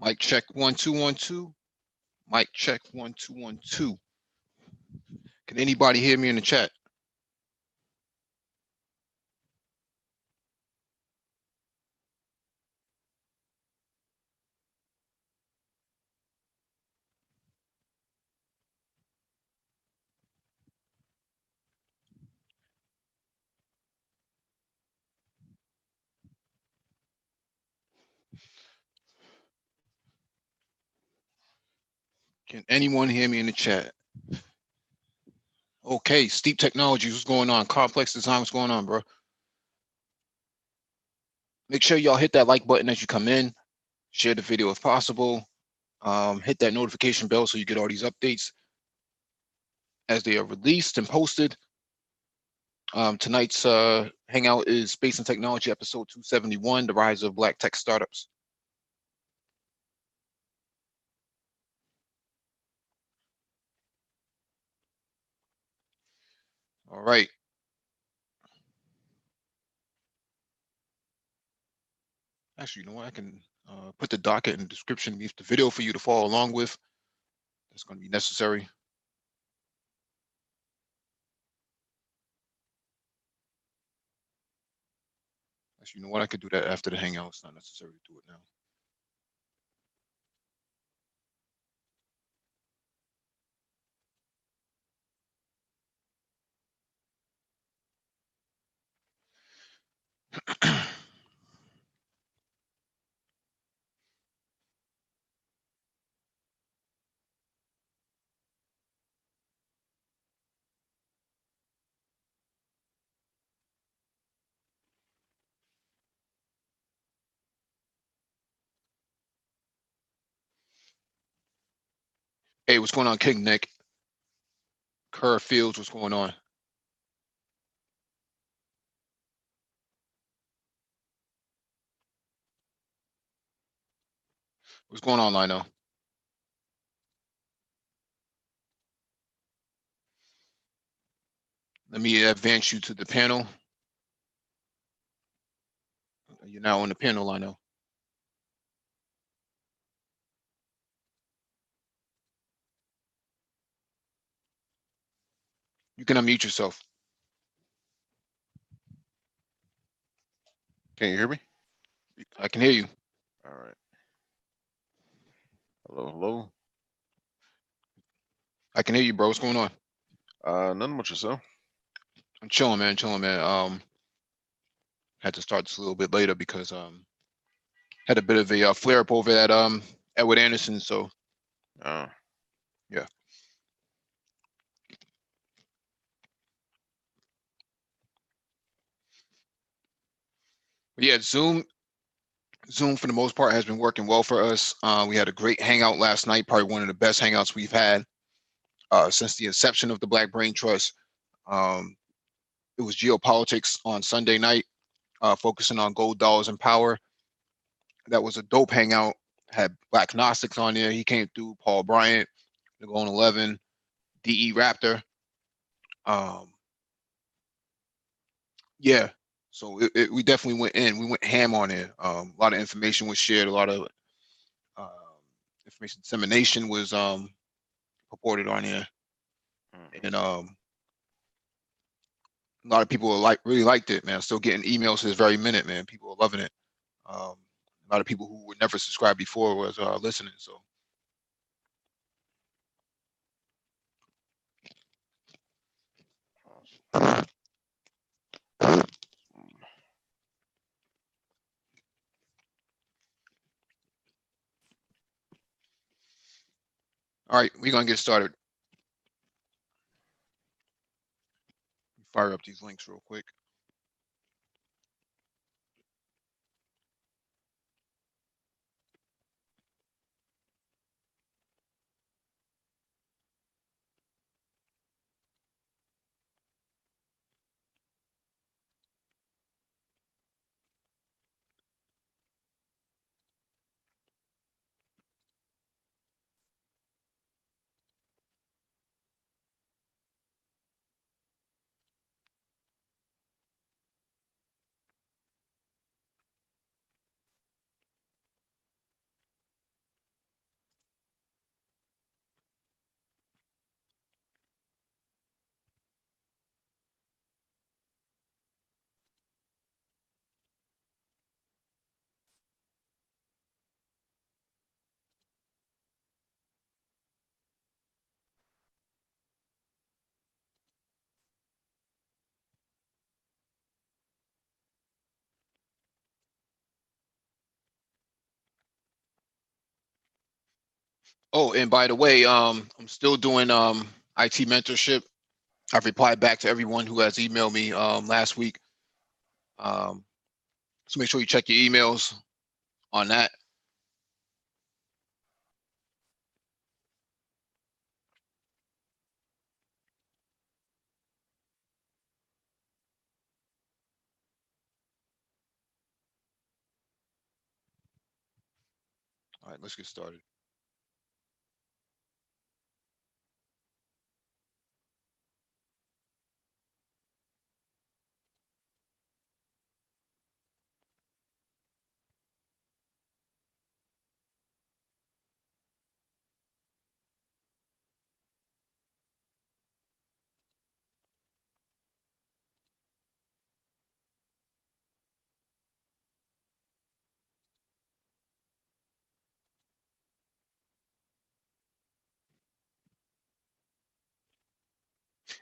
Mic check 1 2 1 2. Mic check 1 2 1 2. Can anybody hear me in the chat? Can anyone hear me in the chat? Okay, Steep Technologies, what's going on? Complex Design, what's going on, bro? Make sure y'all hit that like button as you come in. Share the video if possible. Hit that notification bell so you get all these updates as they are released and posted. Tonight's hangout is Space and Technology episode 271, The Rise of Black Tech Startups. All right. Actually, you know what? I can put the docket in the description beneath the video for you to follow along with. That's going to be necessary. Actually, you know what? I could do that after the hangout. It's not necessary to do it now. Hey, what's going on, King Nick? Kerr Fields, what's going on? What's going on, Lino? Let me advance you to the panel. You're now on the panel, Lino. You can unmute yourself. Can you hear me? I can hear you. All right. Hello, hello. I can hear you, bro. What's going on? Nothing much yourself. I'm chilling, man. Chilling, man. Had to start this a little bit later because had a bit of a flare up over at Edward Anderson. So Uh, yeah. But yeah, Zoom for the most part has been working well for us. We had a great hangout last night, probably one of the best hangouts we've had since the inception of the Black Brain Trust. Um, it was geopolitics on Sunday night, focusing on gold, dollars, and power. That was a dope hangout. Had Black Gnostics on there. He came through. Paul Bryant, the Golden 11, DE Raptor. Um, yeah, so we definitely went in. We went ham on it. A lot of information was shared. A lot of um, information dissemination was purported on here, and a lot of people really liked it, man. Still getting emails this very minute, man. People are loving it. A lot of people who were never subscribed before was listening. So all right, we're gonna get started. Fire up these links real quick. Oh, and by the way, I'm still doing IT mentorship. I've replied back to everyone who has emailed me last week. Um, so make sure you check your emails on that. All right, let's get started.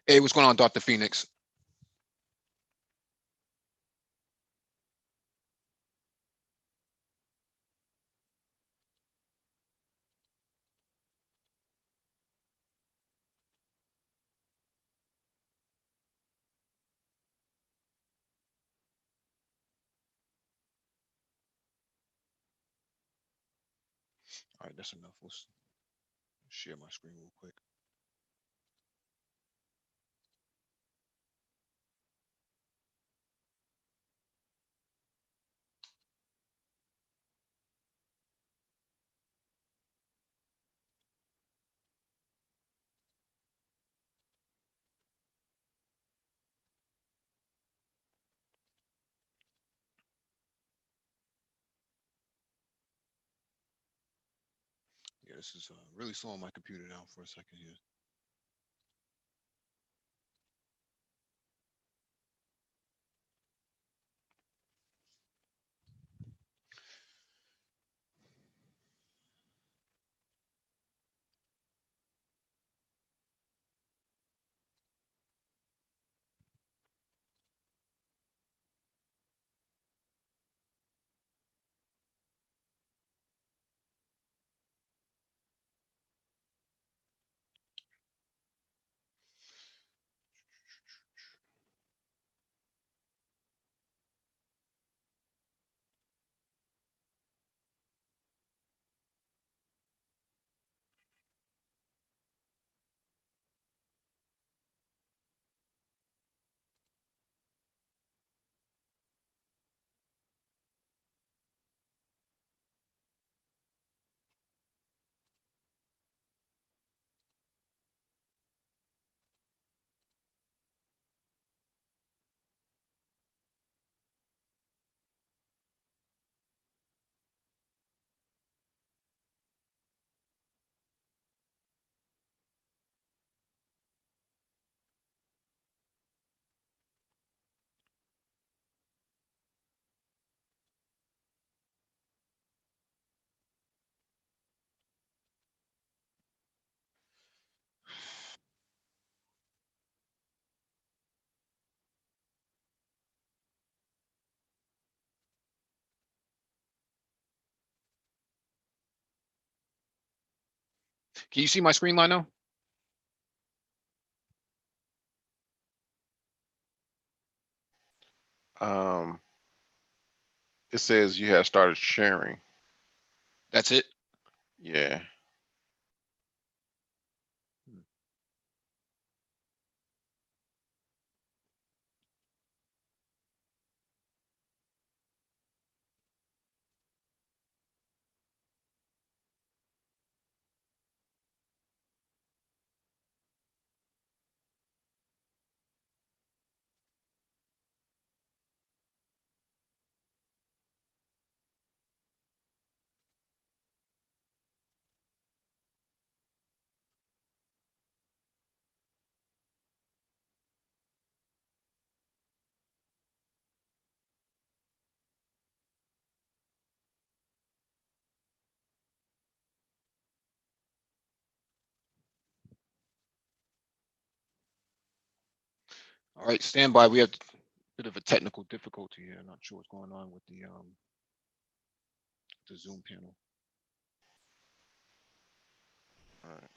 Hey, what's going on, Dr. Phoenix? All right, that's enough. Let's share my screen real quick. Yeah, this is really slowing my computer down for a second here. Can you see my screen line now? Um, it says you have started sharing. That's it. Yeah. All right, stand by. We have a bit of a technical difficulty here. Not sure what's going on with the Zoom panel. All right.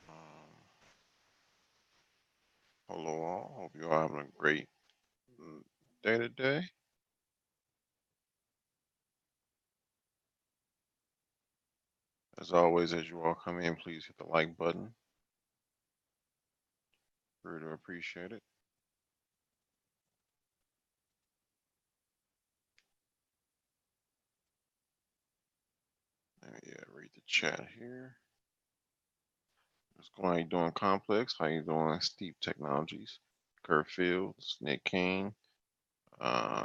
Um, hello all. Hope you all having a great day today. As always, as you all come in, please hit the like button. Really appreciate it. Yeah, read the chat here. What's going on? How you doing, Complex? How you doing, Steep Technologies? Kurt Fields, Nick King.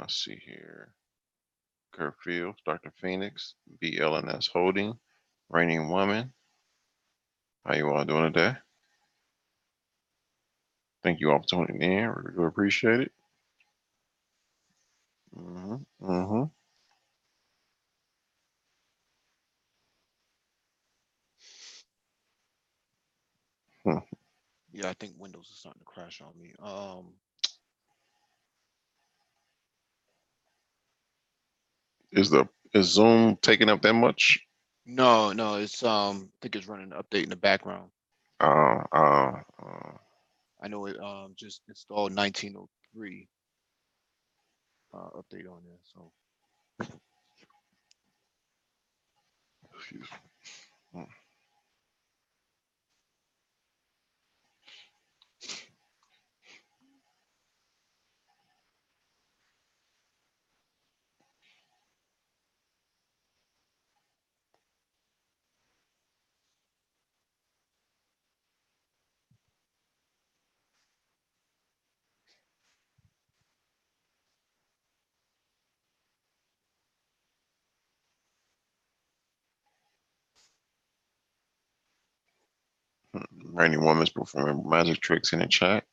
See here. Kurt Fields, Dr. Phoenix, BLNS Holding, Reigning Woman. How you all doing today? Thank you all for tuning in. We really appreciate it. Mm-hmm. Mm-hmm. Hmm. Yeah, I think Windows is starting to crash on me. Is Zoom taking up that much? No, no, it's I think it's running an update in the background. Uh, uh, uh, I know it just installed 1903 update on there. So excuse me. Reigning Woman's performing magic tricks in the chat.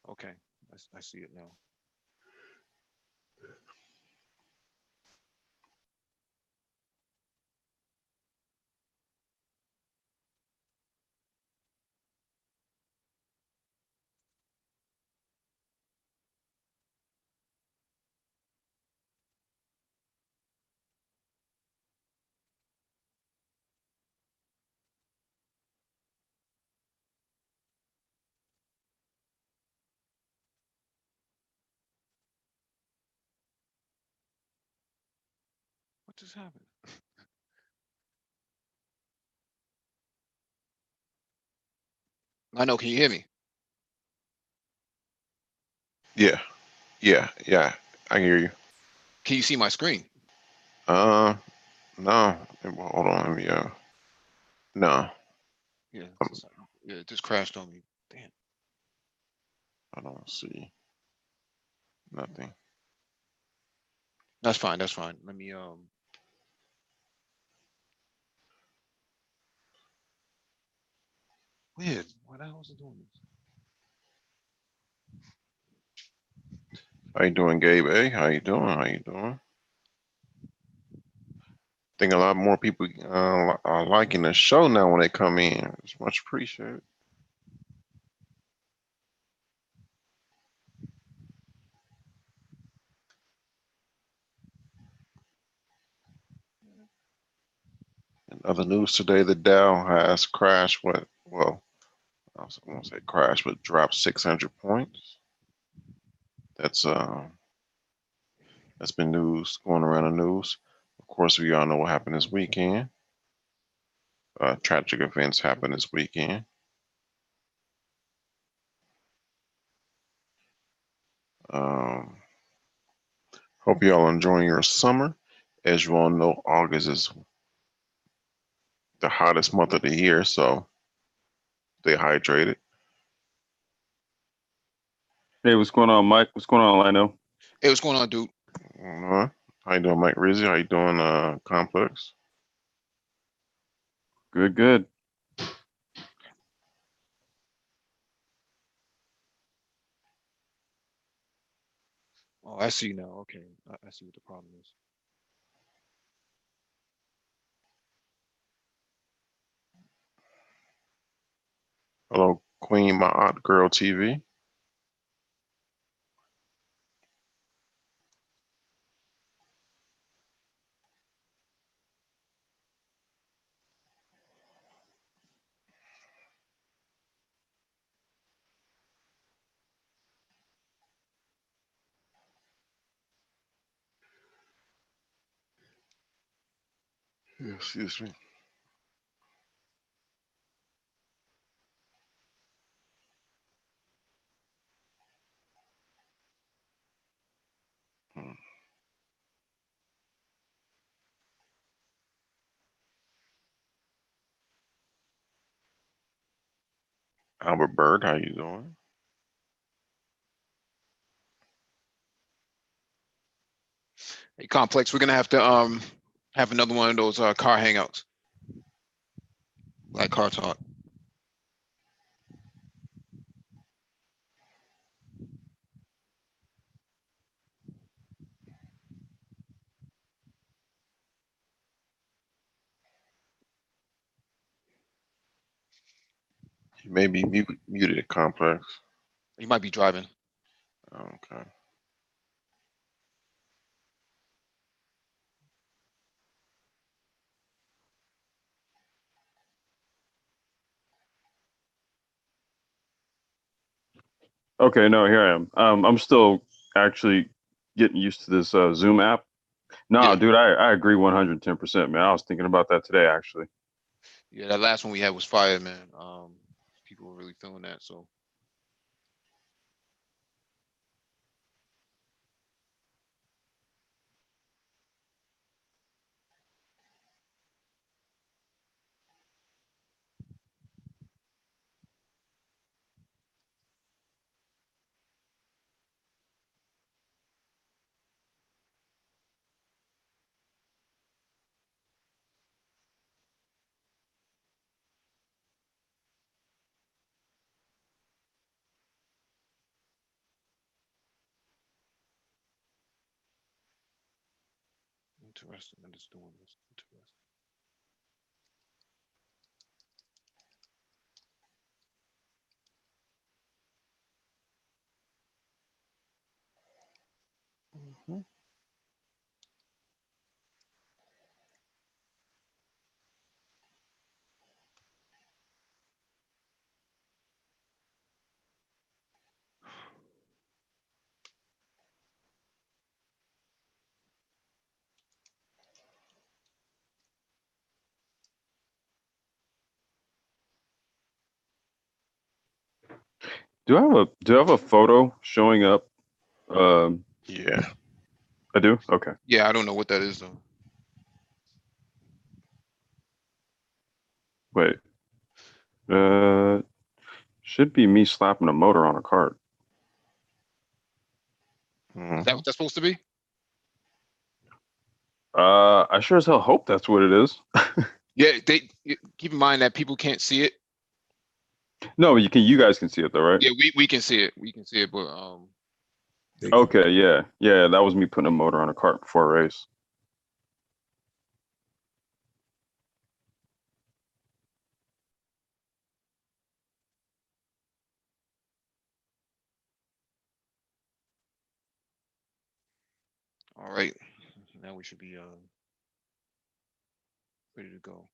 okay, I see it now. What just happened? I know. Can you hear me? Yeah, yeah. I hear you. Can you see my screen? Uh, no. Well, hold on. Let me. No. Yeah, yeah, it just crashed on me. Damn. I don't see nothing. That's fine. That's fine. Let me weird. Why the hell is it doing this? How you doing, Gabe? Hey, how you doing? How you doing? Think a lot more people are liking the show now when they come in. It's much appreciated. In other news today, the Dow has crashed. What? Well, I won't say crashed, but dropped 600 points. That's that's been news going around the news. Of course, we all know what happened this weekend. Tragic events happened this weekend. Um, Hope you all enjoying your summer. As you all know, August is the hottest month of the year, so stay hydrated. Hey, what's going on, Mike? What's going on, Lino? Hey, what's going on, dude? How you doing, Mike Rizzi? How you doing, Complex? Good, good. Oh, I see now. Okay, I see what the problem is. Hello, Queen, my aunt girl TV. Excuse me. Hmm. Albert Bird, how you doing? Hey, Complex, we're gonna have another one of those car hangouts, like car talk. You may be muted, Complex. You might be driving. Okay. Okay, no, here I am. I'm still actually getting used to this Zoom app. No, Yeah, dude, I agree 110%, man. I was thinking about that today, actually. yeah. That last one we had was fire, man. People were really feeling that. So interesting. I'm just doing this. Interesting. Mhm. Do I have a photo showing up? Um, Yeah. I do. Okay. Yeah, I don't know what that is though. Wait. Uh, should be me slapping a motor on a cart. Is that Hmm. what that's supposed to be? I sure as hell hope that's what it is. Yeah, keep in mind that people can't see it. No, you guys can see it though, right? Yeah, we can see it. We can see it, but They can. Okay, yeah, yeah. That was me putting a motor on a cart before a race. all right. Now we should be ready to go.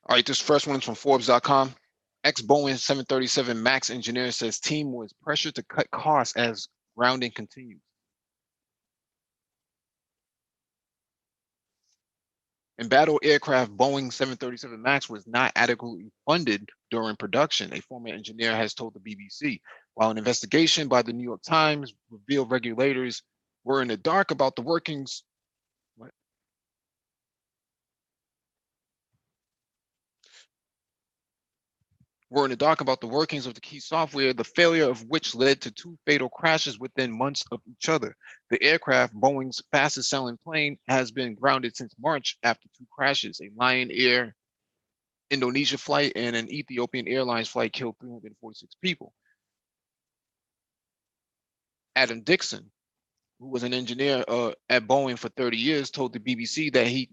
All right, this first one is from Forbes.com. Ex-Boeing 737 MAX engineer says team was pressured to cut costs as grounding continues. Embattled aircraft Boeing 737 MAX was not adequately funded during production, a former engineer has told the BBC. While an investigation by the New York Times revealed regulators were in the dark about the workings. What? Were in the dark about the workings of the key software, the failure of which led to two fatal crashes within months of each other. The aircraft, Boeing's fastest selling plane, has been grounded since March after two crashes. A Lion Air Indonesia flight and an Ethiopian Airlines flight killed 346 people. Adam Dixon, who was an engineer at Boeing for 30 years, told the BBC that he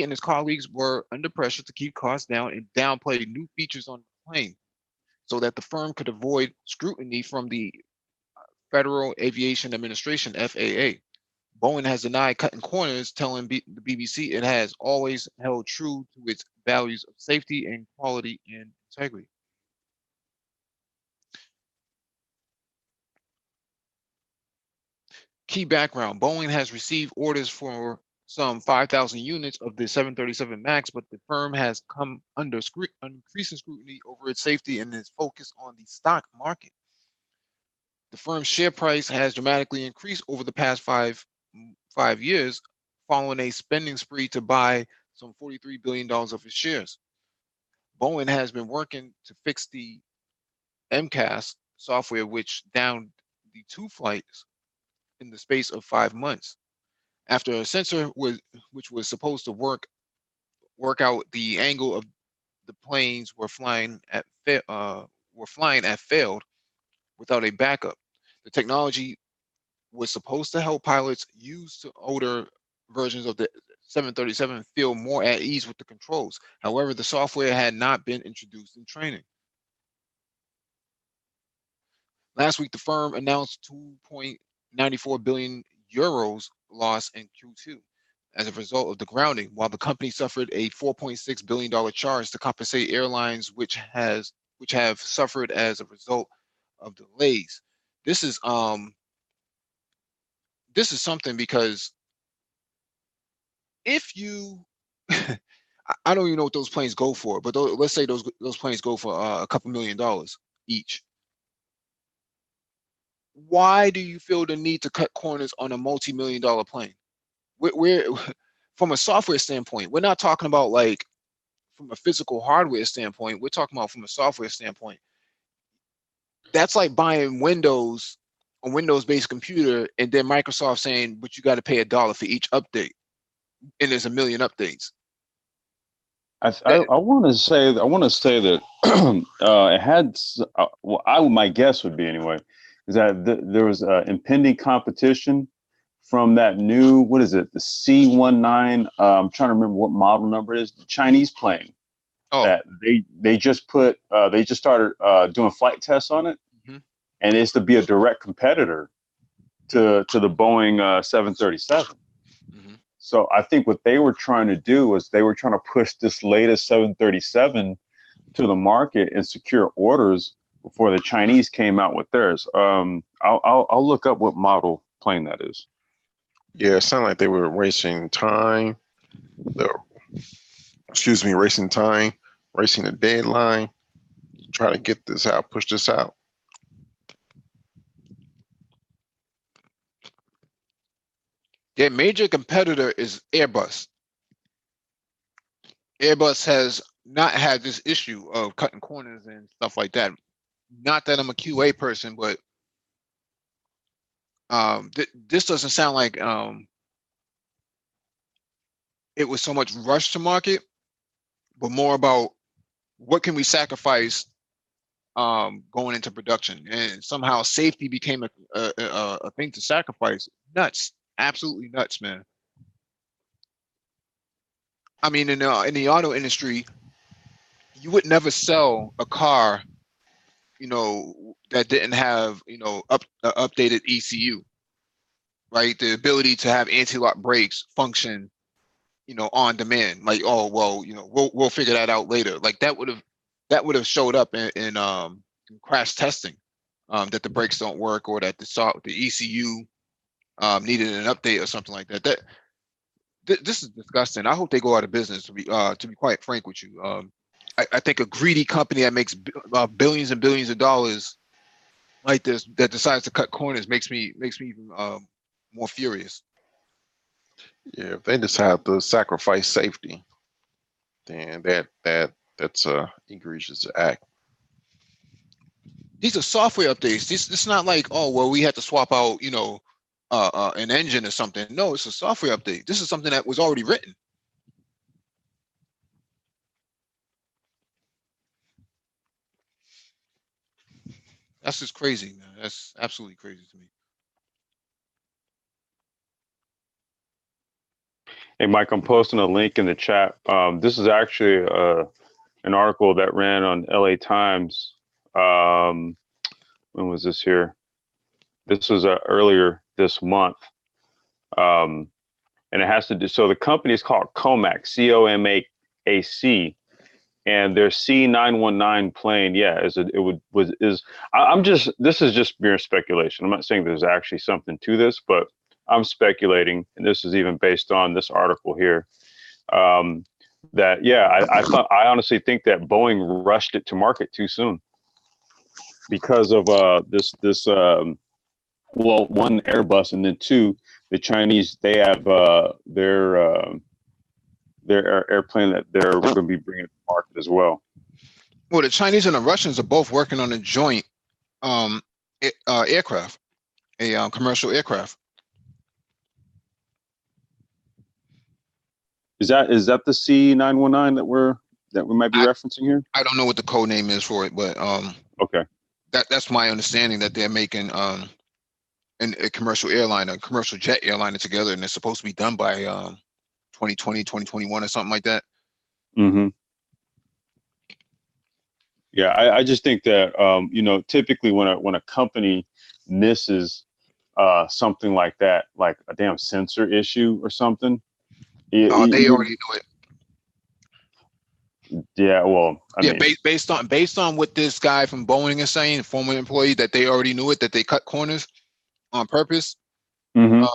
and his colleagues were under pressure to keep costs down and downplay new features on the plane. so that the firm could avoid scrutiny from the Federal Aviation Administration, FAA. Boeing has denied cutting corners, telling the BBC it has always held true to its values of safety and quality and integrity. Key background: Boeing has received orders for some 5,000 units of the 737 MAX, but the firm has come under increasing scrutiny over its safety and its focus on the stock market. The firm's share price has dramatically increased over the past five years, following a spending spree to buy some $43 billion of its shares. Boeing has been working to fix the MCAS software, which downed the two flights in the space of 5 months. After a sensor which was supposed to work out the angle of the planes were flying at failed without a backup. The technology was supposed to help pilots used to older versions of the 737 feel more at ease with the controls. However, the software had not been introduced in training. Last week, the firm announced 2.94 billion euros loss in Q2 as a result of the grounding, while the company suffered a $4.6 billion charge to compensate airlines which have suffered as a result of delays. This is something, because if you I don't even know what those planes go for, but let's say those planes go for a couple $1,000,000 each. Why do you feel the need to cut corners on a multi-million-dollar plane? We're from a software standpoint, we're not talking about like from a physical hardware standpoint. We're talking about from a software standpoint. That's like buying Windows, a Windows-based computer, and then Microsoft saying, but you got to pay $1 for each update, and there's a million updates. I want to say that it had. Well, my guess would be anyway, is that there was impending competition from that new, what is it, the C-19. I'm trying to remember what model number it is. The Chinese plane. Oh, that they just started doing flight tests on it, and it's to be a direct competitor to the Boeing 737. So I think what they were trying to do was they were trying to push this latest 737 to the market and secure orders before the Chinese came out with theirs. I'll look up what model plane that is. Yeah, it sounded like they were racing time. Racing time, racing the deadline, try to get this out, push this out. Their major competitor is Airbus. Airbus has not had this issue of cutting corners and stuff like that. Not that I'm a QA person, but this doesn't sound like it was so much rush to market, but more about what can we sacrifice going into production, and somehow safety became a thing to sacrifice. Nuts, absolutely nuts, man. I mean, in the auto industry, you would never sell a car, that didn't have, updated ECU, right? The ability to have anti-lock brakes function, on demand. Like, oh well, we'll figure that out later. Like that would have showed up in crash testing, that the brakes don't work, or that the ECU needed an update or something like that. This is disgusting. I hope they go out of business. To be quite frank with you, I think a greedy company that makes billions and billions of dollars like this, that decides to cut corners, makes me even more furious. Yeah, if they decide to sacrifice safety, then that's a egregious act. These are software updates. This it's not like, oh well, we had to swap out an engine or something. No, it's a software update. This is something that was already written. That's just crazy, man. That's absolutely crazy to me. Hey, Mike, I'm posting a link in the chat. This is actually an article that ran on LA Times When was this here? This was earlier this month. And it has to do, so the company is called Comac, COMAC, and their C919 plane, this is just mere speculation. I'm not saying there's actually something to this, but I'm speculating, and this is even based on this article here, I honestly think that Boeing rushed it to market too soon because of one, Airbus, and then two, the Chinese, they have their airplane that they're going to be bringing to market as well. Well, the Chinese and the Russians are both working on a joint aircraft, a commercial aircraft. Is that the C919 that we might be referencing here? I don't know what the code name is for it, but okay, that's my understanding, that they're making a commercial airliner, a commercial jet airliner together, and it's supposed to be done by 2020, 2021 or something like that. Mm-hmm. Yeah, I just think that typically when a company misses something like that, like a damn sensor issue or something, they already knew it. Yeah, well, I mean, based on what this guy from Boeing is saying, former employee, that they already knew it, that they cut corners on purpose. Mm-hmm.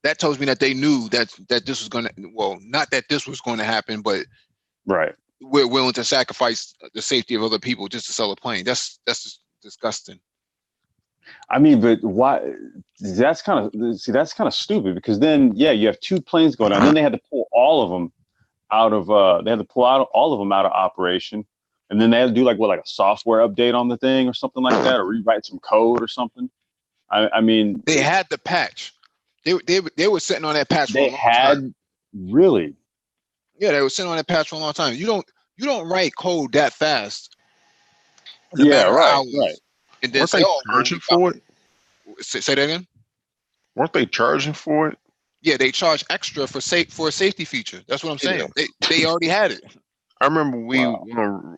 That tells me that they knew that this was going to, well, not that this was going to happen, but right, we're willing to sacrifice the safety of other people just to sell a plane. That's just disgusting. I mean, but why? That's kind of stupid, because then, you have two planes going down, and then they had to pull all of them out of all of them out of operation, and then they had to do a software update on the thing or something like that, or rewrite some code or something. I mean, they had the patch. They were sitting on that patch for a long time. Really? Yeah, they were sitting on that patch for a long time. You don't write code that fast. Yeah, right. And then weren't they charging for it? Say that again? Weren't they charging for it? Yeah, they charge extra for a safety feature. That's what I'm saying. They already had it. I remember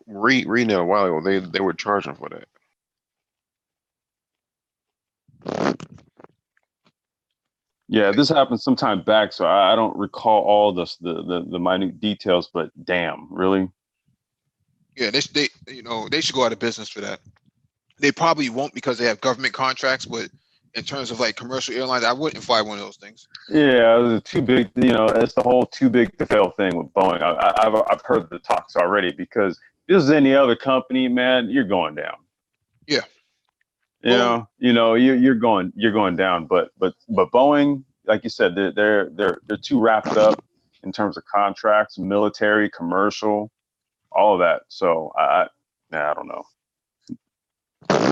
reading it a while ago. They were charging for that. Yeah, this happened some time back, so I don't recall all the minute details. But damn, really? Yeah, they should go out of business for that. They probably won't, because they have government contracts, but in terms of commercial airlines, I wouldn't fly one of those things. Yeah, it's too big. It's the whole too big to fail thing with Boeing. I've heard the talks already, because if this is any other company, man, you're going down. Yeah. You're going down. But Boeing, like you said, they're too wrapped up in terms of contracts, military, commercial, all of that. So I don't know.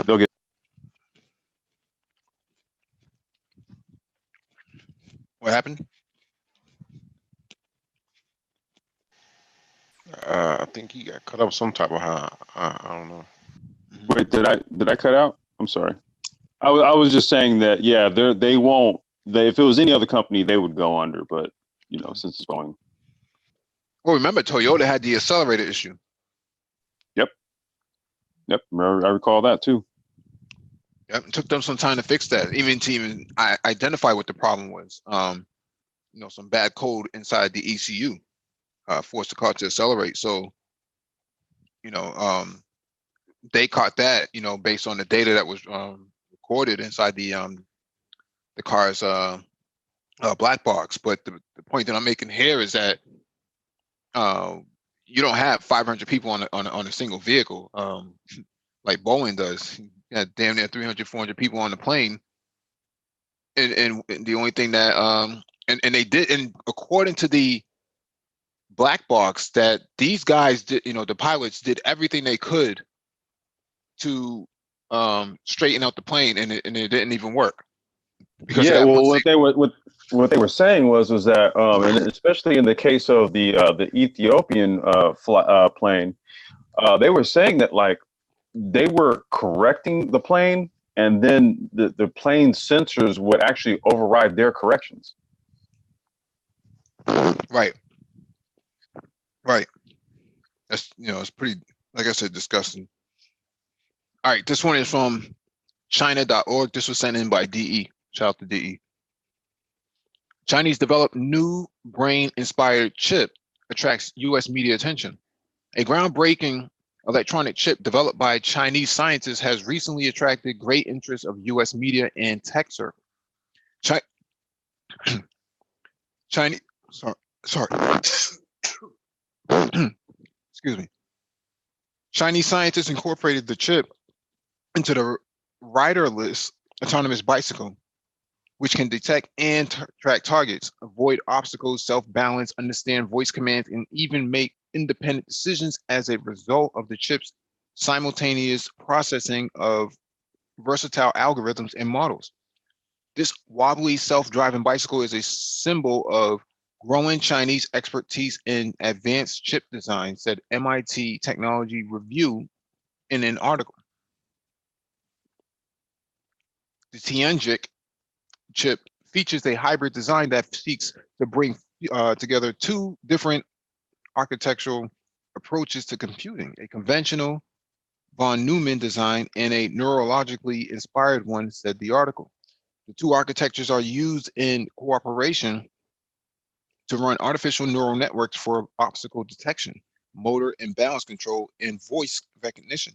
They'll get. What happened? I think he got cut off some type of high. I don't know. Wait, did I cut out? I'm sorry. I was just saying that, yeah, they won't. If it was any other company, they would go under. But since it's Boeing. Well, remember, Toyota had the accelerator issue. Yep, I recall that too. Yep, it took them some time to fix that, even to identify what the problem was. Some bad code inside the ECU forced the car to accelerate. So, they caught that, based on the data that was recorded inside the car's black box. But the point that I'm making here is that you don't have 500 people on a single vehicle like Boeing does. You had damn near 300, 400 people on the plane, and the only thing that and they did, and according to the black box, that these guys did, the pilots did everything they could to straighten out the plane, and it didn't even work. Because what they were saying was that, and especially in the case of the Ethiopian plane, they were saying that they were correcting the plane, and then the plane's sensors would actually override their corrections. Right. That's it's pretty, like I said, disgusting. All right, this one is from China.org. This was sent in by DE. Shout out to DE. Chinese developed new brain-inspired chip attracts U.S. media attention. A groundbreaking electronic chip developed by Chinese scientists has recently attracted great interest of U.S. media and tech circles. Chinese, sorry. Excuse me. Chinese scientists incorporated the chip into the riderless autonomous bicycle, which can detect and track targets, avoid obstacles, self-balance, understand voice commands, and even make independent decisions as a result of the chip's simultaneous processing of versatile algorithms and models. This wobbly self-driving bicycle is a symbol of growing Chinese expertise in advanced chip design, said MIT Technology Review in an article. The Tianjin chip features a hybrid design that seeks to bring together two different architectural approaches to computing, a conventional von Neumann design and a neurologically inspired one, said the article. The two architectures are used in cooperation to run artificial neural networks for obstacle detection, motor and balance control, and voice recognition,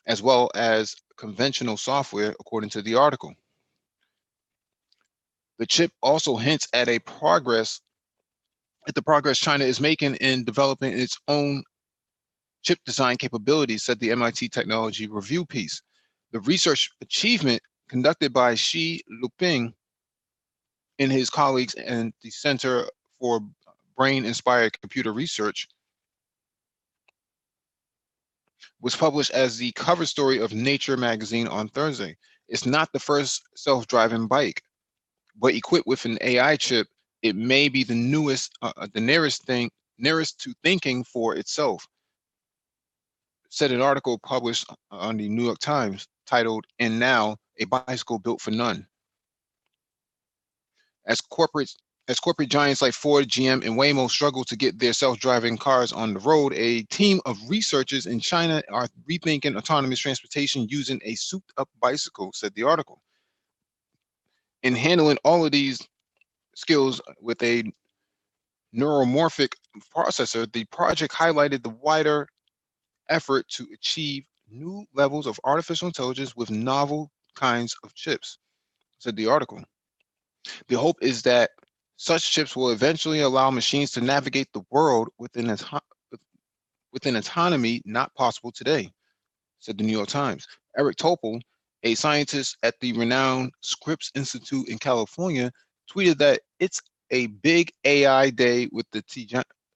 as well as conventional software, according to the article. The chip also hints at the progress China is making in developing its own chip design capabilities, said the MIT Technology Review piece. The research achievement conducted by Xi Luping and his colleagues in the Center for Brain-Inspired Computer Research was published as the cover story of Nature magazine on Thursday. It's not the first self-driving bike, but equipped with an AI chip, it may be the nearest to thinking for itself, said an article published on the New York Times titled, "And Now, a Bicycle Built for None." As corporate giants like Ford, GM, and Waymo struggle to get their self-driving cars on the road, a team of researchers in China are rethinking autonomous transportation using a souped-up bicycle, said the article. In handling all of these skills with a neuromorphic processor, the project highlighted the wider effort to achieve new levels of artificial intelligence with novel kinds of chips, said the article. The hope is that such chips will eventually allow machines to navigate the world with an autonomy not possible today, said the New York Times. Eric Topol, a scientist at the renowned Scripps Institute in California, tweeted that it's a big AI day with the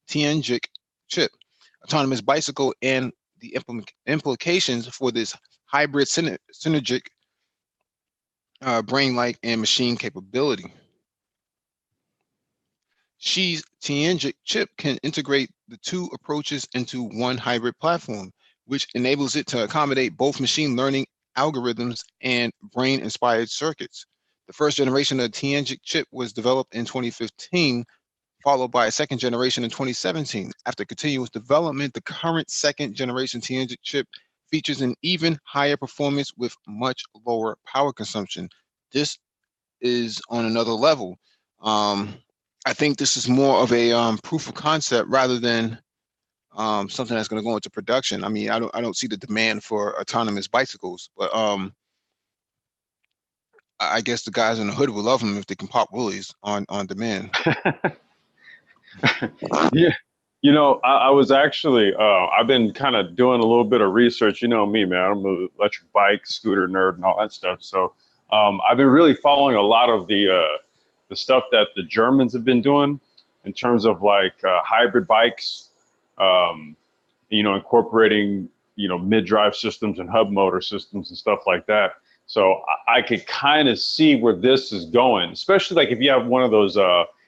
Tianjin chip, autonomous bicycle, and the implications for this hybrid synergic brain-like and machine capability. Xi's Tianjin chip can integrate the two approaches into one hybrid platform, which enables it to accommodate both machine learning algorithms and brain-inspired circuits. The first generation of the Tianjin chip was developed in 2015, followed by a second generation in 2017. After continuous development, the current second generation Tianjin chip features an even higher performance with much lower power consumption. This is on another level. I think this is more of a proof of concept rather than something that's going to go into production. I mean, I don't see the demand for autonomous bicycles, but I guess the guys in the hood will love them if they can pop willies on demand. Yeah, I was actually I've been kind of doing a little bit of research. You know me, man. I'm an electric bike, scooter nerd, and all that stuff. So I've been really following a lot of the stuff that the Germans have been doing in terms of like hybrid bikes, incorporating mid-drive systems and hub motor systems and stuff like that. So I could kind of see where this is going, especially like if you have one of those.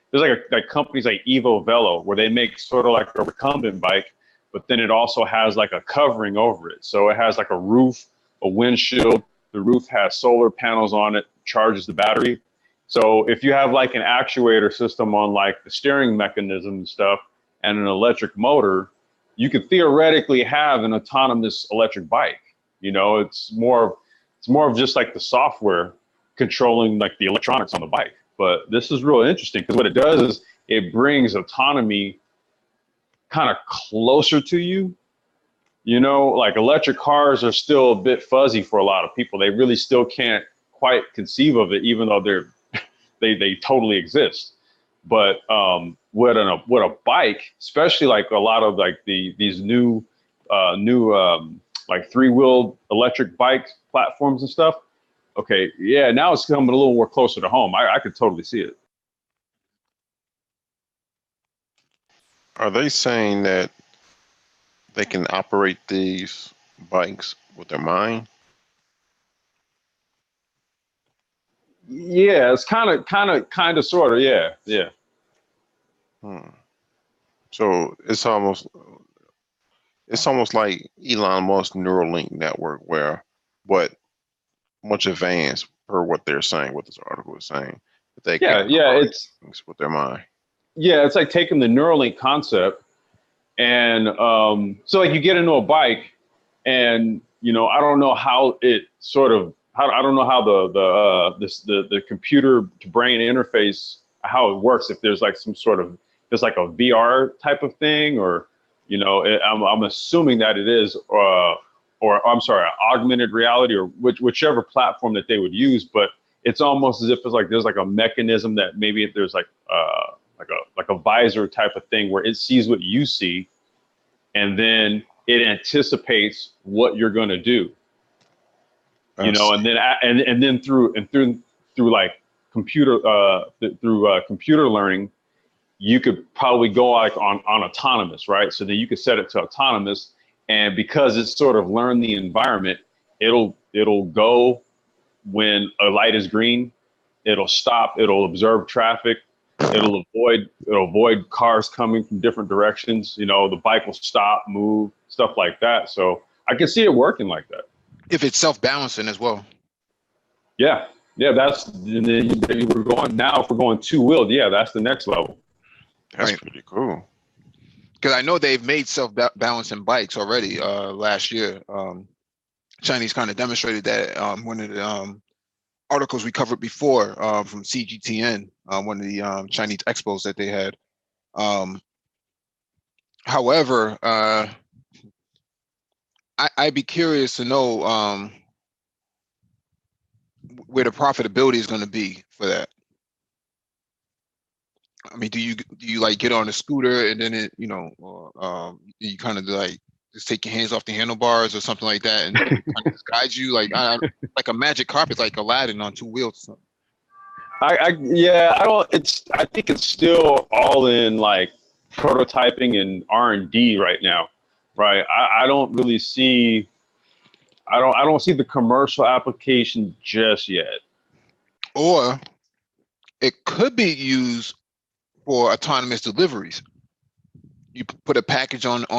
There's like companies like Evo Velo where they make sort of like a recumbent bike, but then it also has like a covering over it. So it has like a roof, a windshield. The roof has solar panels on it, charges the battery. So if you have like an actuator system on like the steering mechanism and stuff and an electric motor, you could theoretically have an autonomous electric bike. You know, it's more of just like the software controlling like the electronics on the bike. But this is real interesting because what it does is it brings autonomy kind of closer to you. You know, like electric cars are still a bit fuzzy for a lot of people. They really still can't quite conceive of it, even though they totally exist. But with a bike, especially like a lot of like these new like 3-wheeled electric bike platforms and stuff. Okay, yeah, now it's coming a little more closer to home. I could totally see it. Are they saying that they can operate these bikes with their mind? Yeah, it's kind of, sort of, yeah. So it's almost like Elon Musk's Neuralink network, where what much advanced per what they're saying, what this article is saying, that they can operate things with their mind. Yeah, it's like taking the Neuralink concept, and so like you get into a bike, and you know I don't know how it sort of I don't know how the computer to brain interface, how it works, if there's like some sort of, there's like a VR type of thing, or you know I'm assuming that it is or I'm sorry, augmented reality, or whichever platform that they would use. But it's almost as if it's like there's like a mechanism that maybe if there's like a visor type of thing where it sees what you see, and then it anticipates what you're going to do. You know, and then through like computer computer learning, you could probably go like on autonomous, right? So then you could set it to autonomous, and because it's sort of learned the environment, it'll go when a light is green, it'll stop, it'll observe traffic, it'll avoid cars coming from different directions. You know, the bike will stop, move, stuff like that. So I can see it working like that. If it's self-balancing as well. Yeah, that's we're going now. If we're going 2-wheeled, yeah, that's the next level. That's pretty cool. Because I know they've made self-balancing bikes already. Last year, Chinese kind of demonstrated that. One of the articles we covered before from CGTN, one of the Chinese expos that they had. However, I'd be curious to know where the profitability is going to be for that. I mean, do you like get on a scooter and then it, you know, you kind of like just take your hands off the handlebars or something like that, and kind of just guide you like a magic carpet, like Aladdin on 2 wheels or something. I think it's still all in like prototyping and R&D right now, right? I don't really see, I don't see the commercial application just yet. Or it could be used for autonomous deliveries. You put a package on a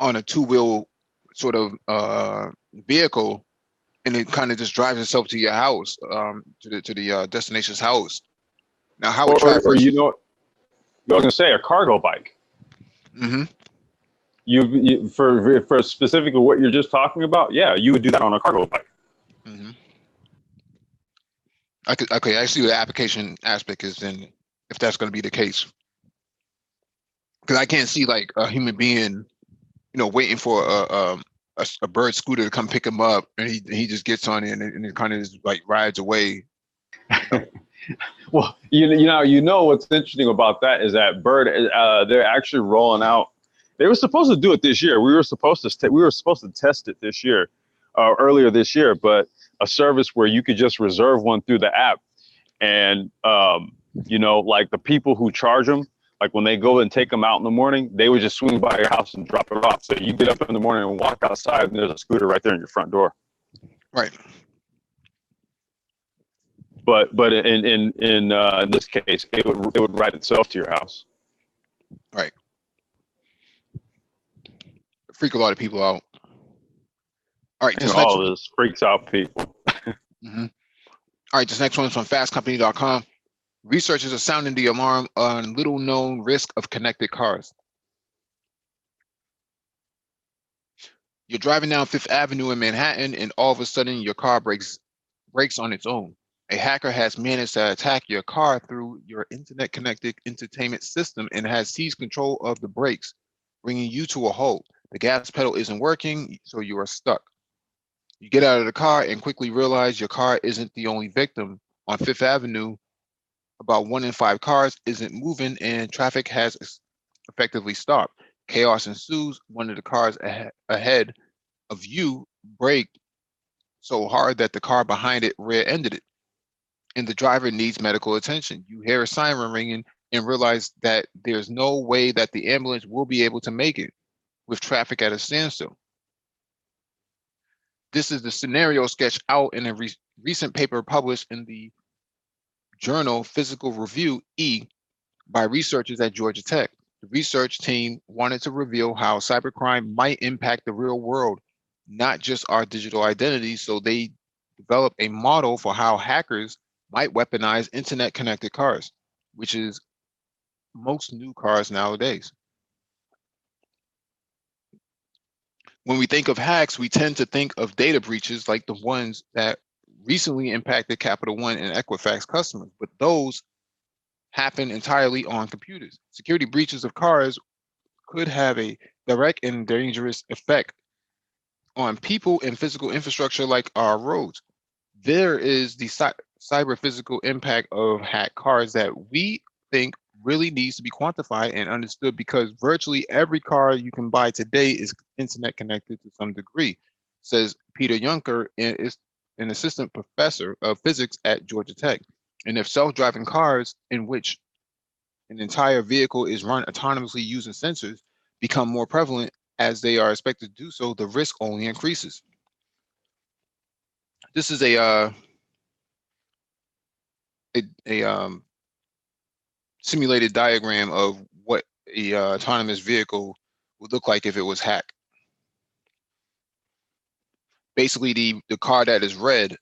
2-wheel sort of vehicle, and it kind of just drives itself to your house, to the destination's house. Now, how would or you know, I was gonna say a cargo bike. Mm-hmm. You for specifically what you're just talking about, yeah, you would do that on a cargo bike. Mm-hmm. I see what the application aspect is in, if that's going to be the case. Because I can't see like a human being, you know, waiting for a bird scooter to come pick him up, and he just gets on it and it kind of just like rides away. Well, you know what's interesting about that is that Bird, they're actually rolling out. They were supposed to do it this year. We were supposed to test it this year, earlier this year. But a service where you could just reserve one through the app, and you know, like the people who charge them, like when they go and take them out in the morning, they would just swing by your house and drop it off. So you get up in the morning and walk outside, and there's a scooter right there in your front door. Right. But in this case, it would ride itself to your house. Right. Freak a lot of people out. All right. This freaks out people. Mm-hmm. All right. This next one is from fastcompany.com. Researchers are sounding the alarm on little known risk of connected cars. You're driving down Fifth Avenue in Manhattan, and all of a sudden your car brakes on its own. A hacker has managed to attack your car through your internet-connected entertainment system and has seized control of the brakes, bringing you to a halt. The gas pedal isn't working, so you are stuck. You get out of the car and quickly realize your car isn't the only victim. On Fifth Avenue, about 1 in 5 cars isn't moving, and traffic has effectively stopped. Chaos ensues. One of the cars ahead of you braked so hard that the car behind it rear-ended it, and the driver needs medical attention. You hear a siren ringing and realize that there's no way that the ambulance will be able to make it with traffic at a standstill. This is the scenario sketched out in a recent paper published in the journal Physical Review E by researchers at Georgia Tech. The research team wanted to reveal how cybercrime might impact the real world, not just our digital identities, so they developed a model for how hackers might weaponize internet connected cars, which is most new cars nowadays. When we think of hacks, we tend to think of data breaches like the ones that recently impacted Capital One and Equifax customers, but those happen entirely on computers. Security breaches of cars could have a direct and dangerous effect on people and physical infrastructure like our roads. There is the cyber physical impact of hacked cars that we think really needs to be quantified and understood, because virtually every car you can buy today is internet connected to some degree, says Peter Juncker, and is an assistant professor of physics at Georgia Tech. And if self-driving cars, in which an entire vehicle is run autonomously using sensors, become more prevalent as they are expected to do so, the risk only increases. This is a simulated diagram of what a autonomous vehicle would look like if it was hacked. Basically, the car that is red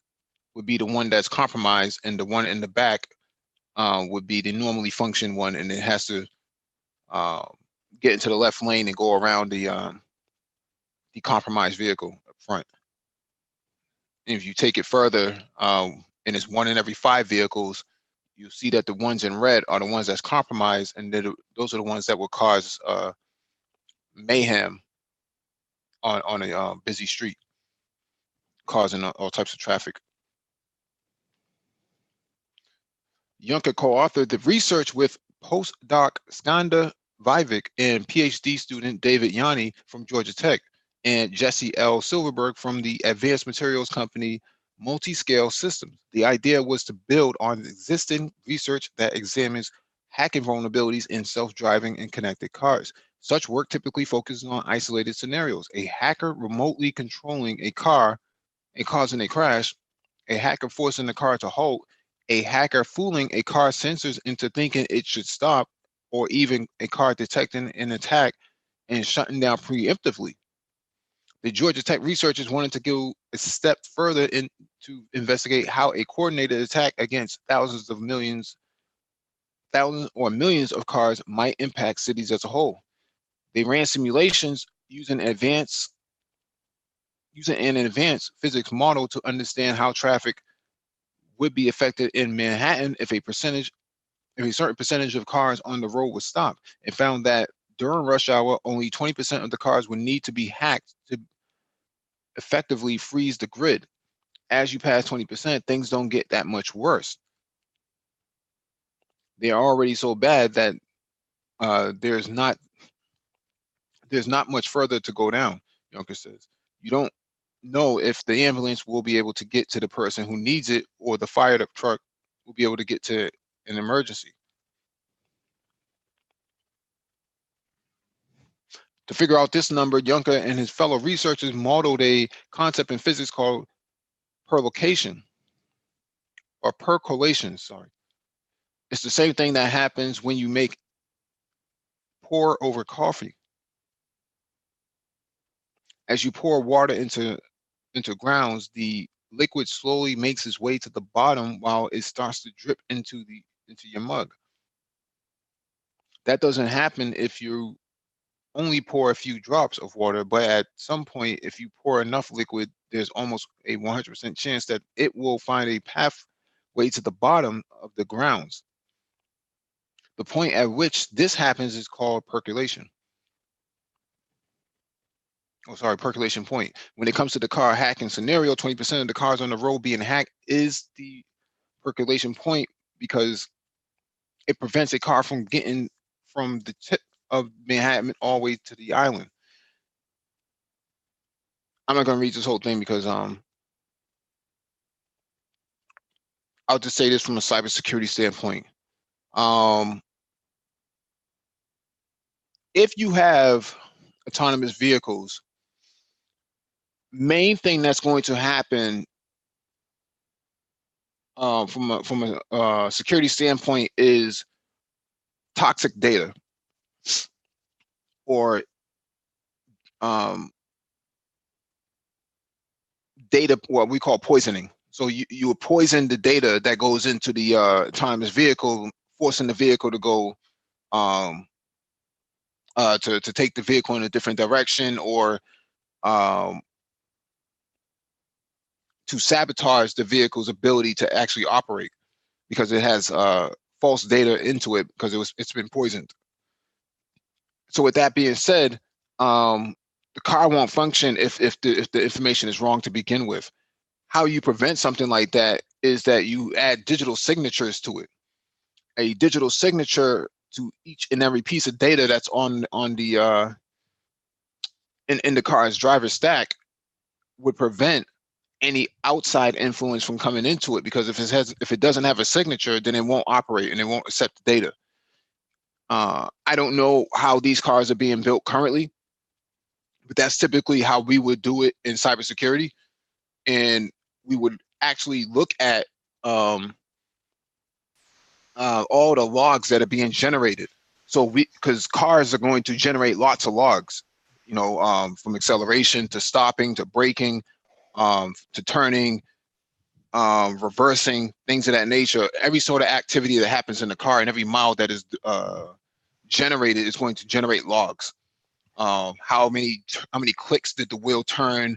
would be the one that's compromised, and the one in the back would be the normally function one, and it has to uh, get into the left lane and go around the compromised vehicle up front. And if you take it further, and it's 1 in every 5 vehicles, you see that the ones in red are the ones that's compromised, and those are the ones that will cause mayhem on a busy street, causing all types of traffic. Juncker co-authored the research with postdoc Skanda Vivek and PhD student David Yanni from Georgia Tech and Jesse L. Silverberg from the advanced materials company Multiscale Systems. The idea was to build on existing research that examines hacking vulnerabilities in self-driving and connected cars. Such work typically focuses on isolated scenarios: a hacker remotely controlling a car and causing a crash, a hacker forcing the car to halt, a hacker fooling a car sensors into thinking it should stop, or even a car detecting an attack and shutting down preemptively. The Georgia Tech researchers wanted to go a step further to investigate how a coordinated attack against thousands or millions of cars might impact cities as a whole. They ran simulations using an advanced physics model to understand how traffic would be affected in Manhattan if a certain percentage of cars on the road was stopped. It found that during rush hour, only 20% of the cars would need to be hacked to effectively freeze the grid. As you pass 20%, things don't get that much worse. They are already so bad that there's not much further to go down. Juncker says you don't know if the ambulance will be able to get to the person who needs it, or the fire truck will be able to get to an emergency. To figure out this number, Juncker and his fellow researchers modeled a concept in physics called percolation, or percolation, sorry. It's the same thing that happens when you make pour over coffee. As you pour water into grounds, the liquid slowly makes its way to the bottom while it starts to drip into your mug. That doesn't happen if you only pour a few drops of water, but at some point, if you pour enough liquid, there's almost a 100% chance that it will find a pathway to the bottom of the grounds. The point at which this happens is called percolation. Oh, sorry, percolation point. When it comes to the car hacking scenario, 20% of the cars on the road being hacked is the percolation point, because it prevents a car from getting from the tip of Manhattan all the way to the island. I'm not going to read this whole thing because I'll just say this from a cybersecurity standpoint. If you have autonomous vehicles, main thing that's going to happen from a security standpoint is toxic data, or data, what we call poisoning. So you poison the data that goes into the autonomous vehicle, forcing the vehicle to go to take the vehicle in a different direction, or to sabotage the vehicle's ability to actually operate, because it has false data into it, because it's been poisoned. So with that being said, the car won't function if the information is wrong to begin with. How you prevent something like that is that you add digital signatures to it. A digital signature to each and every piece of data that's on the in the car's driver stack would prevent any outside influence from coming into it, because if it doesn't have a signature, then it won't operate and it won't accept the data. I don't know how these cars are being built currently, but that's typically how we would do it in cybersecurity. And we would actually look at all the logs that are being generated. So because cars are going to generate lots of logs, from acceleration to stopping to braking, to turning, reversing, things of that nature. Every sort of activity that happens in the car and every mile that is generated is going to generate logs. How many clicks did the wheel turn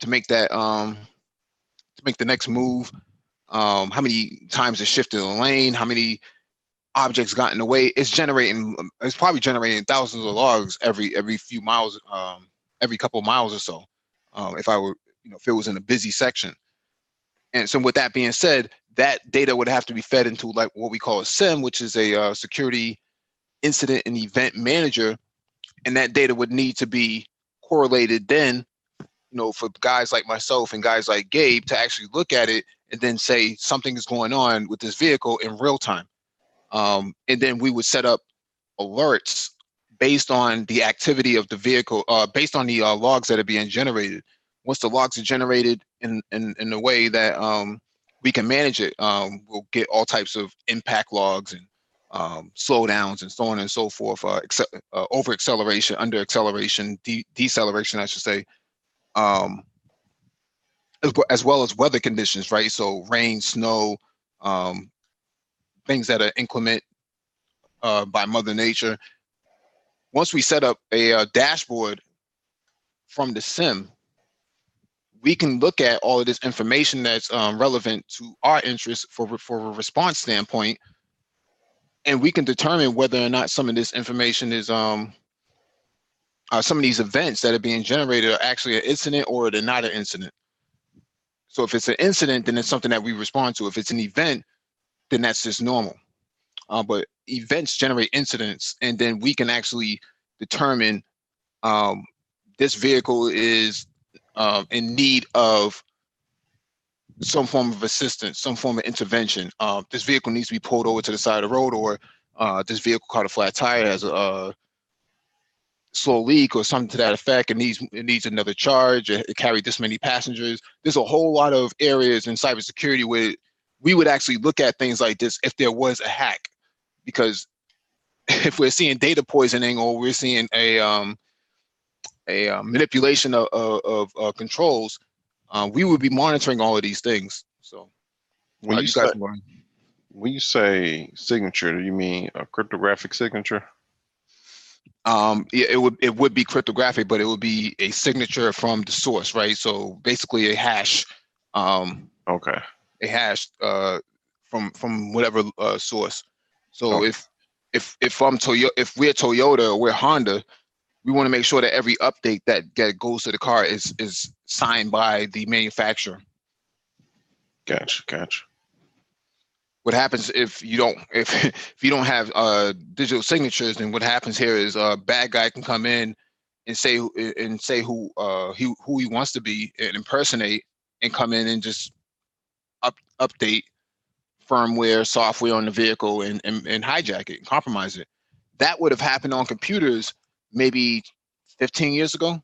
to make that to make the next move? How many times it shifted the lane? How many objects got in the way? It's probably generating thousands of logs every few miles, every couple of miles or so. If I were, if it was in a busy section. And so with that being said, that data would have to be fed into like what we call a SIM, which is a security incident and event manager. And that data would need to be correlated then, for guys like myself and guys like Gabe to actually look at it and then say something is going on with this vehicle in real time. And then we would set up alerts based on the activity of the vehicle, based on the logs that are being generated. Once the logs are generated in a way that we can manage it, we'll get all types of impact logs and slowdowns and so on and so forth, over acceleration, under acceleration, deceleration, I should say, as well as weather conditions, right? So rain, snow, things that are inclement by Mother Nature. Once we set up a dashboard from the SIM, we can look at all of this information that's relevant to our interests for a response standpoint, and we can determine whether or not some of this information is some of these events that are being generated are actually an incident or they're not an incident. So if it's an incident, then it's something that we respond to. If it's an event, then that's just normal. But events generate incidents, and then we can actually determine this vehicle is in need of some form of assistance, some form of intervention. This vehicle needs to be pulled over to the side of the road, or this vehicle caught a flat tire, has a slow leak or something to that effect. It needs another charge. It carried this many passengers. There's a whole lot of areas in cybersecurity where we would actually look at things like this if there was a hack, because if we're seeing data poisoning or we're seeing a manipulation of controls, we would be monitoring all of these things. So When you you guys say when you say signature, do you mean a cryptographic signature? it would be cryptographic, but it would be a signature from the source, right? So basically a hash, Okay. a hash from whatever source. So Okay. if if we're Toyota or we're Honda, we want to make sure that every update that goes to the car is signed by the manufacturer. Gotcha. What happens if you don't if you don't have digital signatures, then what happens here is a bad guy can come in and say who he wants to be and impersonate and come in and just update firmware software on the vehicle and hijack it and compromise it. That would have happened on computers maybe 15 years ago.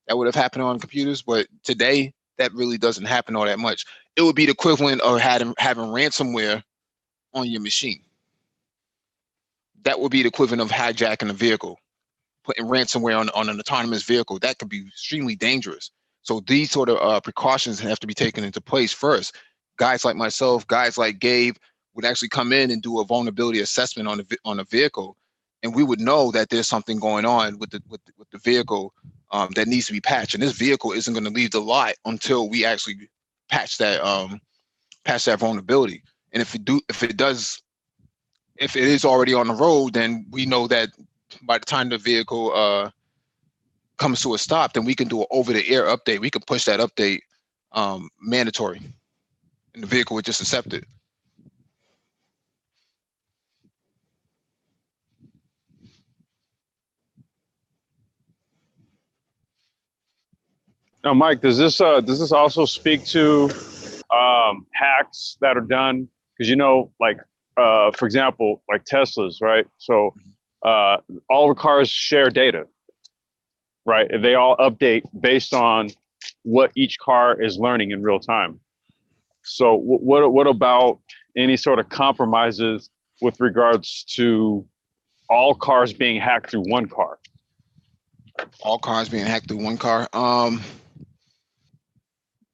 That would have happened on computers, but today that really doesn't happen all that much. It would be the equivalent of having ransomware on your machine. That would be the equivalent of hijacking a vehicle, putting ransomware on an autonomous vehicle. That could be extremely dangerous. So these sort of precautions have to be taken into place first. Guys like myself, guys like Gabe would actually come in and do a vulnerability assessment on a vehicle, and we would know that there's something going on with the vehicle that needs to be patched. And this vehicle isn't going to leave the lot until we actually patch that vulnerability. And if it is already on the road, then we know that by the time the vehicle comes to a stop, then we can do an over-the-air update. We can push that update mandatory, and the vehicle would just accept it. Now, Mike, does this also speak to hacks that are done? Because like for example, like Teslas, right? So all the cars share data, right? They all update based on what each car is learning in real time. So what about any sort of compromises with regards to all cars being hacked through one car? All cars being hacked through one car?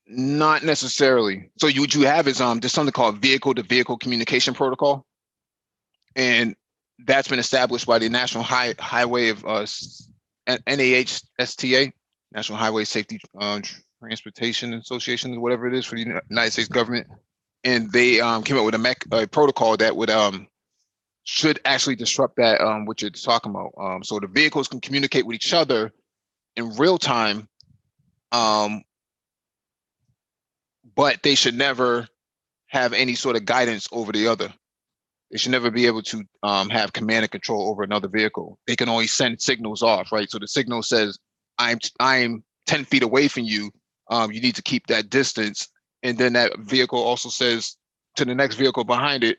Not necessarily. So what you have is there's something called vehicle-to-vehicle communication protocol, and that's been established by the National Highway of NAHSTA, National Highway Safety Transportation Association, whatever it is for the United States government, and they came up with a protocol that would should actually disrupt that what you're talking about. So the vehicles can communicate with each other in real time, but they should never have any sort of guidance over the other. They should never be able to have command and control over another vehicle. They can only send signals off, right? So the signal says, I'm 10 feet away from you. You need to keep that distance. And then that vehicle also says to the next vehicle behind it,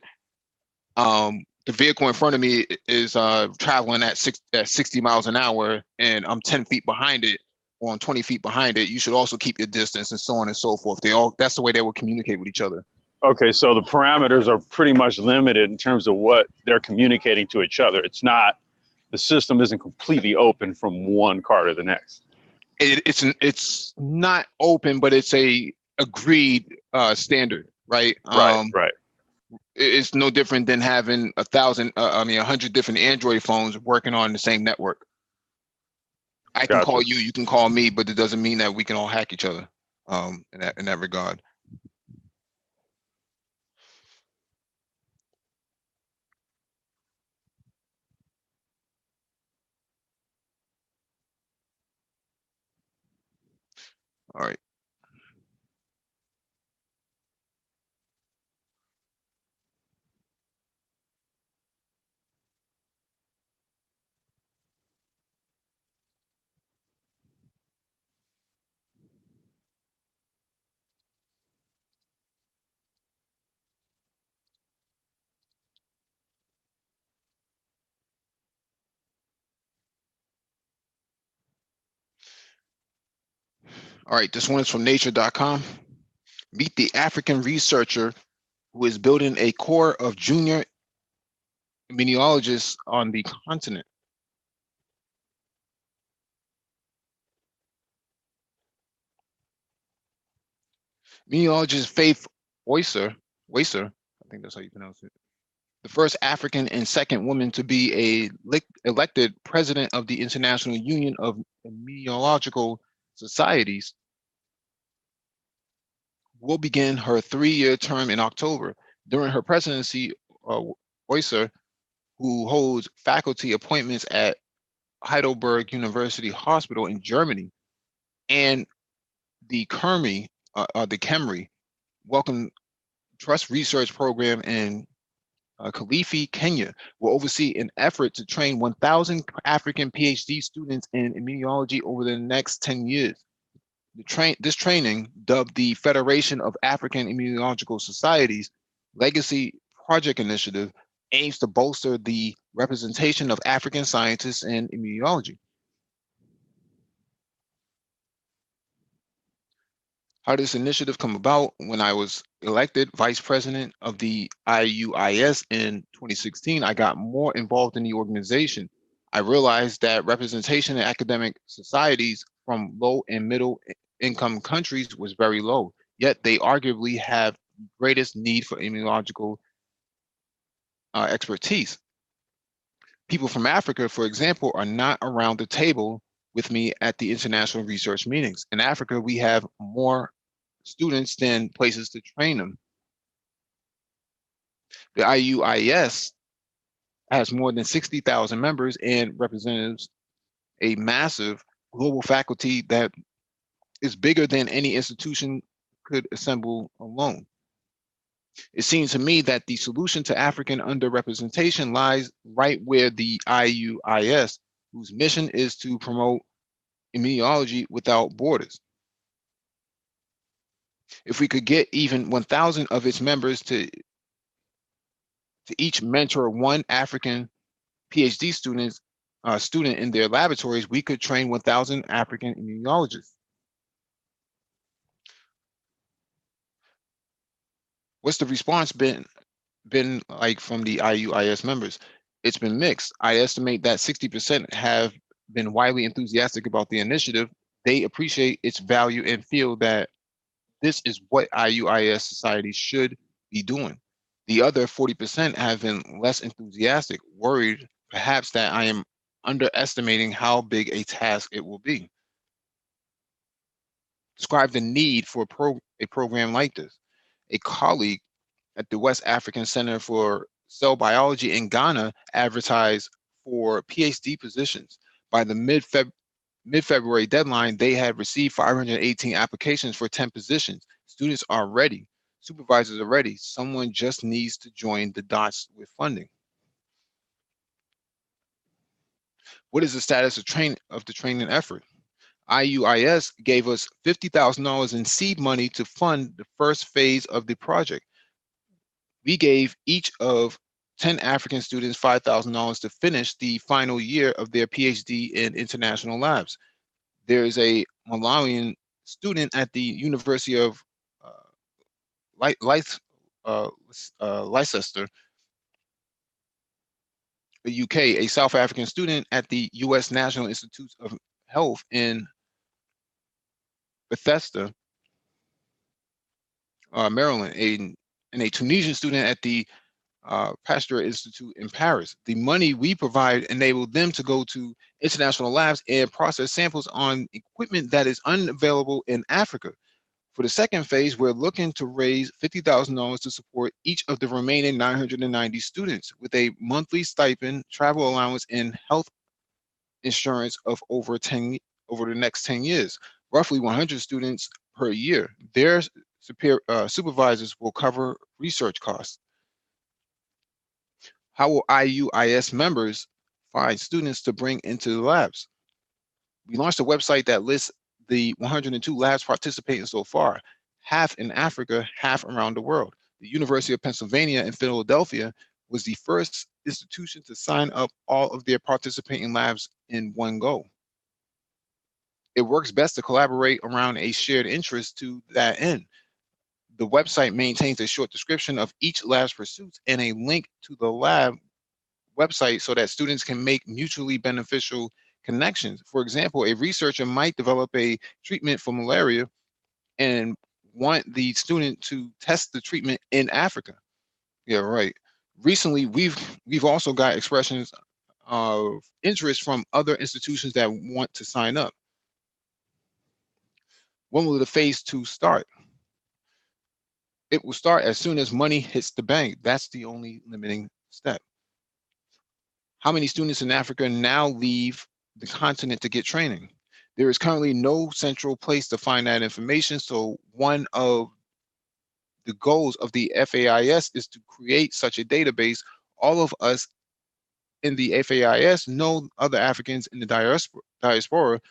the vehicle in front of me is traveling at 60 miles an hour, and I'm 10 feet behind it, or I'm 20 feet behind it. You should also keep your distance, and so on and so forth. That's the way they will communicate with each other. Okay, so the parameters are pretty much limited in terms of what they're communicating to each other. It's not, the system isn't completely open from one car to the next. It's not open, but it's a agreed standard, right? Right. It's no different than having 100 different Android phones working on the same network. I can call Gotcha. you, you can call me, but it doesn't mean that we can all hack each other in that regard. All right. All right, this one is from nature.com. Meet the African researcher who is building a core of junior meteorologists on the continent. Meteorologist Faith Weiser, I think that's how you pronounce it, the first African and second woman to be elected president of the International Union of Immunological Societies, will begin her 3-year term in October. During her presidency, Oyser, who holds faculty appointments at Heidelberg University Hospital in Germany, and the KEMRI Welcome Trust Research Program in Kilifi, Kenya, will oversee an effort to train 1,000 African PhD students in immunology over the next 10 years. This training, dubbed the Federation of African Immunological Societies Legacy Project Initiative, aims to bolster the representation of African scientists in immunology. How did this initiative come about? When I was elected vice president of the IUIS in 2016, I got more involved in the organization. I realized that representation in academic societies from low and middle income countries was very low, yet they arguably have the greatest need for immunological expertise. People from Africa, for example, are not around the table with me at the international research meetings. In Africa, we have more students than places to train them. The IUIS has more than 60,000 members and represents a massive global faculty that is bigger than any institution could assemble alone. It seems to me that the solution to African underrepresentation lies right where the IUIS, whose mission is to promote immunology without borders. If we could get even 1,000 of its members to each mentor one African PhD student in their laboratories, we could train 1,000 African immunologists. What's the response been like from the IUIS members? It's been mixed. I estimate that 60% have been widely enthusiastic about the initiative. They appreciate its value and feel that this is what IUIS society should be doing. The other 40% have been less enthusiastic, worried perhaps that I am underestimating how big a task it will be. Describe the need for a program like this. A colleague at the West African Center for Cell Biology in Ghana advertised for PhD positions. By the mid-February deadline, they had received 518 applications for 10 positions. Students are ready. Supervisors are ready. Someone just needs to join the dots with funding. What is the status of the training effort? IUIS gave us $50,000 in seed money to fund the first phase of the project. We gave each of 10 African students $5,000 to finish the final year of their PhD in international labs. There is a Malawian student at the University of Leicester, the UK, a South African student at the US National Institute of Health in Bethesda, Maryland, and a Tunisian student at the Pasteur Institute in Paris. The money we provide enabled them to go to international labs and process samples on equipment that is unavailable in Africa. For the second phase, we're looking to raise $50,000 to support each of the remaining 990 students with a monthly stipend, travel allowance, and health insurance of over the next 10 years, roughly 100 students per year. Their supervisors will cover research costs. How will IUIS members find students to bring into the labs? We launched a website that lists the 102 labs participating so far, half in Africa, half around the world. The University of Pennsylvania in Philadelphia was the first institution to sign up all of their participating labs in one go. It works best to collaborate around a shared interest to that end. The website maintains a short description of each lab's pursuits and a link to the lab website so that students can make mutually beneficial connections. For example, a researcher might develop a treatment for malaria and want the student to test the treatment in Africa. Yeah, right. Recently, we've also got expressions of interest from other institutions that want to sign up. When will the phase two start? It will start as soon as money hits the bank. That's the only limiting step. How many students in Africa now leave the continent to get training? There is currently no central place to find that information. So one of the goals of the FAIS is to create such a database. All of us in the FAIS know other Africans in the diaspora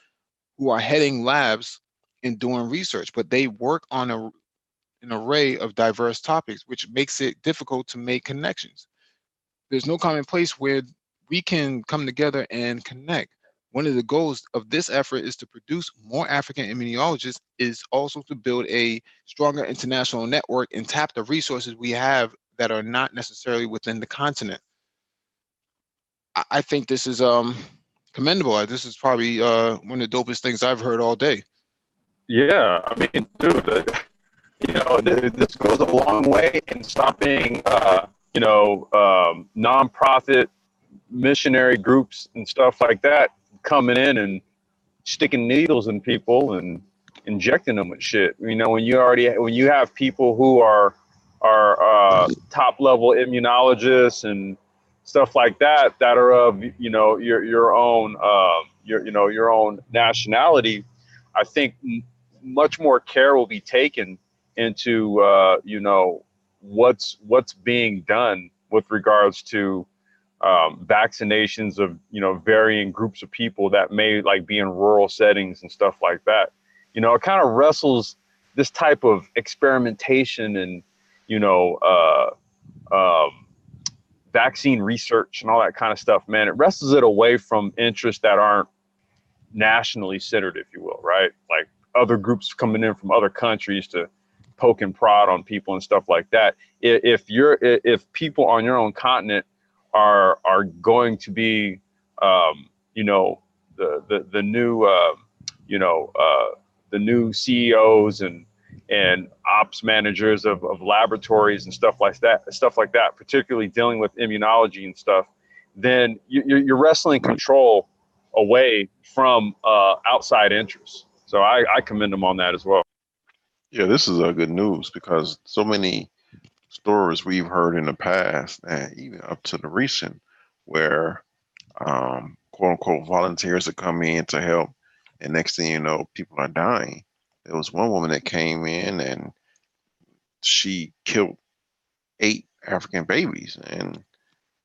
who are heading labs and doing research, but they work on an array of diverse topics, which makes it difficult to make connections. There's no common place where we can come together and connect. One of the goals of this effort is to produce more African immunologists, is also to build a stronger international network and tap the resources we have that are not necessarily within the continent. I think this is commendable. This is probably one of the dopest things I've heard all day. Yeah, I mean, dude, this goes a long way in stopping, nonprofit missionary groups and stuff like that coming in and sticking needles in people and injecting them with shit. When you have people who are top level immunologists and stuff like that are of your own your own nationality, I think much more care will be taken into what's being done with regards to vaccinations of varying groups of people that may like be in rural settings and stuff like that. It kind of wrestles this type of experimentation and vaccine research and all that kind of stuff, man. It wrestles it away from interests that aren't nationally centered, if you will, right? Like other groups coming in from other countries to poke and prod on people and stuff like that. If people on your own continent are going to be the new the new CEOs and ops managers of laboratories and stuff like that, particularly dealing with immunology and stuff, then you're wrestling control away from outside interests. So I commend them on that as well. Yeah, this is a good news because so many stories we've heard in the past and even up to the recent where quote unquote volunteers are coming in to help, and next thing you know, people are dying. There was one woman that came in and she killed 8 African babies, and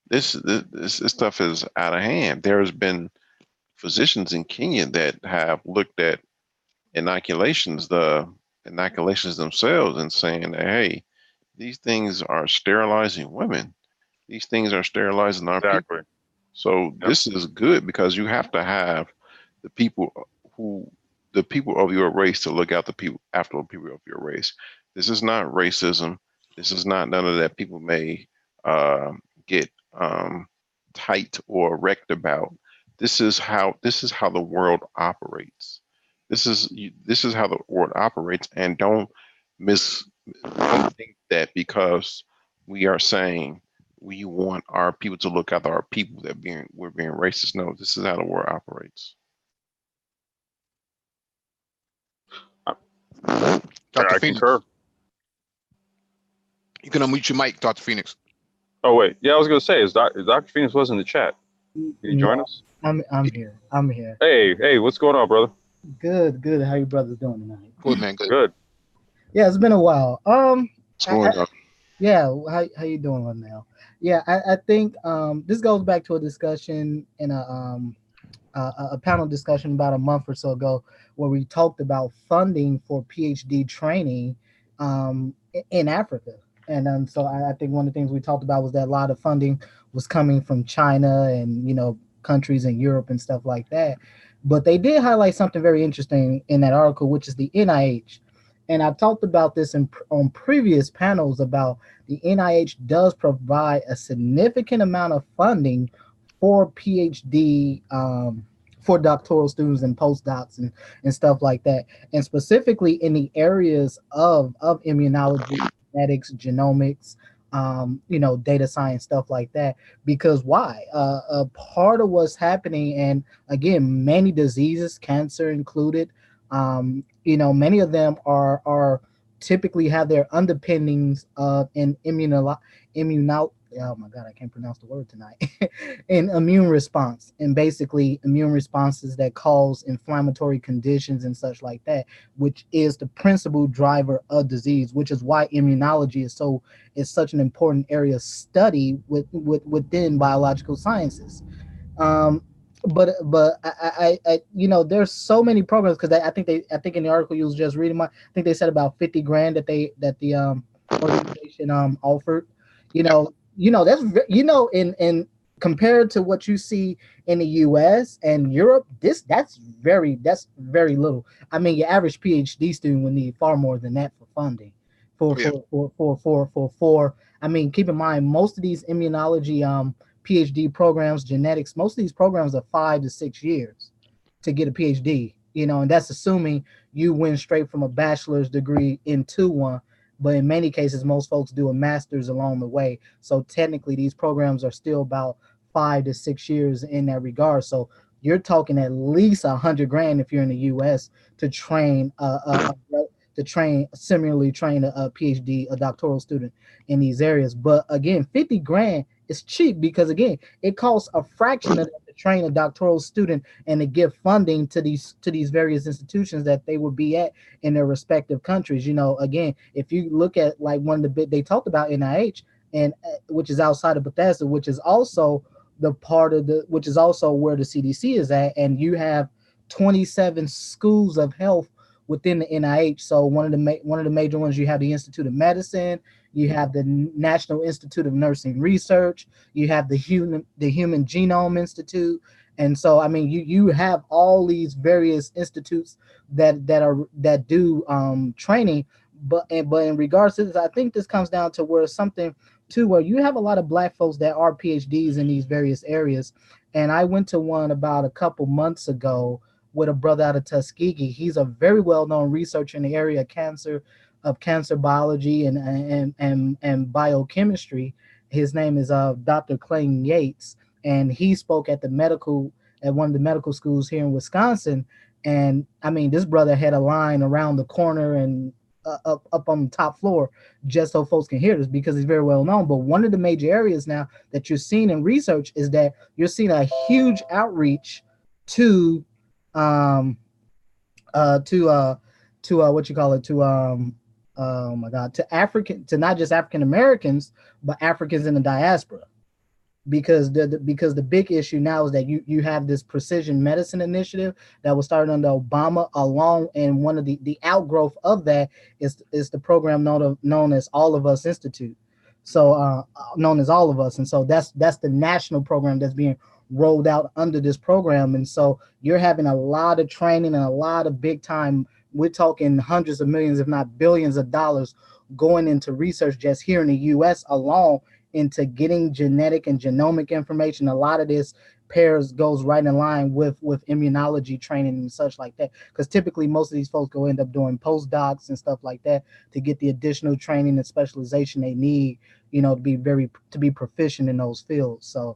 this stuff is out of hand. There's been physicians in Kenya that have looked at the inoculations themselves and saying that, hey, these things are sterilizing women. These things are sterilizing our people. Exactly. So this is good because you have to have the people who the people of your race to look out the people after the people of your race. This is not racism. This is not none of that people may get tight or wrecked about. This is how the world operates. This is how the world operates, and don't think that because we are saying we want our people to look after our people that we're being racist. No, this is how the world operates. Dr. I Phoenix, concur. you can unmute your mic, Dr. Phoenix. Oh wait, yeah, I was gonna say, is Dr. Phoenix was in the chat? Can you join No, us? I'm here. I'm here. Hey, what's going on, brother? Good. How you brothers doing tonight? Good, man. Good. Good. Yeah, it's been a while. What's going on? Yeah, how you doing, Linnell? Yeah, I think this goes back to a discussion in a panel discussion about a month or so ago where we talked about funding for PhD training in Africa. And so I think one of the things we talked about was that a lot of funding was coming from China and countries in Europe and stuff like that. But they did highlight something very interesting in that article, which is the NIH. And I've talked about this on previous panels about the NIH does provide a significant amount of funding for PhD, for doctoral students and postdocs and stuff like that. And specifically in the areas of immunology, genetics, genomics, data science stuff like that. Because why? A part of what's happening, and again, many diseases, cancer included, many of them are typically have their underpinnings of an immuno oh my god, I can't pronounce the word tonight. An immune response, and basically immune responses that cause inflammatory conditions and such like that, which is the principal driver of disease, which is why immunology is such an important area of study within biological sciences. um but there's so many programs, because I think in the article you was just reading, I think they said about 50 grand that the organization offered. you Yep. know that's in compared to what you see in the US and Europe, that's very little. I mean, your average PhD student would need far more than that for funding. Oh, yeah. I mean, keep in mind, most of these immunology PhD programs, genetics, most of these programs are 5 to 6 years to get a PhD, and that's assuming you went straight from a bachelor's degree into one. But in many cases, most folks do a master's along the way. So technically, these programs are still about 5 to 6 years in that regard. So you're talking at least 100 grand if you're in the U.S. to train similarly train a PhD, a doctoral student in these areas. But again, 50 grand is cheap, because again, it costs a fraction of that to train a doctoral student and to give funding to these various institutions that they would be at in their respective countries. Again, if you look at like one of the bit they talked about NIH, and which is outside of Bethesda, which is also which is also where the CDC is at, and you have 27 schools of health within the NIH. So one of the major ones, you have the Institute of Medicine, you have the National Institute of Nursing Research, you have the Human Genome Institute. And so I mean, you have all these various institutes that do training. But in regards to this, I think this comes down to where something too, where you have a lot of Black folks that are PhDs in these various areas. And I went to one about a couple months ago with a brother out of Tuskegee. He's a very well-known researcher in the area of cancer biology and biochemistry. His name is Dr. Clayton Yates, and he spoke at one of the medical schools here in Wisconsin. And I mean, this brother had a line around the corner and up on the top floor, just so folks can hear this, because he's very well known. But one of the major areas now that you're seeing in research is that you're seeing a huge outreach to um what you call it, to oh my god, to not just African Americans, but Africans in the diaspora. Because the big issue now is that you have this precision medicine initiative that was started under Obama, along, and one of the outgrowth of that is the program known as All of Us Institute. So known as All of Us. And so that's the national program that's being rolled out under this program. And so you're having a lot of training and a lot of big time, we're talking hundreds of millions, if not billions of dollars, going into research just here in the US alone, into getting genetic and genomic information. A lot of this goes right in line with immunology training and such like that, because typically most of these folks go end up doing postdocs and stuff like that to get the additional training and specialization they need, to be proficient in those fields. So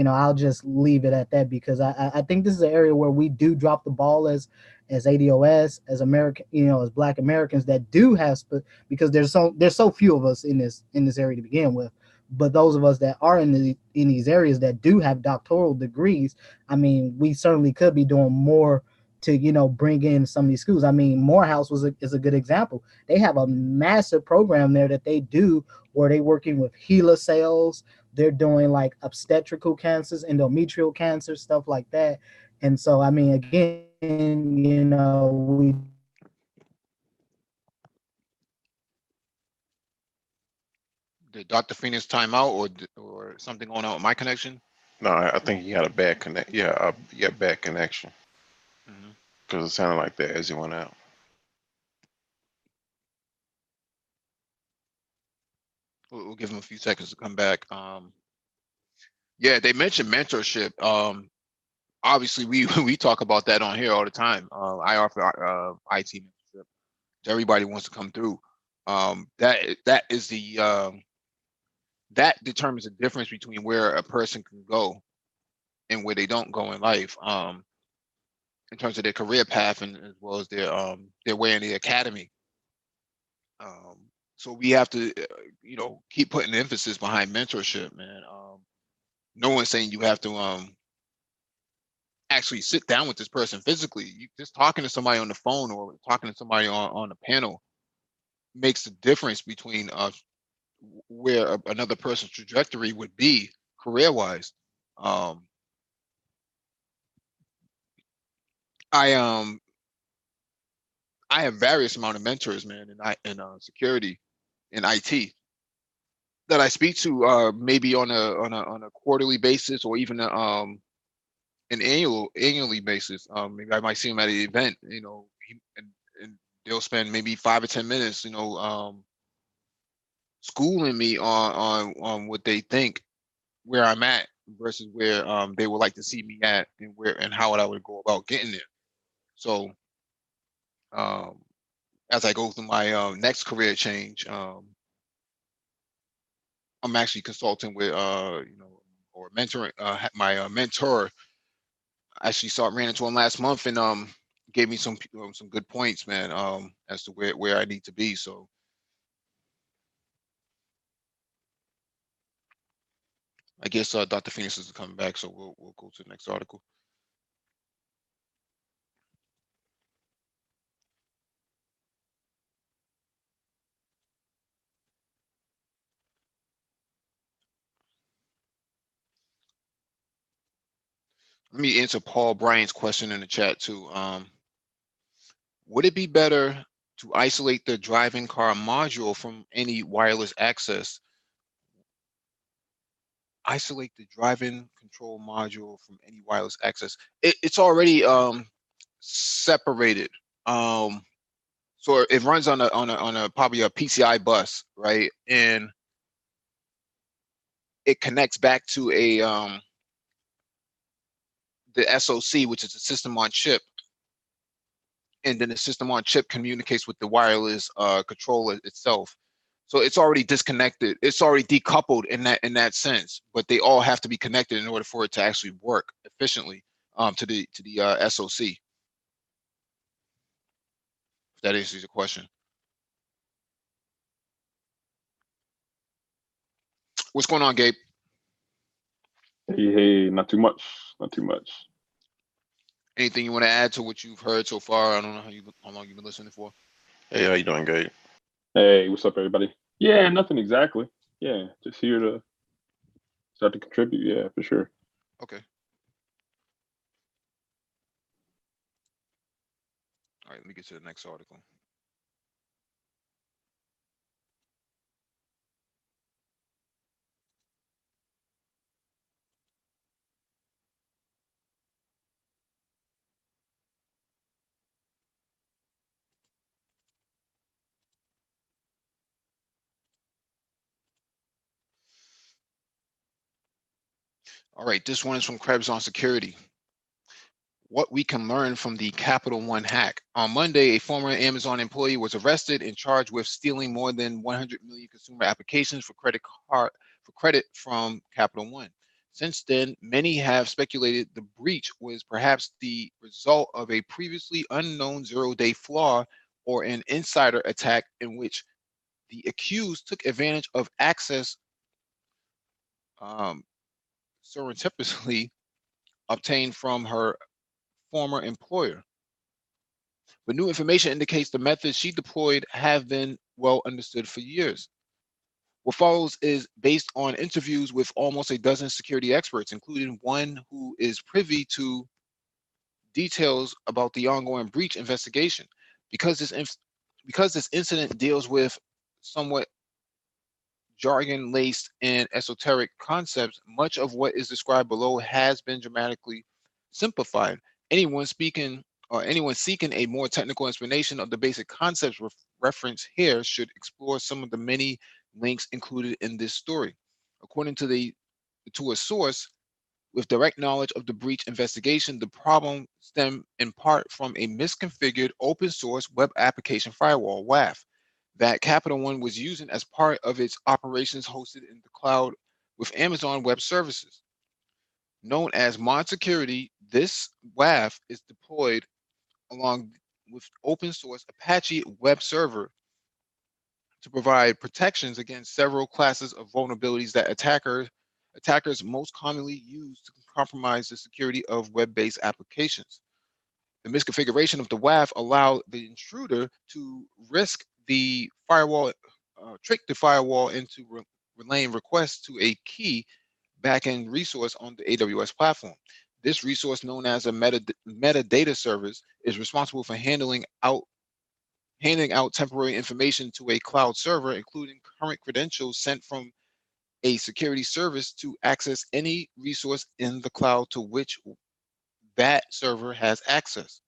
I'll just leave it at that, because I think this is an area where we do drop the ball as ADOS, as American, as Black Americans that do have because there's so few of us in this area to begin with. But those of us that are in these areas that do have doctoral degrees, I mean, we certainly could be doing more to bring in some of these schools. I mean, Morehouse is a good example. They have a massive program there that they do, where they working with HeLa cells. They're doing like obstetrical cancers, endometrial cancer, stuff like that. And so I mean, again, we Did Dr. Phoenix time out, or something going on with my connection? No, I think he had a bad connect. Yeah, bad connection, Mhm. because it sounded like that as he went out. We'll give him a few seconds to come back. Yeah, they mentioned mentorship. Obviously, we we talk about that on here all the time. I offer IT mentorship to everybody who wants to come through. That is that determines the difference between where a person can go and where they don't go in life, in terms of their career path and as well as their way in the academy. Um, so we have to, keep putting emphasis behind mentorship, man. No one's saying you have to actually sit down with this person physically. You just talking to somebody on the phone or talking to somebody on a panel makes the difference between where another person's trajectory would be career wise. Um, I I have various amount of mentors, man, in security in IT that I speak to, maybe on a quarterly basis or even an annually basis. Maybe I might see him at an event, and they'll spend maybe 5 or 10 minutes, schooling me on what they think where I'm at versus where they would like to see me at and where and how I would go about getting there. So um, as I go through my next career change, I'm actually consulting with or mentoring my mentor. Actually saw ran into him last month and gave me some good points, man, as to where I need to be. So I guess Dr. Phoenix is coming back, so we'll go to the next article. Let me answer Paul Bryan's question in the chat too. Would it be better to isolate the driving car module from any wireless access? Isolate the driving control module from any wireless access. It's already separated. So it runs on a probably a PCI bus, right? And it connects back to the SoC, which is a system on chip, and then the system on chip communicates with the wireless controller itself. So it's already disconnected. It's already decoupled in that sense. But they all have to be connected in order for it to actually work efficiently to the SoC. If that answers your question. What's going on, Gabe? Hey, not too much. Not too much. Anything you want to add to what you've heard so far? I don't know how long you've been listening for. Hey, how you doing, Gabe? Hey, what's up, everybody? Yeah, nothing exactly. Yeah, just here to start to contribute. Yeah, for sure. Okay. All right, let me get to the next article. All right, this one is from Krebs on security. What we can learn from the Capital One hack. On Monday, a former Amazon employee was arrested and charged with stealing more than 100 million consumer applications for credit from Capital One. Since then, many have speculated the breach was perhaps the result of a previously unknown zero-day flaw or an insider attack in which the accused took advantage of access um, surreptitiously obtained from her former employer. But new information indicates the methods she deployed have been well understood for years. What follows is based on interviews with almost a dozen security experts, including one who is privy to details about the ongoing breach investigation. Because this incident deals with somewhat jargon laced and esoteric concepts, much of what is described below has been dramatically simplified. Anyone speaking or anyone seeking a more technical explanation of the basic concepts referenced here should explore some of the many links included in this story. According to a source with direct knowledge of the breach investigation, the problem stemmed in part from a misconfigured open source web application firewall, WAF, that Capital One was using as part of its operations hosted in the cloud with Amazon Web Services. Known as Mod Security, this WAF is deployed along with open source Apache web server to provide protections against several classes of vulnerabilities that attackers most commonly use to compromise the security of web-based applications. The misconfiguration of the WAF allowed the intruder to trick the firewall into relaying requests to a key backend resource on the AWS platform. This resource, known as a metadata service, is responsible for handing out temporary information to a cloud server, including current credentials sent from a security service to access any resource in the cloud to which that server has access.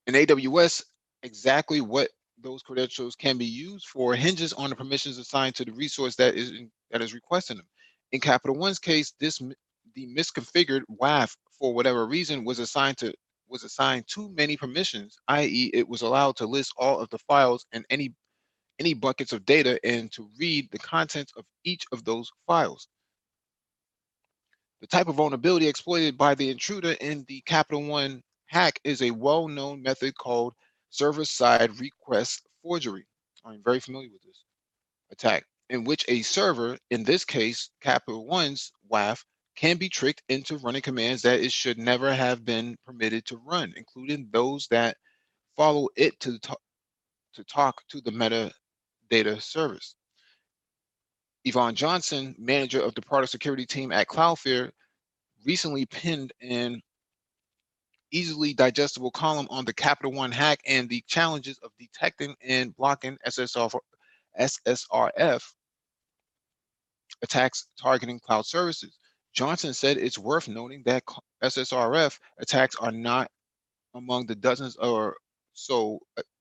In AWS, exactly what those credentials can be used for hinges on the permissions assigned to the resource that is requesting them. In Capital One's case, the misconfigured WAF for whatever reason was assigned too many permissions, i.e., it was allowed to list all of the files and any buckets of data and to read the contents of each of those files. The type of vulnerability exploited by the intruder in the Capital One hack is a well-known method called server-side request forgery. I'm very familiar with this attack, in which a server, in this case, Capital One's WAF, can be tricked into running commands that it should never have been permitted to run, including those that follow it to talk to the metadata service. Yvonne Johnson, manager of the product security team at Cloudflare, recently pinned an easily digestible column on the Capital One hack and the challenges of detecting and blocking SSRF attacks targeting cloud services. Johnson said it's worth noting that SSRF attacks are not among the dozens or so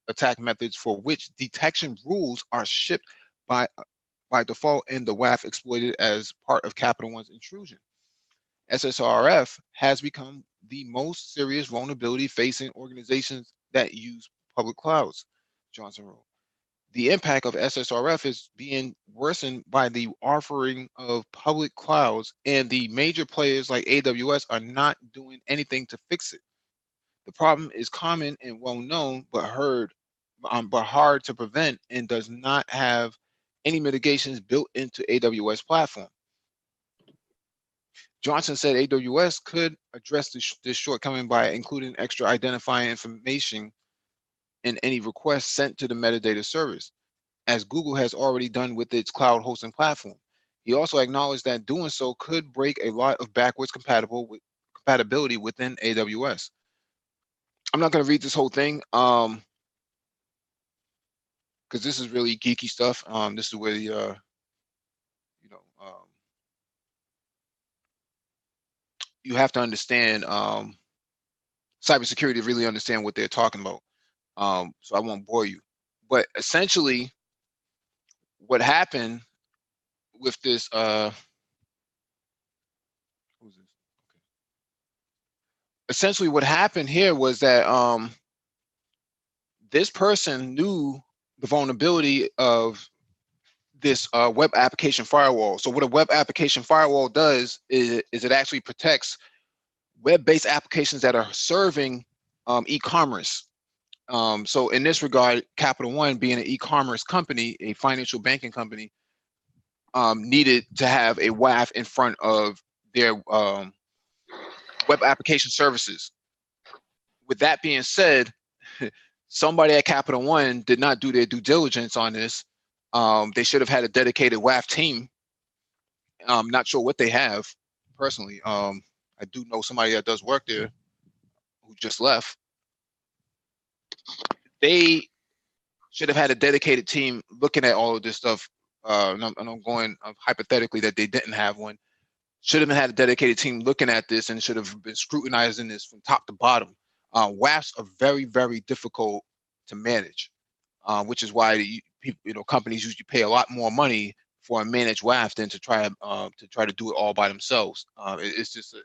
attack methods for which detection rules are shipped by by default and the WAF exploited as part of Capital One's intrusion. SSRF has become the most serious vulnerability facing organizations that use public clouds, Johnson wrote. The impact of SSRF is being worsened by the offering of public clouds, and the major players like AWS are not doing anything to fix it. The problem is common and well known, but hard to prevent, and does not have any mitigations built into AWS platform. Johnson said AWS could address this shortcoming by including extra identifying information in any request sent to the metadata service, as Google has already done with its cloud hosting platform. He also acknowledged that doing so could break a lot of backwards compatibility within AWS. I'm not going to read this whole thing because this is really geeky stuff. This is where the you have to understand cybersecurity to really understand what they're talking about. So I won't bore you, but essentially, what happened with this? Who's this? Okay. Essentially, what happened here was that this person knew the vulnerability of this web application firewall. So what a web application firewall does is it actually protects web-based applications that are serving e-commerce. So in this regard, Capital One, being an e-commerce company, a financial banking company, needed to have a WAF in front of their web application services. With that being said, somebody at Capital One did not do their due diligence on this. They should have had a dedicated WAF team. I'm not sure what they have personally. I do know somebody that does work there who just left. They should have had a dedicated team looking at all of this stuff. And I'm going hypothetically that they didn't have one. Should have had a dedicated team looking at this and should have been scrutinizing this from top to bottom. WAFs are very, very difficult to manage, which is why companies usually pay a lot more money for a managed WAF than to try to do it all by themselves. It's just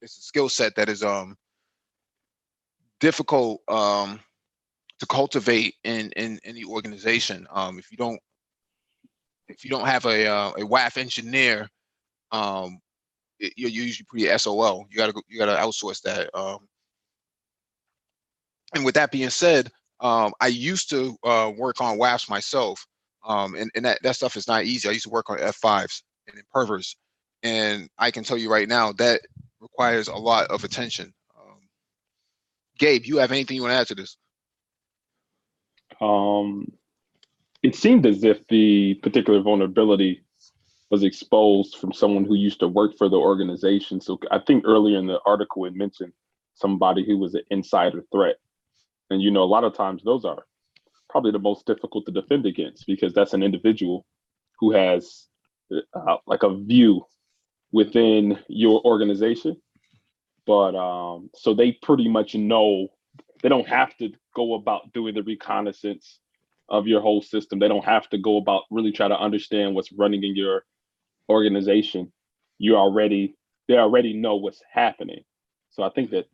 it's a skill set that is difficult to cultivate in the organization. If you don't have a WAF engineer, you're usually pretty SOL. You gotta outsource that. And with that being said, I used to work on WAFs myself, and that stuff is not easy. I used to work on F5s and impervers, and I can tell you right now that requires a lot of attention. Gabe, you have anything you want to add to this? It seemed as if the particular vulnerability was exposed from someone who used to work for the organization. So I think earlier in the article it mentioned somebody who was an insider threat. And, you know, a lot of times those are probably the most difficult to defend against, because that's an individual who has like a view within your organization. But so they pretty much know, they don't have to go about doing the reconnaissance of your whole system. They don't have to go about really try to understand what's running in your organization. They already know what's happening. So I think that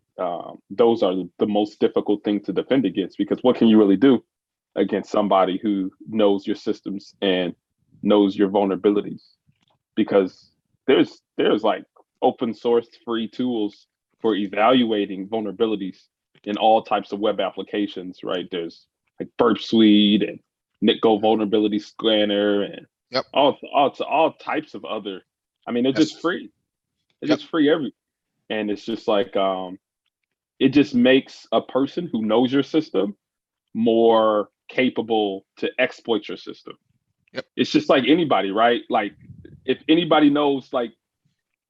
those are the most difficult thing to defend against, because what can you really do against somebody who knows your systems and knows your vulnerabilities? Because there's like open source free tools for evaluating vulnerabilities in all types of web applications, right? There's like Burp Suite and NitGo vulnerability scanner and Yep. all types of other. I mean, they're just free. It's just free and it's just like it just makes a person who knows your system more capable to exploit your system. Yep. It's just like anybody, right? Like if anybody knows, like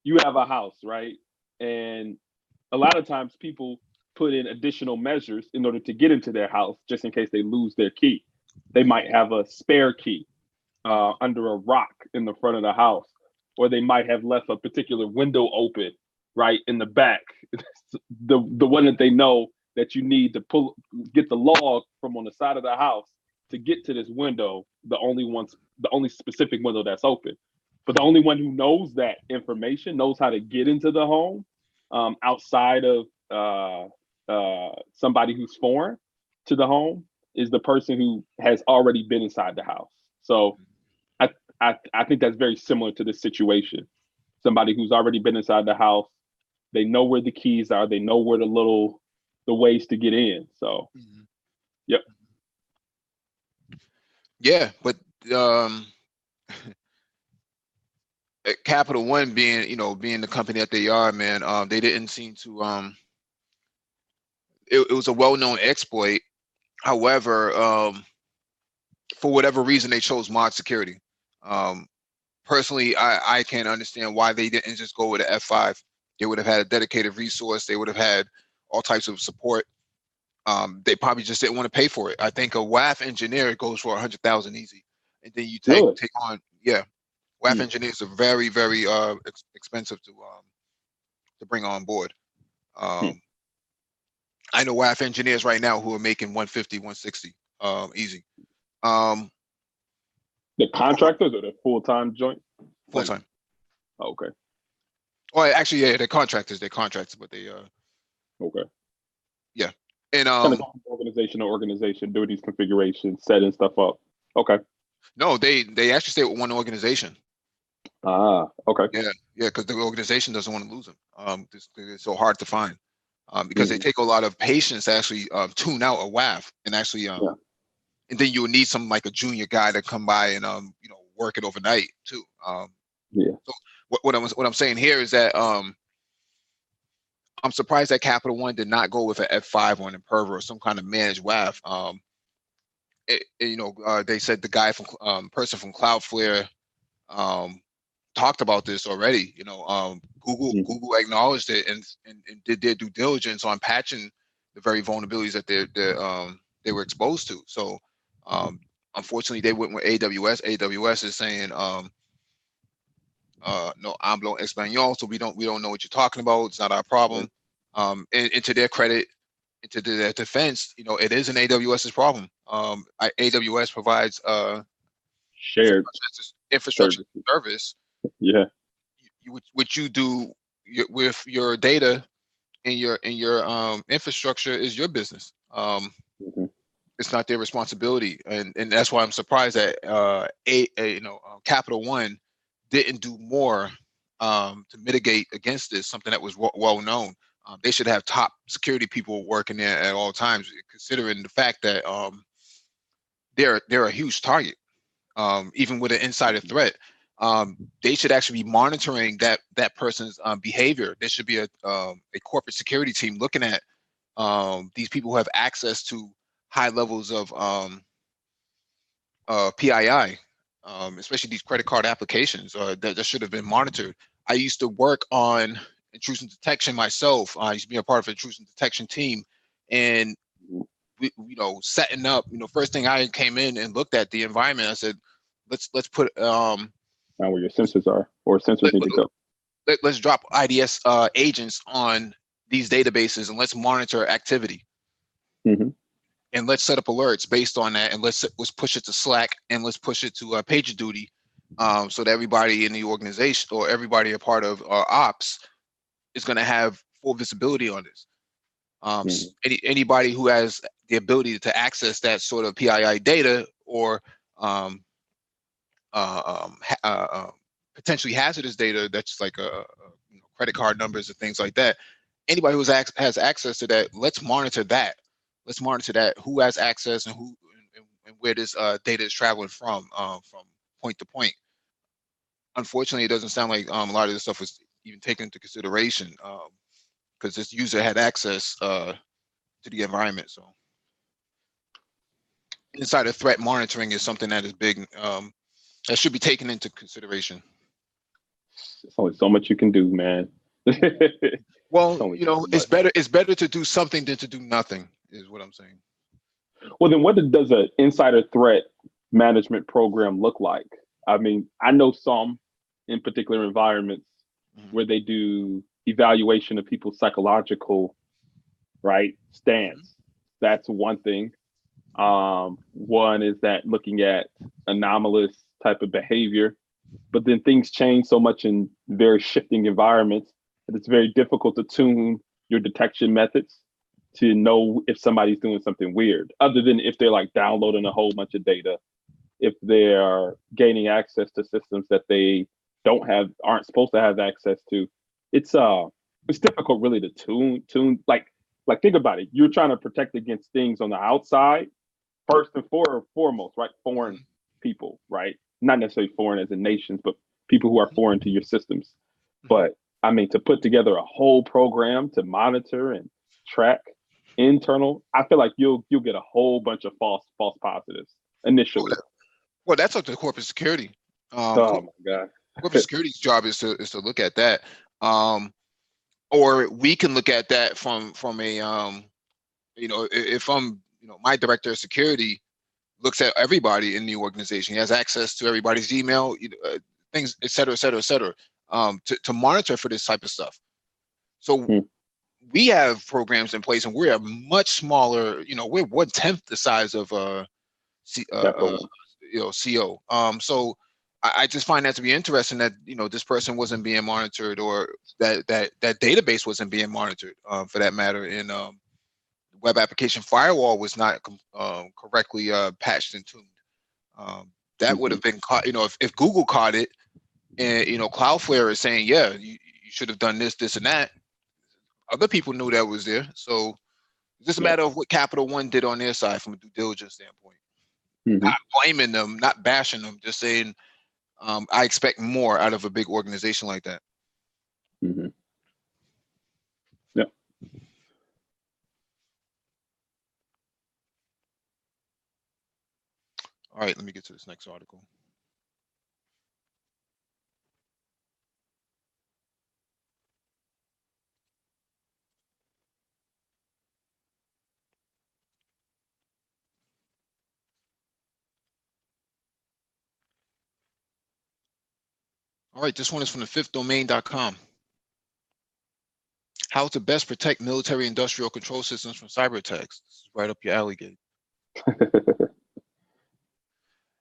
you have a house, right? And a lot of times people put in additional measures in order to get into their house just in case they lose their key. They might have a spare key under a rock in the front of the house, or they might have left a particular window open right in the back. the one that they know that you need to get the log from on the side of the house to get to this window, the only specific window that's open. But the only one who knows that information, knows how to get into the home outside of somebody who's foreign to the home, is the person who has already been inside the house. So I think that's very similar to this situation. Somebody who's already been inside the house, they know where the keys are, they know where the ways to get in. So, yep. Yeah, but Capital One being the company that they are, man, they didn't seem to it was a well-known exploit. However, for whatever reason, they chose mod security. Personally, I can't understand why they didn't just go with the F5. They would have had a dedicated resource. They would have had all types of support. They probably just didn't want to pay for it. I think a WAF engineer goes for 100,000 easy, and then you take on WAF engineers are very, very expensive to bring on board. I know WAF engineers right now who are making 150, 160 easy. The contractors or the full-time joint? Full-time. Oh, okay. Well, actually, yeah, they're contractors. They're contractors, but they okay. Yeah. And kind of organization to organization, doing these configurations, setting stuff up. Okay. No, they actually stay with one organization. Ah, okay. Yeah, because the organization doesn't want to lose them. It's so hard to find. Because they take a lot of patience to actually tune out a WAF and actually and then you would need some like a junior guy to come by and work it overnight too. So what I'm saying here is that I'm surprised that Capital One did not go with an F5 on Imperva or some kind of managed WAF. They said the guy from person from Cloudflare talked about this already. Google acknowledged it and did their due diligence on patching the very vulnerabilities that they were exposed to. So unfortunately, they went with AWS. AWS is saying no hablo español, so we don't know what you're talking about. It's not our problem. And to their credit, to their defense, it is an AWS's problem. AWS provides shared infrastructure service. Yeah. What you do with your data and your infrastructure is your business. It's not their responsibility, and that's why I'm surprised that Capital One didn't do more to mitigate against this. Something that was well known. They should have top security people working there at all times, considering the fact that they're a huge target, even with an insider threat. They should actually be monitoring that person's behavior. There should be a corporate security team looking at these people who have access to high levels of PII, especially these credit card applications that should have been monitored. I used to work on intrusion detection myself. I used to be a part of an intrusion detection team, and setting up. First thing I came in and looked at the environment. I said, let's put Now where your sensors are, or sensors need to go. Let's drop IDS agents on these databases and let's monitor activity. Mm-hmm. And let's set up alerts based on that, and let's push it to Slack, and let's push it to PagerDuty, so that everybody in the organization or everybody a part of ops is going to have full visibility on this. Anybody who has the ability to access that sort of PII data or potentially hazardous data, that's like credit card numbers and things like that. Anybody who has access to that, let's monitor that. Let's monitor that, who has access and who and where this data is traveling from point to point. Unfortunately, it doesn't sound like a lot of this stuff was even taken into consideration, because this user had access to the environment. So insider threat monitoring is something that is big, that should be taken into consideration. There's only so much you can do, man. Well, it's better to do something than to do nothing, is what I'm saying. Well, then what does an insider threat management program look like? I mean, I know some in particular environments where they do evaluation of people's psychological, stance. That's one thing. One is that looking at anomalous type of behavior, but then things change so much in very shifting environments that it's very difficult to tune your detection methods to know if somebody's doing something weird, other than if they're like downloading a whole bunch of data, if they're gaining access to systems that they aren't supposed to have access to. It's difficult really to tune like think about it. You're trying to protect against things on the outside first and foremost, right? Foreign people, right? Not necessarily foreign as in nations, but people who are foreign to your systems. But I mean, to put together a whole program to monitor and track internal, I feel like you'll get a whole bunch of false positives initially. Well, that's up to corporate security. Oh my God. Corporate security's job is to look at that. Or we can look at that from a if I'm my director of security looks at everybody in the organization. He has access to everybody's email, things, et cetera, et cetera, et cetera, to monitor for this type of stuff. So we have programs in place, and we're a much smaller. We're 1/10 the size of CO. So I just find that to be interesting that this person wasn't being monitored, or that database wasn't being monitored, for that matter. And web application firewall was not correctly patched and tuned. That would have been caught. If Google caught it, and Cloudflare is saying, yeah, you should have done this, this, and that. Other people knew that was there. So it's just a matter of what Capital One did on their side from a due diligence standpoint. Not blaming them, not bashing them, just saying I expect more out of a big organization like that. Yeah. All right, let me get to this next article. All right, this one is from the fifthdomain.com. How to best protect military industrial control systems from cyber attacks. This is right up your alley, Gabe.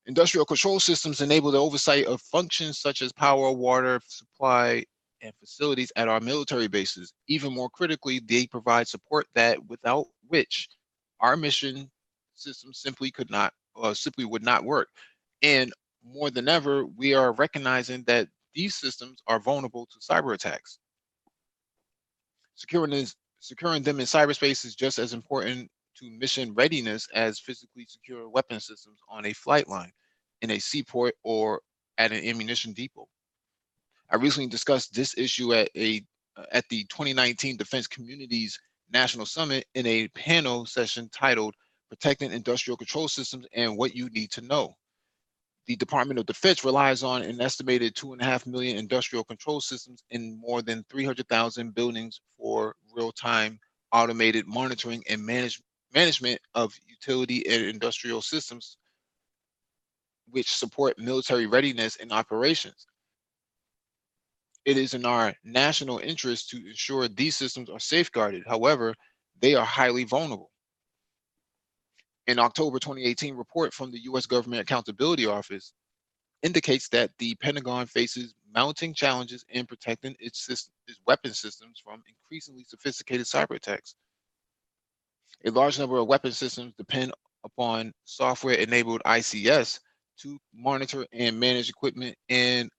Industrial control systems enable the oversight of functions such as power, water, supply, and facilities at our military bases. Even more critically, they provide support that without which our mission systems simply would not work. And more than ever, we are recognizing that these systems are vulnerable to cyber attacks. Securing them in cyberspace is just as important to mission readiness as physically secure weapon systems on a flight line, in a seaport, or at an ammunition depot. I recently discussed this issue at the 2019 Defense Communities National Summit in a panel session titled "Protecting Industrial Control Systems and What You Need to Know." The Department of Defense relies on an estimated 2.5 million industrial control systems in more than 300,000 buildings for real-time automated monitoring and management of utility and industrial systems, which support military readiness and operations. It is in our national interest to ensure these systems are safeguarded. However, they are highly vulnerable. An October 2018 report from the U.S. Government Accountability Office indicates that the Pentagon faces mounting challenges in protecting its weapon systems from increasingly sophisticated cyber attacks. A large number of weapon systems depend upon software-enabled ICS to monitor and manage equipment and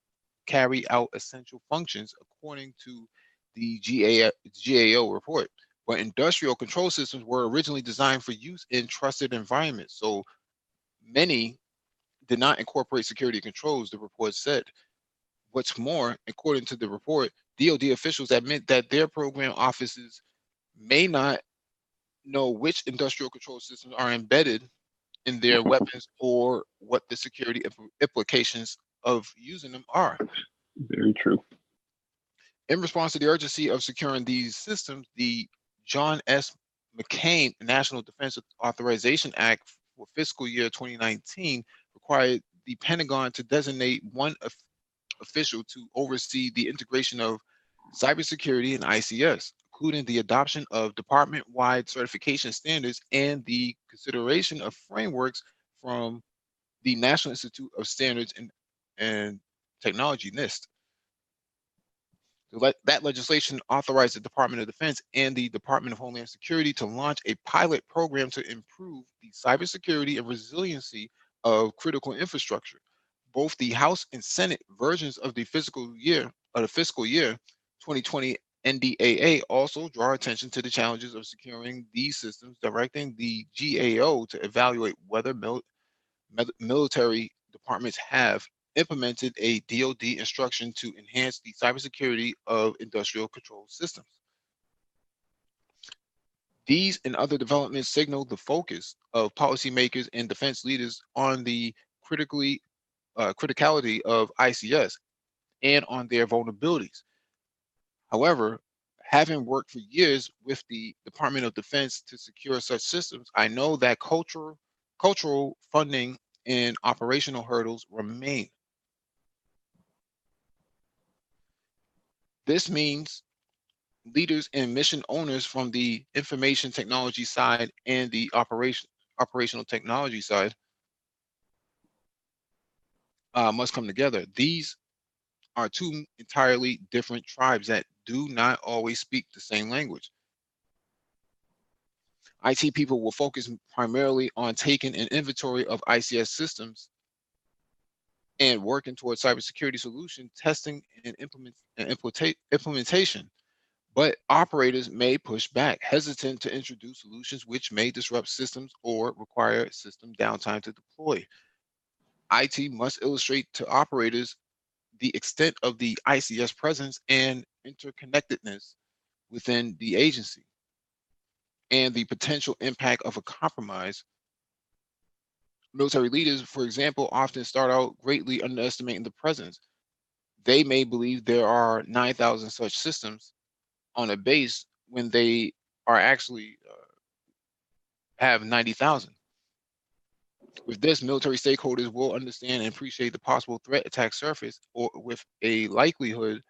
carry out essential functions, according to the GAO report. But industrial control systems were originally designed for use in trusted environments, so many did not incorporate security controls, the report said. What's more, according to the report, DoD officials admit that their program offices may not know which industrial control systems are embedded in their weapons or what the security implications of using them are. Very true. In response to the urgency of securing these systems, the John S. McCain National Defense Authorization Act for fiscal year 2019 required the Pentagon to designate one official to oversee the integration of cybersecurity and ICS, including the adoption of department-wide certification standards and the consideration of frameworks from the National Institute of Standards and Technology, NIST. That legislation authorized the Department of Defense and the Department of Homeland Security to launch a pilot program to improve the cybersecurity and resiliency of critical infrastructure. Both the House and Senate versions of the fiscal year 2020 NDAA also draw attention to the challenges of securing these systems, directing the GAO to evaluate whether military departments have implemented a DoD instruction to enhance the cybersecurity of industrial control systems. These and other developments signal the focus of policymakers and defense leaders on the criticality of ICS and on their vulnerabilities. However, having worked for years with the Department of Defense to secure such systems, I know that cultural funding and operational hurdles remain. This means leaders and mission owners from the information technology side and the operational technology side must come together. These are two entirely different tribes that do not always speak the same language. IT people will focus primarily on taking an inventory of ICS systems and working towards cybersecurity solution testing and implementation. But operators may push back, hesitant to introduce solutions which may disrupt systems or require system downtime to deploy. IT must illustrate to operators the extent of the ICS presence and interconnectedness within the agency and the potential impact of a compromise. Military leaders, for example, often start out greatly underestimating the presence. They may believe there are 9,000 such systems on a base when they are actually have 90,000. With this, military stakeholders will understand and appreciate the possible threat attack surface or with a likelihood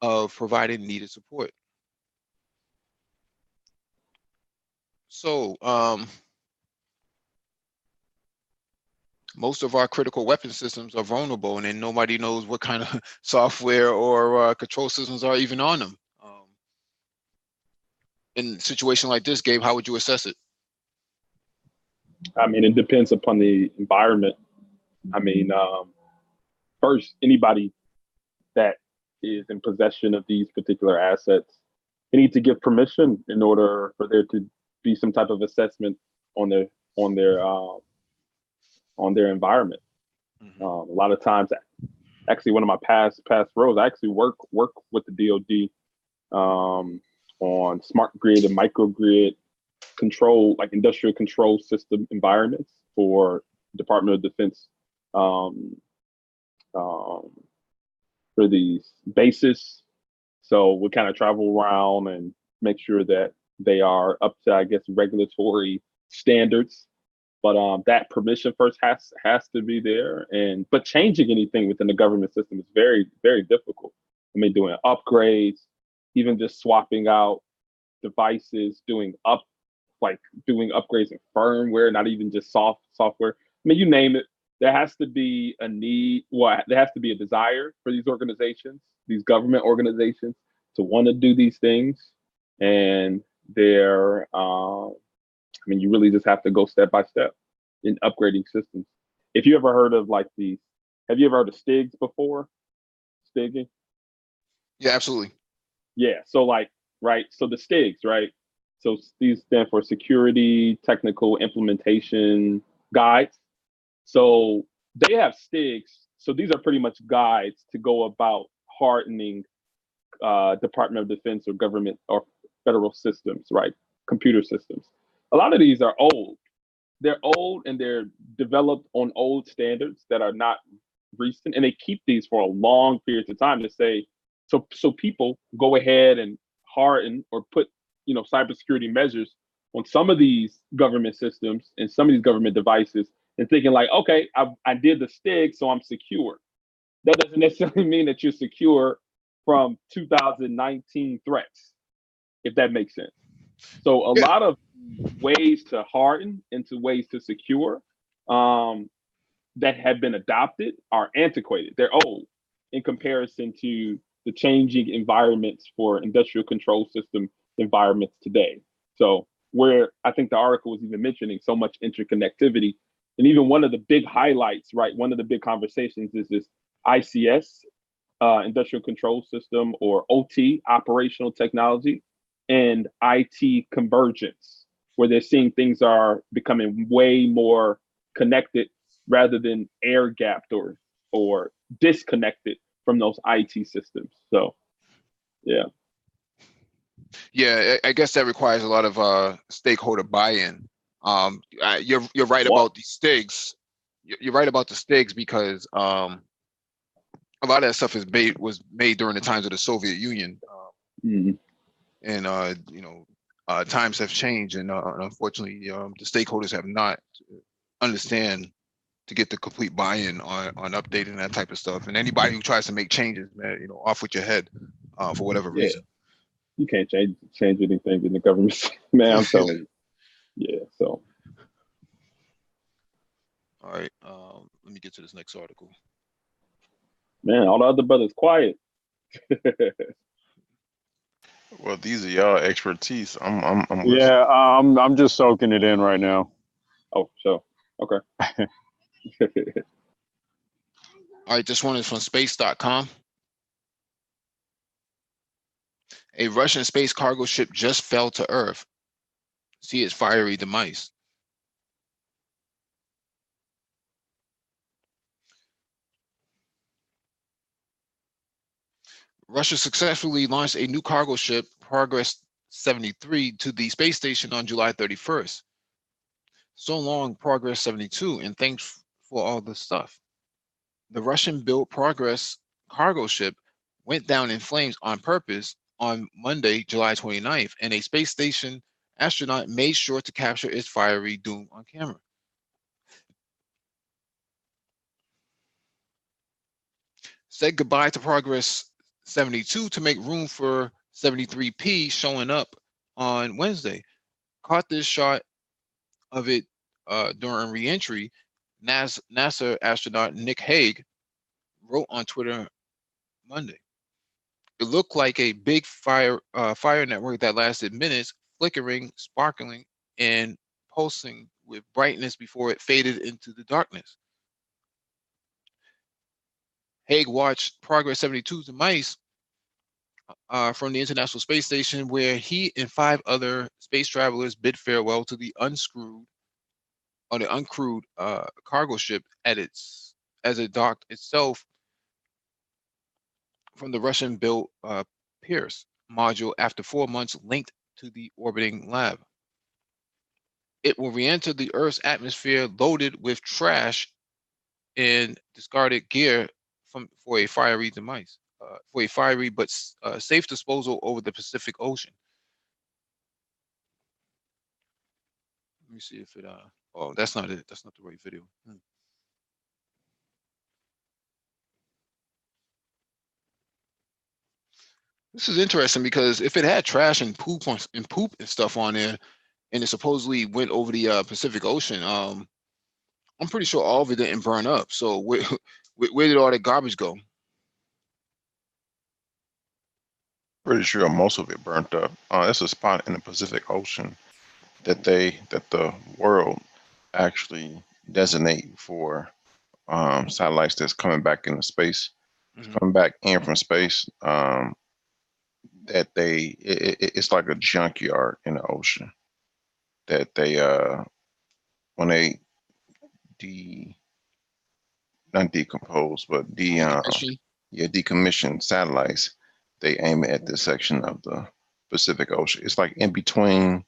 of providing needed support. So most of our critical weapon systems are vulnerable, and then nobody knows what kind of software or control systems are even on them. In a situation like this, Gabe, how would you assess it? I mean, it depends upon the environment. I mean, first, anybody that is in possession of these particular assets, they need to give permission in order for there to be some type of assessment on their on their uh, on their environment. A lot of times, actually, one of my past roles, I actually work with the DoD on smart grid and microgrid control, like industrial control system environments for Department of Defense um, um, for these bases. So we kind of travel around and make sure that they are up to, I guess, regulatory standards. But that permission first has to be there, and but changing anything within the government system is very difficult. I mean, doing upgrades, even just swapping out devices, doing upgrades in firmware, not even just software. I mean, you name it. There has to be a need. Well, there has to be a desire for these organizations, these government organizations, to want to do these things, and they're. I mean, you really just have to go step by step in upgrading systems. If you ever heard of have you ever heard of STIGs before? Stigging? Yeah, absolutely. Yeah. So right. So the STIGs, right? So these stand for Security Technical Implementation Guides. So they have STIGs. So these are pretty much guides to go about hardening Department of Defense or government or federal systems, right? Computer systems. A lot of these are old. They're old and they're developed on old standards that are not recent, and they keep these for a long period of time to say so people go ahead and harden or put cybersecurity measures on some of these government systems and some of these government devices and thinking like, okay, I did the STIG, so I'm secure. That doesn't necessarily mean that you're secure from 2019 threats, if that makes sense. So a Yeah. lot of ways to harden and to ways to secure um, that have been adopted are antiquated. They're old in comparison to the changing environments for industrial control system environments today. So where I think the article was even mentioning so much interconnectivity, and even one of the big highlights, right? One of the big conversations is this ICS, industrial control system, or OT, operational technology, and IT convergence, where they're seeing things are becoming way more connected rather than air gapped or disconnected from those IT systems. So yeah. Yeah, I guess that requires a lot of stakeholder buy-in. You're right What? about the STIGs. You're right about the STIGs because a lot of that stuff was made during the times of the Soviet Union, Mhm. and times have changed, and unfortunately, the stakeholders have not understand to get the complete buy-in on updating that type of stuff. And anybody who tries to make changes, man, off with your head for whatever Yeah, reason. you can't change anything in the government, man. I'm telling you. Yeah. So All right, let me get to this next article. man, all the other brothers quiet. Well, these are y'all expertise. I'm listening. Yeah, I'm just soaking it in right now. Oh, so okay. All right, this one is from space.com. A Russian space cargo ship just fell to Earth. See its fiery demise. Russia successfully launched a new cargo ship, Progress 73, to the space station on July 31st. So long, Progress 72, and thanks for all the stuff. The Russian-built Progress cargo ship went down in flames on purpose on Monday, July 29th, and a space station astronaut made sure to capture its fiery doom on camera. Said goodbye to Progress 72 to make room for 73P showing up on Wednesday. Caught this shot of it during re-entry. NASA astronaut Nick Hague wrote on Twitter Monday. It looked like a big fire network that lasted minutes, flickering, sparkling, and pulsing with brightness before it faded into the darkness. Haig watched Progress 72's demise from the International Space Station, where he and 5 other space travelers bid farewell to the uncrewed cargo ship as it docked itself from the Russian-built Pierce module after 4 months linked to the orbiting lab. It will re-enter the Earth's atmosphere loaded with trash and discarded gear for a fiery demise, for a fiery but safe disposal over the Pacific Ocean. Let me see if it. Oh, that's not it. That's not the right video. This is interesting because if it had trash and poop and stuff on there, and it supposedly went over the Pacific Ocean, I'm pretty sure all of it didn't burn up. So where did all that garbage go? Pretty sure most of it burnt up. It's a spot in the Pacific Ocean that the world actually designate for satellites that's coming back into space, coming back in from space. That it's like a junkyard in the ocean that they when they not decompose but decommission satellites, they aim it at this section of the Pacific Ocean. It's like in between.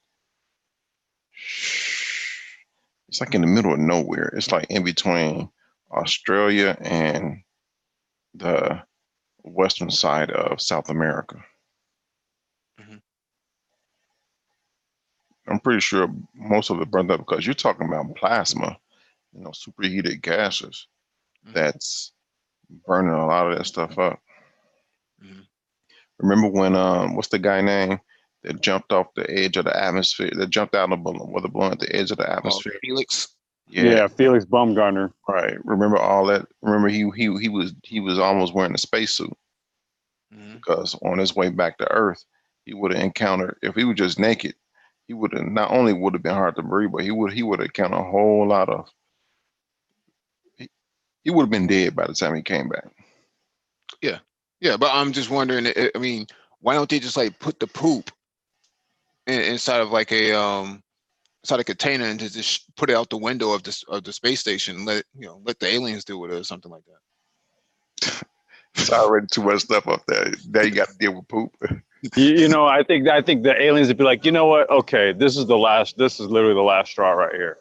It's like in the middle of nowhere. It's like in between Australia and the western side of South America. I'm pretty sure most of it burned up because you're talking about plasma, superheated gases that's burning a lot of that stuff up. Remember when what's the guy name that jumped off the edge of the atmosphere? That jumped out of the balloon at the edge of the atmosphere. Felix. Yeah, Felix Baumgartner. Right. Remember all that? Remember he was almost wearing a spacesuit because on his way back to Earth, he would have encountered, if he was just naked, he would have not only would have been hard to breathe, but he would have encountered a whole lot of. He would have been dead by the time he came back. Yeah, but I'm just wondering. I mean, why don't they just like put the poop inside of like a inside a container and just put it out the window of the space station and let the aliens deal with it or something like that? It's already too much stuff up there. Now you got to deal with poop. I think the aliens would be like, you know what? Okay, this is literally the last straw right here.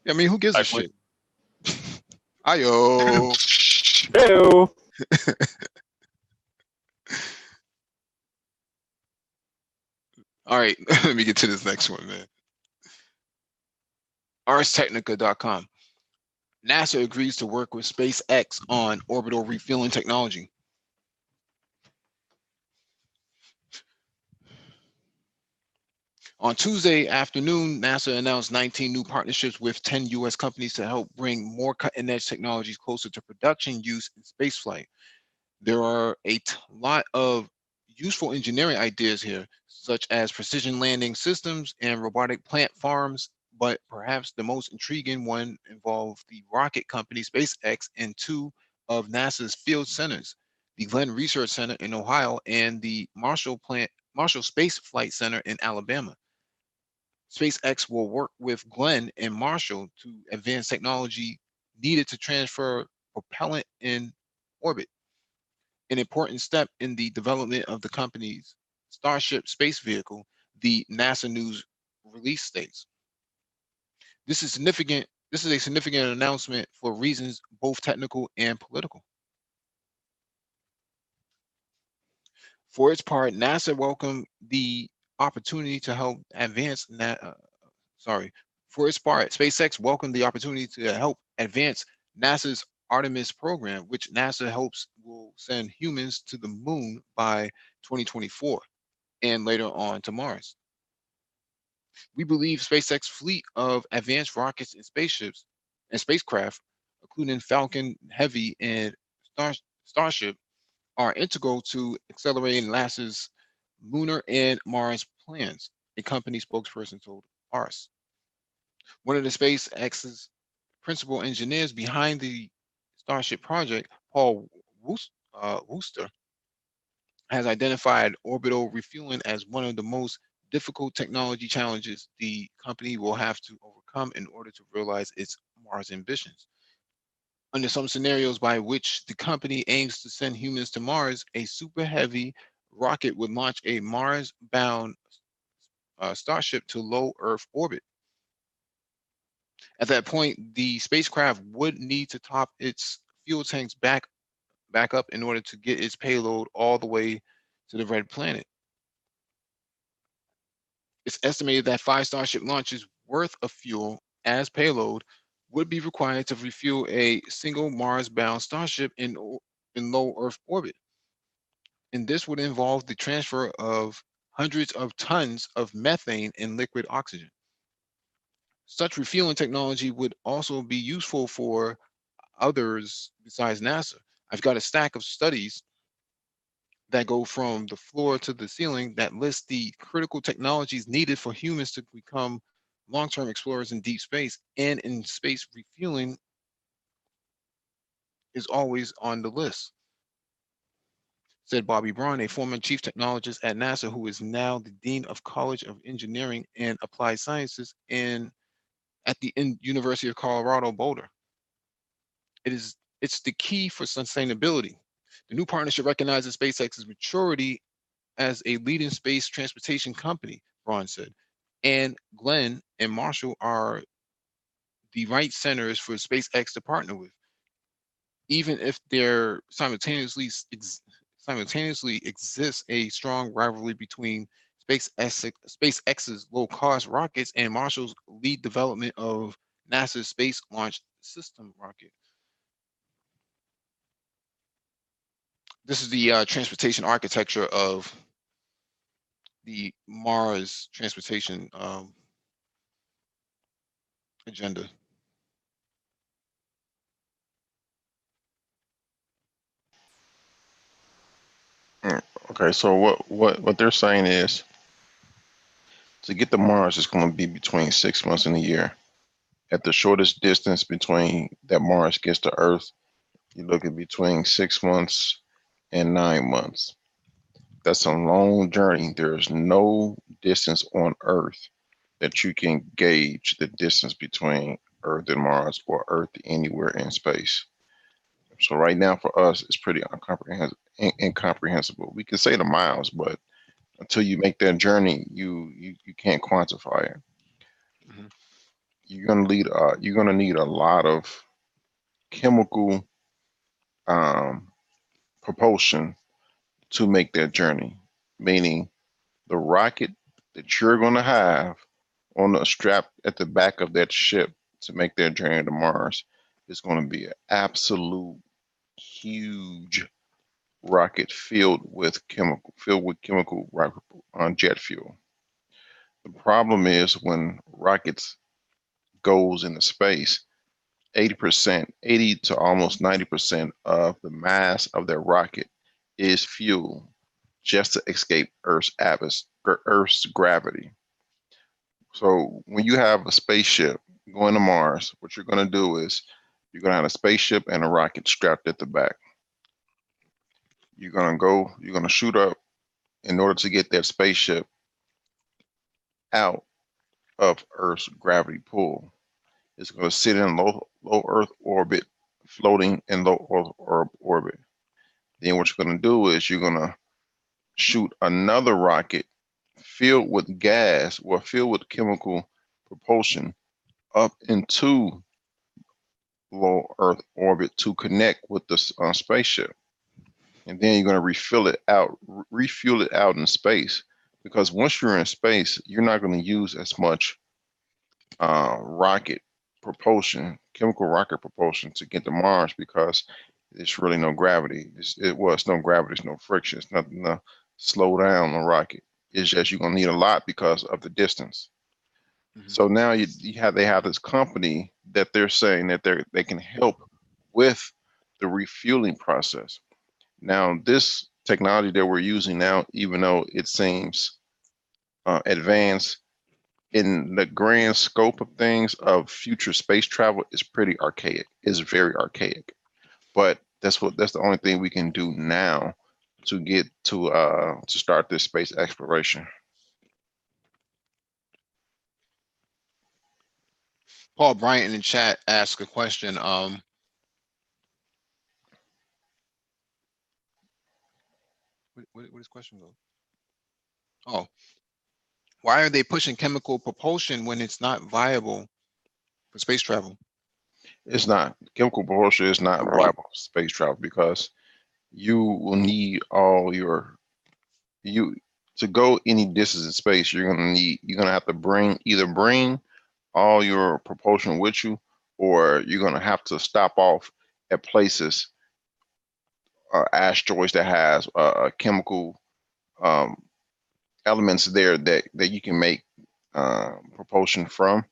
I mean, who gives a shit? Ayo. Ew. All right, let me get to this next one, man. ArsTechnica.com. NASA agrees to work with SpaceX on orbital refueling technology. On Tuesday afternoon, NASA announced 19 new partnerships with 10 U.S. companies to help bring more cutting-edge technologies closer to production use in spaceflight. There are a lot of useful engineering ideas here, such as precision landing systems and robotic plant farms, but perhaps the most intriguing one involved the rocket company SpaceX and 2 of NASA's field centers, the Glenn Research Center in Ohio and the Marshall Space Flight Center in Alabama. SpaceX will work with Glenn and Marshall to advance technology needed to transfer propellant in orbit, an important step in the development of the company's Starship space vehicle, the NASA News release states. This is significant. This is a significant announcement for reasons both technical and political. For its part, NASA welcomed the opportunity to help advance for its part, SpaceX welcomed the opportunity to help advance NASA's Artemis program, which NASA hopes will send humans to the moon by 2024 and later on to Mars. We believe SpaceX fleet of advanced rockets and spaceships and spacecraft, including Falcon Heavy and Starship, are integral to accelerating NASA's lunar and Mars plans, a company spokesperson told us. One of the SpaceX's principal engineers behind the Starship project, Paul Wooster, has identified orbital refueling as one of the most difficult technology challenges the company will have to overcome in order to realize its Mars ambitions. Under some scenarios by which the company aims to send humans to Mars, a super heavy rocket would launch a Mars bound Starship to low Earth orbit. At that point, the spacecraft would need to top its fuel tanks back up in order to get its payload all the way to the red planet. It's estimated that 5 Starship launches worth of fuel as payload would be required to refuel a single Mars-bound Starship in low Earth orbit. And this would involve the transfer of hundreds of tons of methane and liquid oxygen. Such refueling technology would also be useful for others besides NASA. I've got a stack of studies that go from the floor to the ceiling that list the critical technologies needed for humans to become long-term explorers in deep space, and in space refueling is always on the list, said Bobby Braun, a former chief technologist at NASA who is now the dean of College of Engineering and Applied Sciences at the University of Colorado Boulder. It's the key for sustainability. The new partnership recognizes SpaceX's maturity as a leading space transportation company, Braun said. And Glenn and Marshall are the right centers for SpaceX to partner with, even if there simultaneously exists a strong rivalry between SpaceX's low-cost rockets and Marshall's lead development of NASA's Space Launch System rocket. This is the transportation architecture of the Mars transportation agenda. Okay, so what they're saying is to get to Mars is going to be between 6 months and a year. At the shortest distance between that Mars gets to Earth, you look at between 6 months and 9 months. That's a long journey. There's no distance on Earth that you can gauge the distance between Earth and Mars or Earth anywhere in space. So right now for us, it's pretty incomprehensible. We can say the miles, but until you make that journey, you can't quantify it. Mm-hmm. You're gonna need a lot of chemical propulsion to make that journey. Meaning, the rocket that you're gonna have on a strap at the back of that ship to make that journey to Mars is going to be an absolute huge rocket filled with chemical rocket on jet fuel. The problem is when rockets goes into space, 80%, 80 to almost 90% of the mass of that rocket is fuel just to escape Earth's atmosphere, Earth's gravity. So when you have a spaceship going to Mars, what you're going to do is you're going to have a spaceship and a rocket strapped at the back. You're going to shoot up in order to get that spaceship out of Earth's gravity pull. It's going to sit in low Earth orbit, floating in low Earth orbit. Then what you're going to do is you're going to shoot another rocket filled with gas or filled with chemical propulsion up into low Earth orbit to connect with the spaceship. And then you're going to refuel it out in space. Because once you're in space, you're not going to use as much rocket propulsion, chemical rocket propulsion to get to Mars because there's really no gravity. It's no gravity, it's no friction. It's nothing to slow down the rocket. It's just you're going to need a lot because of the distance. Mm-hmm. So now they have this company that they're saying that they can help with the refueling process. Now, this technology that we're using now, even though it seems advanced, in the grand scope of things of future space travel is pretty archaic. It's very archaic. But that's the only thing we can do now to get to start this space exploration. Paul Bryant in the chat asked a question. What his question go? Oh, why are they pushing chemical propulsion when it's not viable for space travel? It's not chemical propulsion is not viable for space travel because you will need all your you to go any distance in space. You're gonna have to bring all your propulsion with you, or you're gonna have to stop off at places, asteroids that has chemical um, elements there that you can make propulsion from.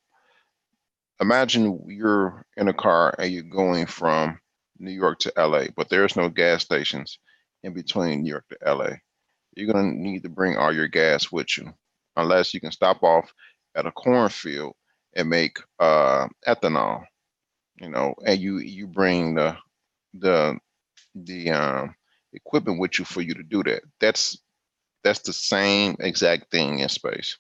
Imagine you're in a car and you're going from New York to LA, but there's no gas stations in between New York to LA. You're gonna need to bring all your gas with you, unless you can stop off at a cornfield and make ethanol. And you bring the the equipment with you for you to do that. That's the same exact thing in space.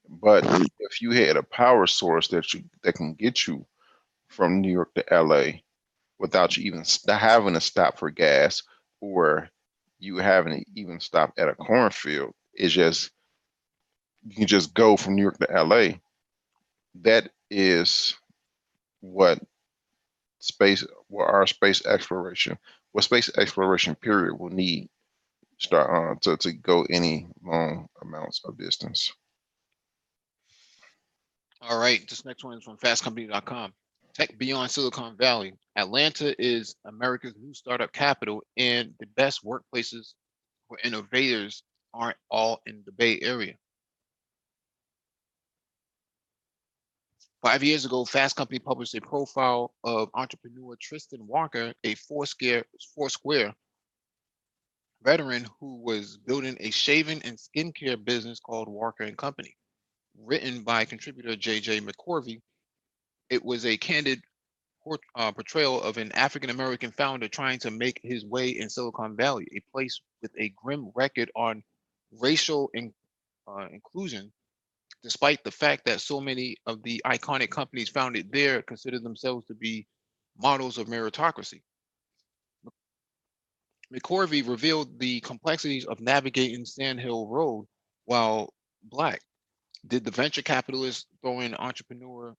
But if you had a power source that can get you from New York to LA without you even having to stop for gas, or you having to even stop at a cornfield, it's just you can just go from New York to LA. That is what what our space exploration, what space exploration period will need start to go any long amounts of distance. All right, this next one is from fastcompany.com. Tech beyond Silicon Valley. Atlanta is America's new startup capital, and the best workplaces for innovators aren't all in the Bay Area. 5 years ago, Fast Company published a profile of entrepreneur Tristan Walker, a Foursquare veteran who was building a shaving and skincare business called Walker and Company. Written by contributor J.J. McCorvey, it was a candid portrayal of an African American founder trying to make his way in Silicon Valley, a place with a grim record on racial inclusion, despite the fact that so many of the iconic companies founded there consider themselves to be models of meritocracy. McCorvey revealed the complexities of navigating Sand Hill Road while Black. Did the venture capitalist throwing entrepreneur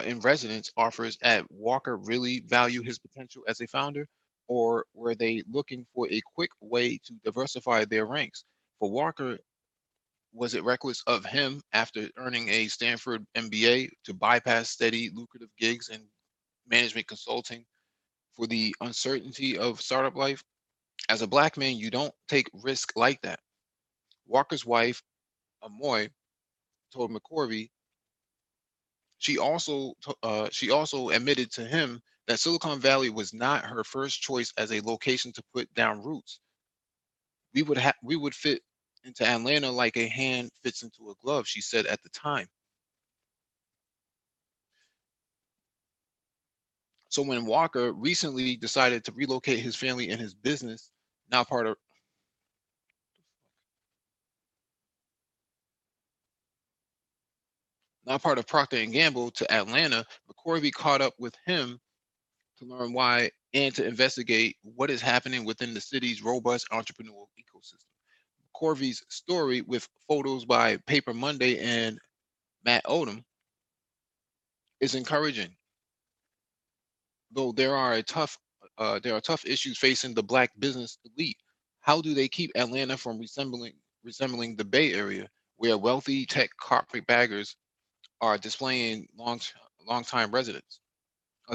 in residence offers at Walker really value his potential as a founder, or were they looking for a quick way to diversify their ranks? For Walker, was it reckless of him after earning a Stanford MBA to bypass steady, lucrative gigs and management consulting for the uncertainty of startup life? As a Black man, you don't take risk like that. Walker's wife, Amoy, told McCorvey she also admitted to him that Silicon Valley was not her first choice as a location to put down roots. We would fit into Atlanta like a hand fits into a glove, she said at the time. So when Walker recently decided to relocate his family and his business, now part of now part of Procter and Gamble, to Atlanta, McCorvey caught up with him to learn why and to investigate what is happening within the city's robust entrepreneurial ecosystem. Corvy's story, with photos by Paper Monday and Matt Odom, is encouraging. Though there are tough issues facing the Black business elite. How do they keep Atlanta from resembling the Bay Area, where wealthy tech carpetbaggers are long-time residents,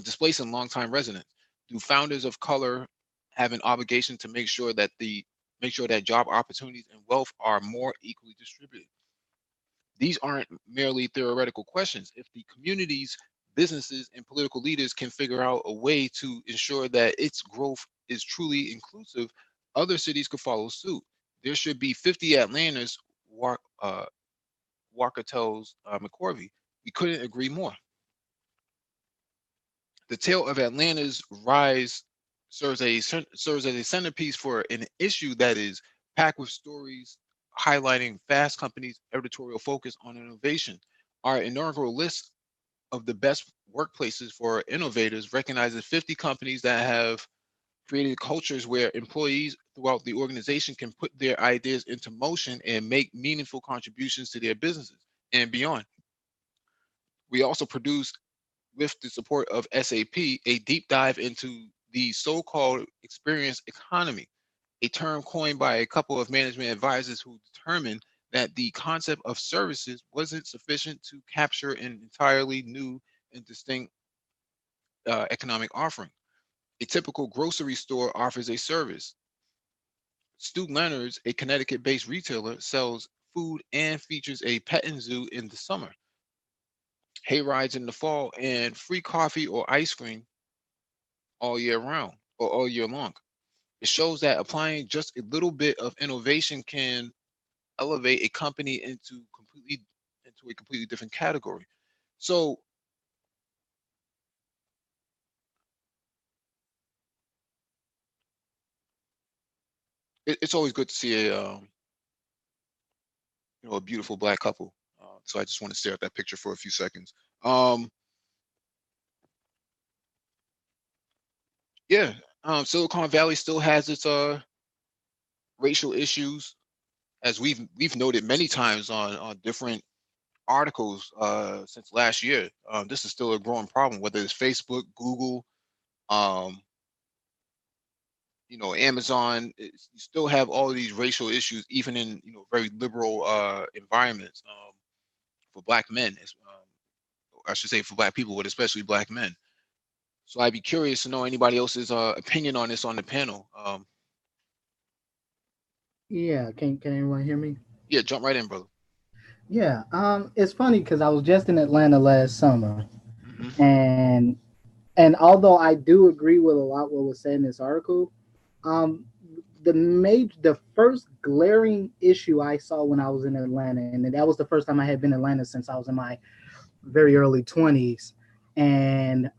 displacing longtime residents? Do founders of color have an obligation to make sure that job opportunities and wealth are more equally distributed? These aren't merely theoretical questions. If the communities, businesses, and political leaders can figure out a way to ensure that its growth is truly inclusive, other cities could follow suit. There should be 50 Atlantans Walker tells McCorvey, we couldn't agree more. The tale of Atlanta's rise serves as a centerpiece for an issue that is packed with stories highlighting Fast Company's editorial focus on innovation. Our inaugural list of the best workplaces for innovators recognizes 50 companies that have created cultures where employees throughout the organization can put their ideas into motion and make meaningful contributions to their businesses and beyond. We also produce, with the support of SAP, a deep dive into the so-called experience economy, a term coined by a couple of management advisors who determined that the concept of services wasn't sufficient to capture an entirely new and distinct economic offering. A typical grocery store offers a service. Stu Leonard's, a Connecticut-based retailer, sells food and features a petting zoo in the summer, hay rides in the fall, and free coffee or ice cream all year round or all year long. It shows that applying just a little bit of innovation can elevate a company into a completely different category. So it's always good to see a beautiful black couple. So I just want to stare at that picture for a few seconds. Yeah, Silicon Valley still has its racial issues, as we've noted many times on different articles since last year. This is still a growing problem, whether it's Facebook, Google, um, Amazon. You still have all of these racial issues, even in very liberal environments for Black men. I should say for Black people, but especially Black men. So I'd be curious to know anybody else's opinion on this on the panel. Yeah, can anyone hear me? Yeah, jump right in, brother. Yeah, it's funny because I was just in Atlanta last summer, Hmm. and although I do agree with a lot what was said in this article, um, the first glaring issue I saw when I was in Atlanta, and that was the first time I had been in Atlanta since I was in my very early 20s, and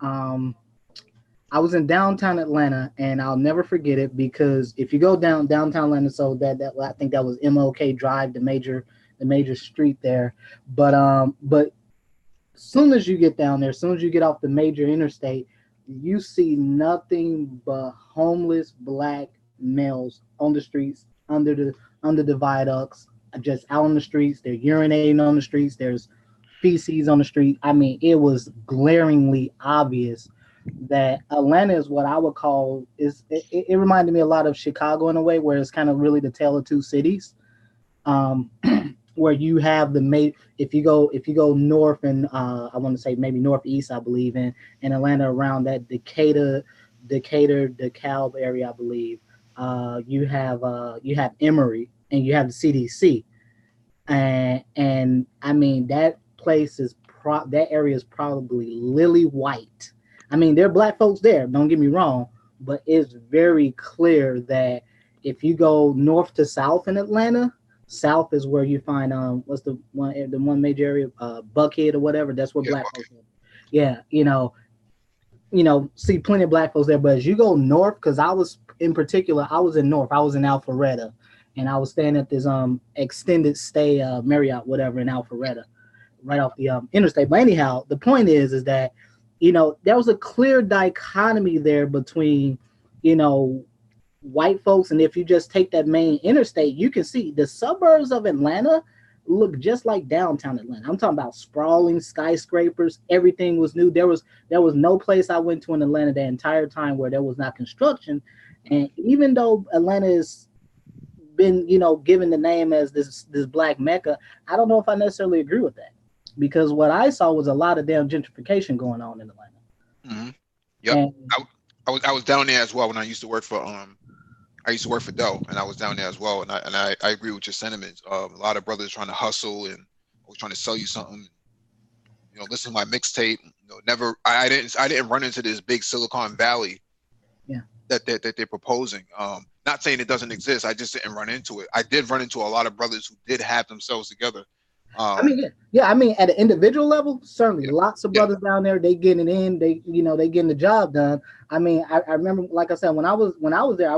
I was in downtown Atlanta, and I'll never forget it because if you go downtown Atlanta, so that I think that was MLK Drive, the major street there, but soon as you get down there, as soon as you get off the major interstate, you see nothing but homeless black males on the streets, under the viaducts, just out on the streets. They're urinating on the streets. There's feces on the street. I mean, it was glaringly obvious that Atlanta is what I would call it reminded me a lot of Chicago in a way, where it's kind of really the tale of two cities. Um, where you have if you go north, and I want to say maybe northeast, I believe, in Atlanta, around that DeKalb area, I believe. You have Emory, and you have the CDC, and I mean that place that area is probably lily white. I mean, there are black folks there, don't get me wrong, but it's very clear that if you go north to south in Atlanta, south is where you find what's the one major area, Buckhead or whatever. That's where Yeah, black folks are. Yeah, see plenty of black folks there. But as you go north, because I was in north, I was in Alpharetta, and I was staying at this extended stay Marriott whatever in Alpharetta, right off the interstate. But anyhow, the point is that there was a clear dichotomy there between you know white folks, and if you just take that main interstate, you can see the suburbs of Atlanta look just like downtown Atlanta. I'm talking about sprawling skyscrapers. Everything was new. There was no place I went to in Atlanta the entire time where there was not construction. And even though Atlanta has been, given the name as this black mecca, I don't know if I necessarily agree with that, because what I saw was a lot of damn gentrification going on in Atlanta. Hmm. Yep. And I was down there as well when I used to work for Dell, and I was down there as well, and I agree with your sentiments. A lot of brothers trying to hustle and always trying to sell you something. Listen to my mixtape. Never. I didn't run into this big Silicon Valley yeah, that they're proposing. Not saying it doesn't exist. I just didn't run into it. I did run into a lot of brothers who did have themselves together. I mean, yeah. I mean, at an individual level, certainly, Yeah, lots of yeah. brothers down there, they getting it in. They, they getting the job done. I mean, I remember, like I said, when I was there, I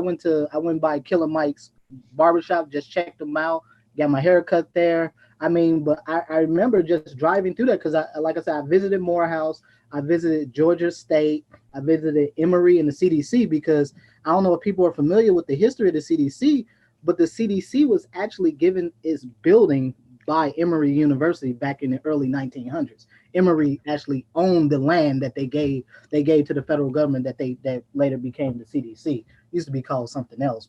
went by Killer Mike's barbershop, just checked him out, got my hair cut there. I mean, but I remember just driving through there because like I said, I visited Morehouse, I visited Georgia State, I visited Emory and the CDC because I don't know if people are familiar with the history of the CDC, but the CDC was actually given its building by Emory University back in the early 1900s. Emory actually owned the land that they gave to the federal government that later became the CDC. Used to be called something else,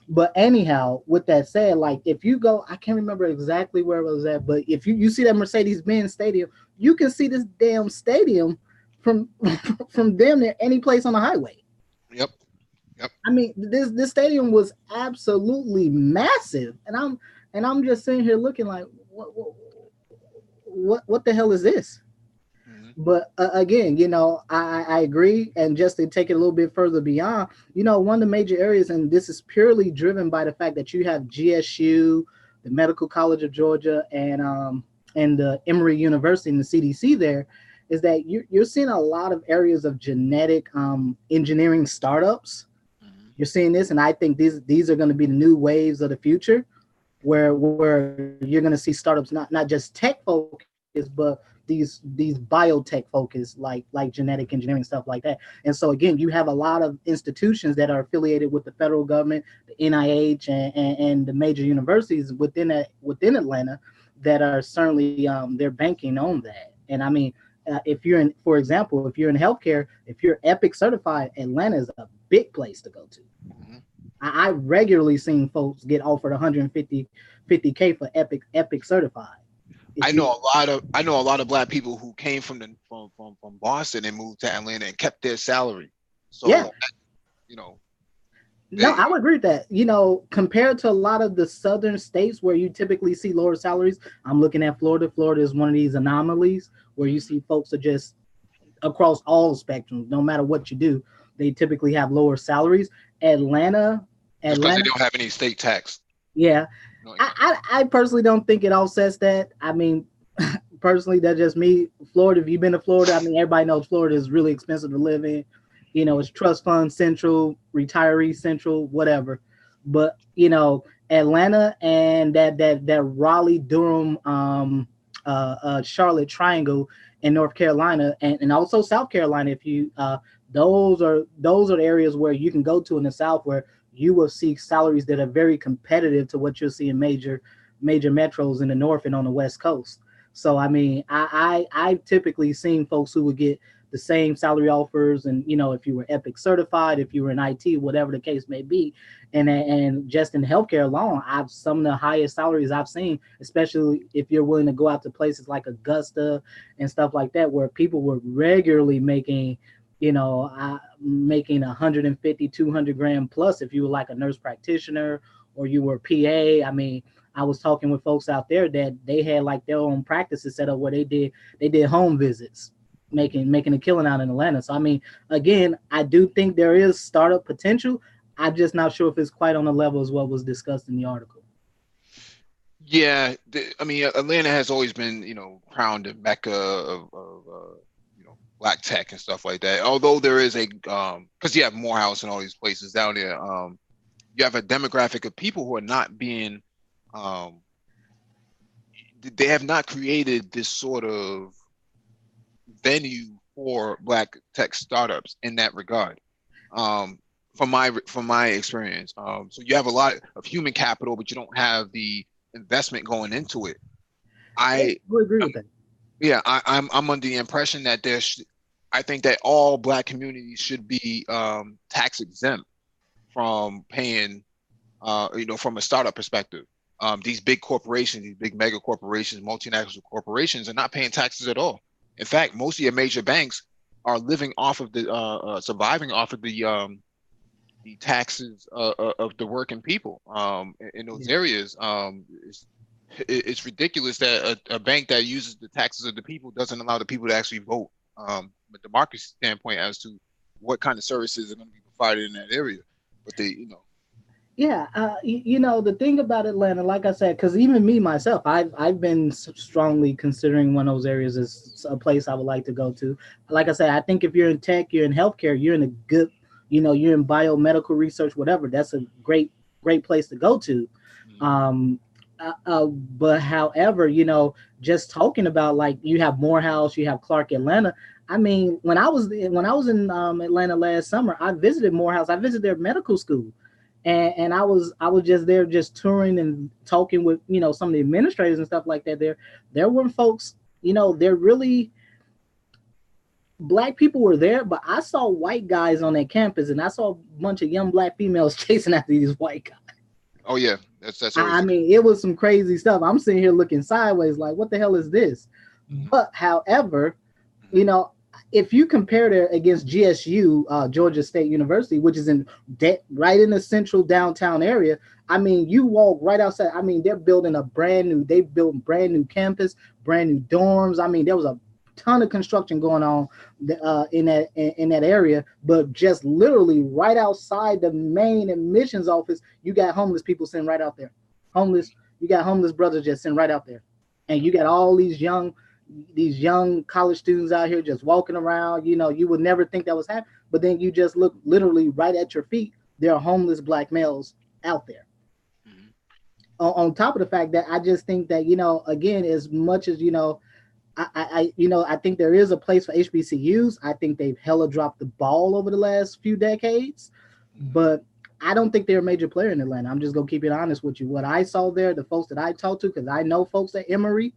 but anyhow, with that said, like if you go, I can't remember exactly where it was at, but if you see that Mercedes-Benz Stadium, you can see this damn stadium from from damn near any place on the highway. Yep. Yep. I mean, this stadium was absolutely massive, and I'm just sitting here looking like, what the hell is this? Mm-hmm. But again, I agree. And just to take it a little bit further beyond, one of the major areas, and this is purely driven by the fact that you have GSU, the Medical College of Georgia, and the Emory University and the CDC there, is that you're seeing a lot of areas of genetic engineering startups. Mm-hmm. You're seeing this, and I think these are going to be the new waves of the future, where you're going to see startups not just tech focused, but these biotech focused, like genetic engineering, stuff like that. And so again, you have a lot of institutions that are affiliated with the federal government, the NIH, and the major universities within Atlanta that are certainly they're banking on that. And I mean, if you're in, for example, if you're in healthcare, if you're Epic certified, Atlanta is a big place to go to. Mm-hmm. I regularly seen folks get offered 50K for Epic certified. I know a lot of black people who came from Boston and moved to Atlanta and kept their salary. Yeah. So, you know, No, I would agree with that. Compared to a lot of the southern states where you typically see lower salaries, I'm looking at Florida. Florida is one of these anomalies where you see folks are just across all spectrums, no matter what you do, they typically have lower salaries. Atlanta, just because they don't have any state tax. Yeah. No, I personally don't think it offsets that. I mean, personally, that's just me. Florida, if you've been to Florida, I mean, everybody knows Florida is really expensive to live in. It's trust fund central, retiree central, whatever. But, Atlanta and that Raleigh, Durham, Charlotte triangle in North Carolina and also South Carolina, if you those are the areas where you can go to in the South where you will see salaries that are very competitive to what you'll see in major metros in the North and on the West Coast. So I mean, I've typically seen folks who would get the same salary offers, and if you were Epic certified, if you were in IT, whatever the case may be, and just in healthcare alone, I've some of the highest salaries I've seen, especially if you're willing to go out to places like Augusta and stuff like that, where people were regularly making making 150, 200 grand plus if you were like a nurse practitioner or you were PA. I mean, I was talking with folks out there that they had like their own practices set up where they did home visits, making a killing out in Atlanta. So I mean, again, I do think there is startup potential. I'm just not sure if it's quite on the level as what was discussed in the article. Yeah, I mean, Atlanta has always been, crowned the mecca of black tech and stuff like that. Although there is because you have Morehouse and all these places down there, you have a demographic of people who are not being, they have not created this sort of venue for black tech startups in that regard. From my experience, so you have a lot of human capital, but you don't have the investment going into it. I would agree with that. Yeah, I'm under the impression that I think that all black communities should be tax exempt from paying, from a startup perspective. These big corporations, these big mega corporations, multinational corporations are not paying taxes at all. In fact, most of your major banks are living off of surviving off of the taxes of the working people in those areas. It's ridiculous that a bank that uses the taxes of the people doesn't allow the people to actually vote from a democracy standpoint as to what kind of services are going to be provided in that area. But Yeah, the thing about Atlanta, like I said, because even me myself, I've been strongly considering one of those areas as a place I would like to go to. Like I said, I think if you're in tech, you're in healthcare, you're in a good, you're in biomedical research, whatever. That's a great place to go to. Mhm. Um, but however, just talking about like you have Morehouse, you have Clark Atlanta. I mean, when I was in Atlanta last summer, I visited Morehouse. I visited their medical school, and I was just there, just touring and talking with some of the administrators and stuff like that. There were folks, they're really black people were there, but I saw white guys on that campus, and I saw a bunch of young black females chasing after these white guys. Oh yeah, that's I always the case. mean, it was some crazy stuff. I'm sitting here looking sideways, like, what the hell is this? Mhm. But however, Mhm. you know, if you compare it against GSU, Georgia State University, which is right in the central downtown area, I mean, you walk right outside. I mean, they built brand new campus, brand new dorms. I mean, there was a ton of construction going on in that area, but just literally right outside the main admissions office, you got homeless people sitting right out there. You got homeless brothers just sitting right out there, and you got all these young college students out here just walking around. You would never think that was happening, but then you just look literally right at your feet. There are homeless black males out there. Mhm. On top of the fact that I just think that again, as much as I think there is a place for HBCUs. I think they've hella dropped the ball over the last few decades, Mhm. but I don't think they're a major player in Atlanta. I'm just gonna keep it honest with you. What I saw there, the folks that I talked to, because I know folks at Emory,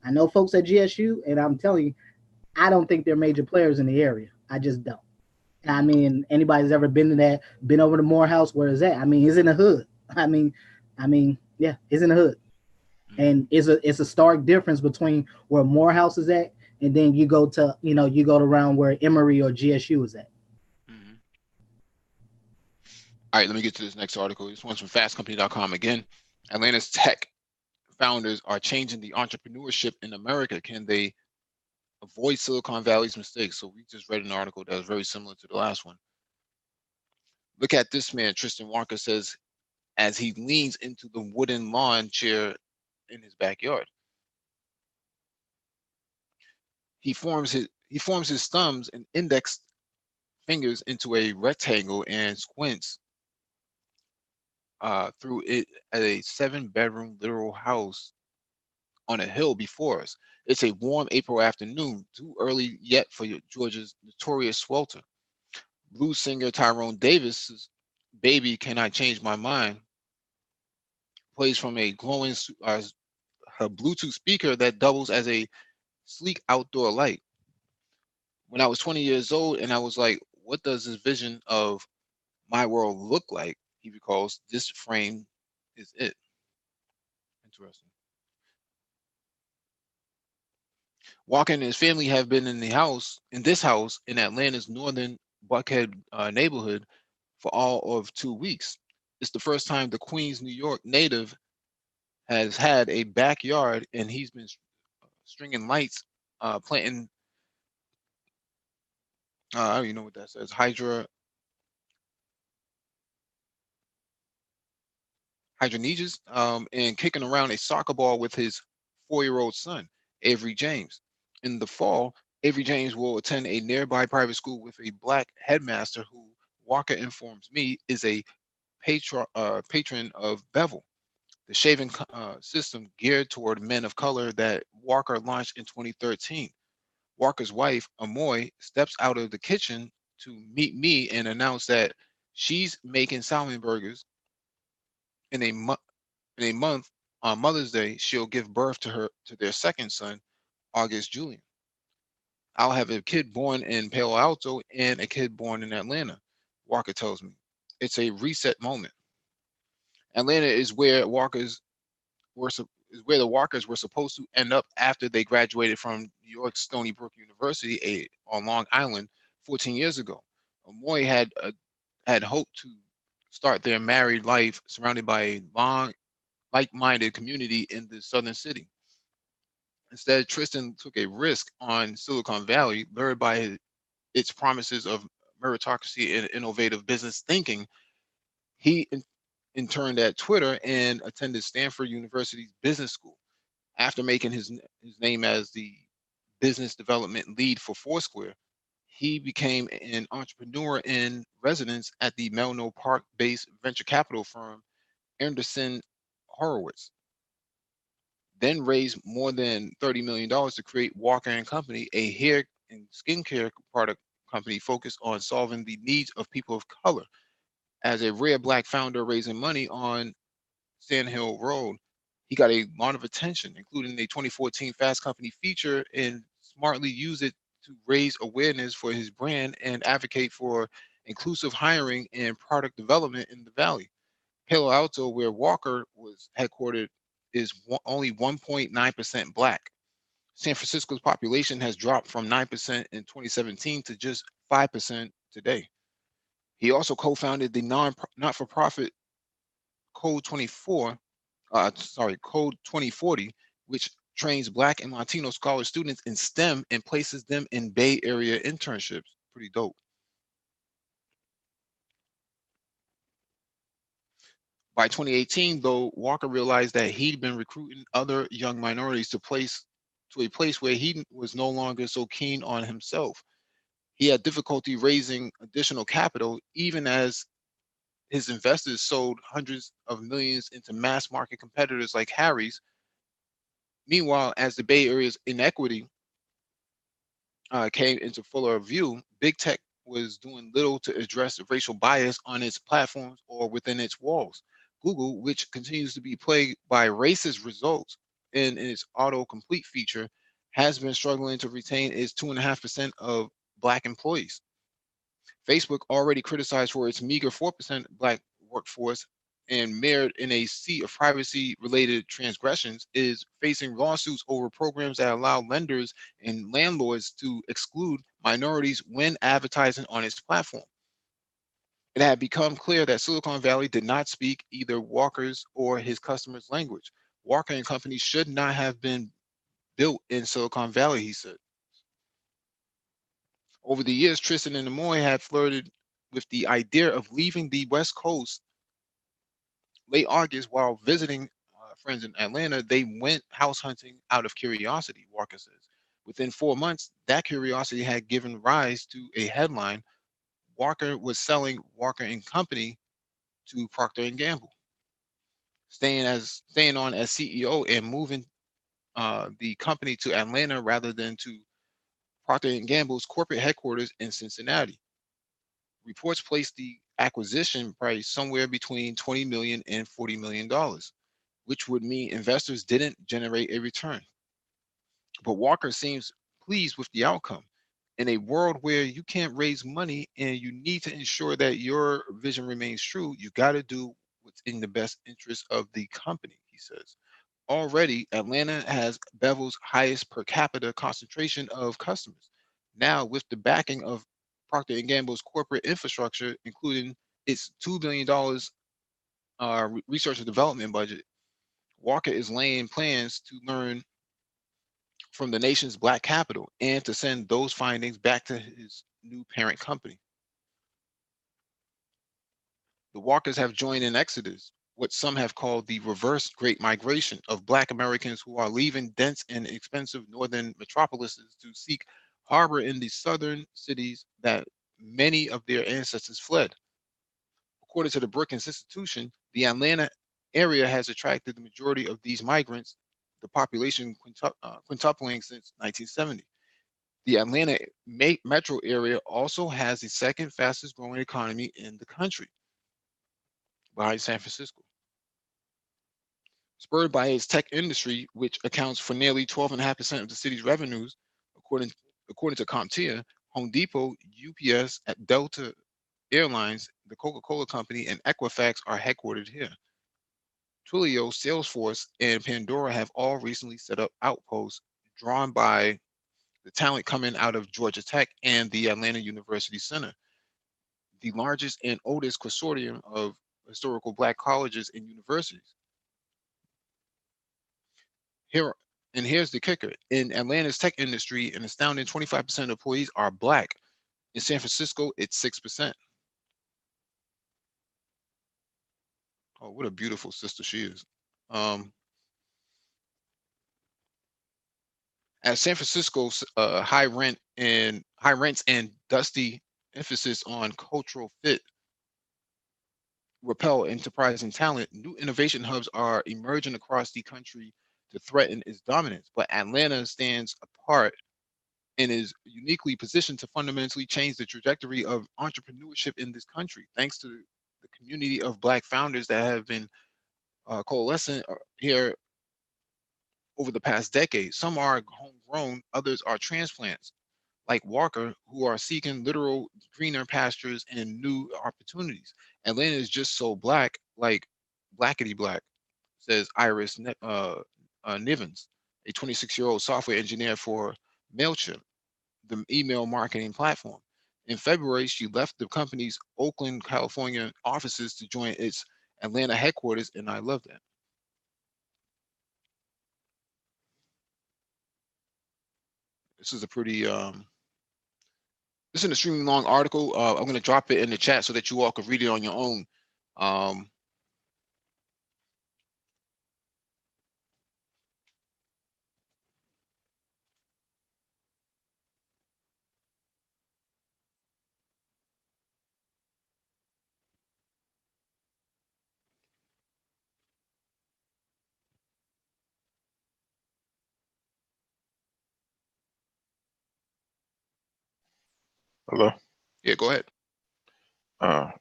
I know folks at GSU, and I'm telling you, I don't think they're major players in the area. I just don't. I Mhm. mean, anybody's ever been to that, been over to Morehouse, where is that? I mean, it's in the hood. Yeah, it's in the hood. Mhm. And it's a stark difference between where Morehouse is at, and then you go to around where Emory or GSU is at. Mhm. All right, let me get to this next article. This one's from fastcompany.com again. Atlanta's tech founders are changing the entrepreneurship in America. Can they avoid Silicon Valley's mistakes? So we just read an article that was very similar to the last one. Look at this man, Tristan Walker says, as he leans into the wooden lawn chair in his backyard. He forms his thumbs and index fingers into a rectangle and squints through it at a 7-bedroom literal house on a hill before us. It's a warm April afternoon, too early yet for Georgia's notorious swelter. Blues singer Tyrone Davis's "Baby Can I Change My Mind" plays from a a Bluetooth speaker that doubles as a sleek outdoor light. When I was 20 years old and I was like, what does this vision of my world look like? He recalls, this frame is it. Interesting. Walker and his family have been in this house in Atlanta's northern Buckhead neighborhood for all of 2 weeks. It's the first time the Queens, New York native has had a backyard, and he's been stringing lights, planting, I don't even know what that says, hydrangeas, and kicking around a soccer ball with his 4-year-old son, Avery James. In the fall, Avery James will attend a nearby private school with a black headmaster who, Walker informs me, is a patron of Bevel, the shaving system geared toward men of color that Walker launched in 2013. Walker's wife, Amoy, steps out of the kitchen to meet me and announce that she's making salmon burgers in a month. On Mother's Day, she'll give birth to their second son, August Julian. I'll have a kid born in Palo Alto and a kid born in Atlanta, Walker tells me. It's a reset moment. Atlanta is where the Walkers were supposed to end up after they graduated from New York's Stony Brook University on Long Island 14 years ago. Amoy had hoped to start their married life surrounded by a long, like-minded community in the southern city. Instead, Tristan took a risk on Silicon Valley, lured by its promises of meritocracy and innovative business thinking. He interned at Twitter and attended Stanford University's business school. After making his name as the business development lead for Foursquare, he became an entrepreneur in residence at the Menlo Park-based venture capital firm Anderson Horowitz. Then raised more than $30 million to create Walker and Company, a hair and skincare product company focused on solving the needs of people of color. As a rare black founder raising money on Sand Hill Road, he got a lot of attention, including a 2014 Fast Company feature, and smartly used it to raise awareness for his brand and advocate for inclusive hiring and product development in the Valley. Palo Alto, where Walker was headquartered, is only 1.9% black. San Francisco's population has dropped from 9% in 2017 to just 5% today. He also co-founded the not-for-profit Code 24, Code 2040, which trains Black and Latino scholar students in STEM and places them in Bay Area internships. Pretty dope. By 2018, though, Walker realized that he'd been recruiting other young minorities to a place where he was no longer so keen on himself. He had difficulty raising additional capital, even as his investors sold hundreds of millions into mass market competitors like Harry's. Meanwhile, as the Bay Area's inequity came into fuller view, big tech was doing little to address the racial bias on its platforms or within its walls. Google, which continues to be plagued by racist results in its autocomplete feature, has been struggling to retain its 2.5% of Black employees. Facebook, already criticized for its meager 4% Black workforce and mired in a sea of privacy related transgressions, is facing lawsuits over programs that allow lenders and landlords to exclude minorities when advertising on its platform. It had become clear that Silicon Valley did not speak either Walker's or his customers' language. Walker and Company should not have been built in Silicon Valley, he said. Over the years, Tristan and Amoy had flirted with the idea of leaving the West Coast. Late August, while visiting friends in Atlanta, they went house hunting out of curiosity, Walker says. Within 4 months, that curiosity had given rise to a headline: Walker was selling Walker and Company to Procter and Gamble, staying on as CEO and moving the company to Atlanta rather than to Procter and Gamble's corporate headquarters in Cincinnati. Reports placed the acquisition price somewhere between $20 million and $40 million, which would mean investors didn't generate a return. But Walker seems pleased with the outcome. In a world where you can't raise money and you need to ensure that your vision remains true, you got to do what's in the best interest of the company, he says. Already, Atlanta has Bevel's highest per capita concentration of customers. Now, with the backing of Procter and Gamble's corporate infrastructure, including its $2 billion research and development budget, Walker is laying plans to learn from the nation's Black capital and to send those findings back to his new parent company. The Walkers have joined an exodus, what some have called the reverse Great Migration of Black Americans who are leaving dense and expensive northern metropolises to seek harbor in the southern cities that many of their ancestors fled. According to the Brookings Institution, the Atlanta area has attracted the majority of these migrants, the population quintupling since 1970. The Atlanta metro area also has the second fastest growing economy in the country, behind San Francisco. Spurred by its tech industry, which accounts for nearly 12.5% of the city's revenues, according, according to CompTIA, Home Depot, UPS, at Delta Airlines, the Coca-Cola Company, and Equifax are headquartered here. Twilio, Salesforce, and Pandora have all recently set up outposts drawn by the talent coming out of Georgia Tech and the Atlanta University Center, the largest and oldest consortium of historical Black colleges and universities. Here, and here's the kicker: in Atlanta's tech industry, an astounding 25% of employees are Black. In San Francisco, it's 6%. Oh, what a beautiful sister she is. Um, at San Francisco's high rents and dusty emphasis on cultural fit repel enterprising talent, new innovation hubs are emerging across the country to threaten its dominance. But Atlanta stands apart and is uniquely positioned to fundamentally change the trajectory of entrepreneurship in this country, thanks to the community of Black founders that have been coalescing here over the past decade. Some are homegrown, others are transplants, like Walker, who are seeking literal greener pastures and new opportunities. Atlanta is just so black, like blackety black, says Nivens, a 26-year-old software engineer for MailChimp, the email marketing platform. In February, she left the company's Oakland, California offices to join its Atlanta headquarters, and I love that. This is a pretty this is an extremely long article. I'm going to drop it in the chat so that you all can read it on your own. Um, Hello. yeah, go ahead. I've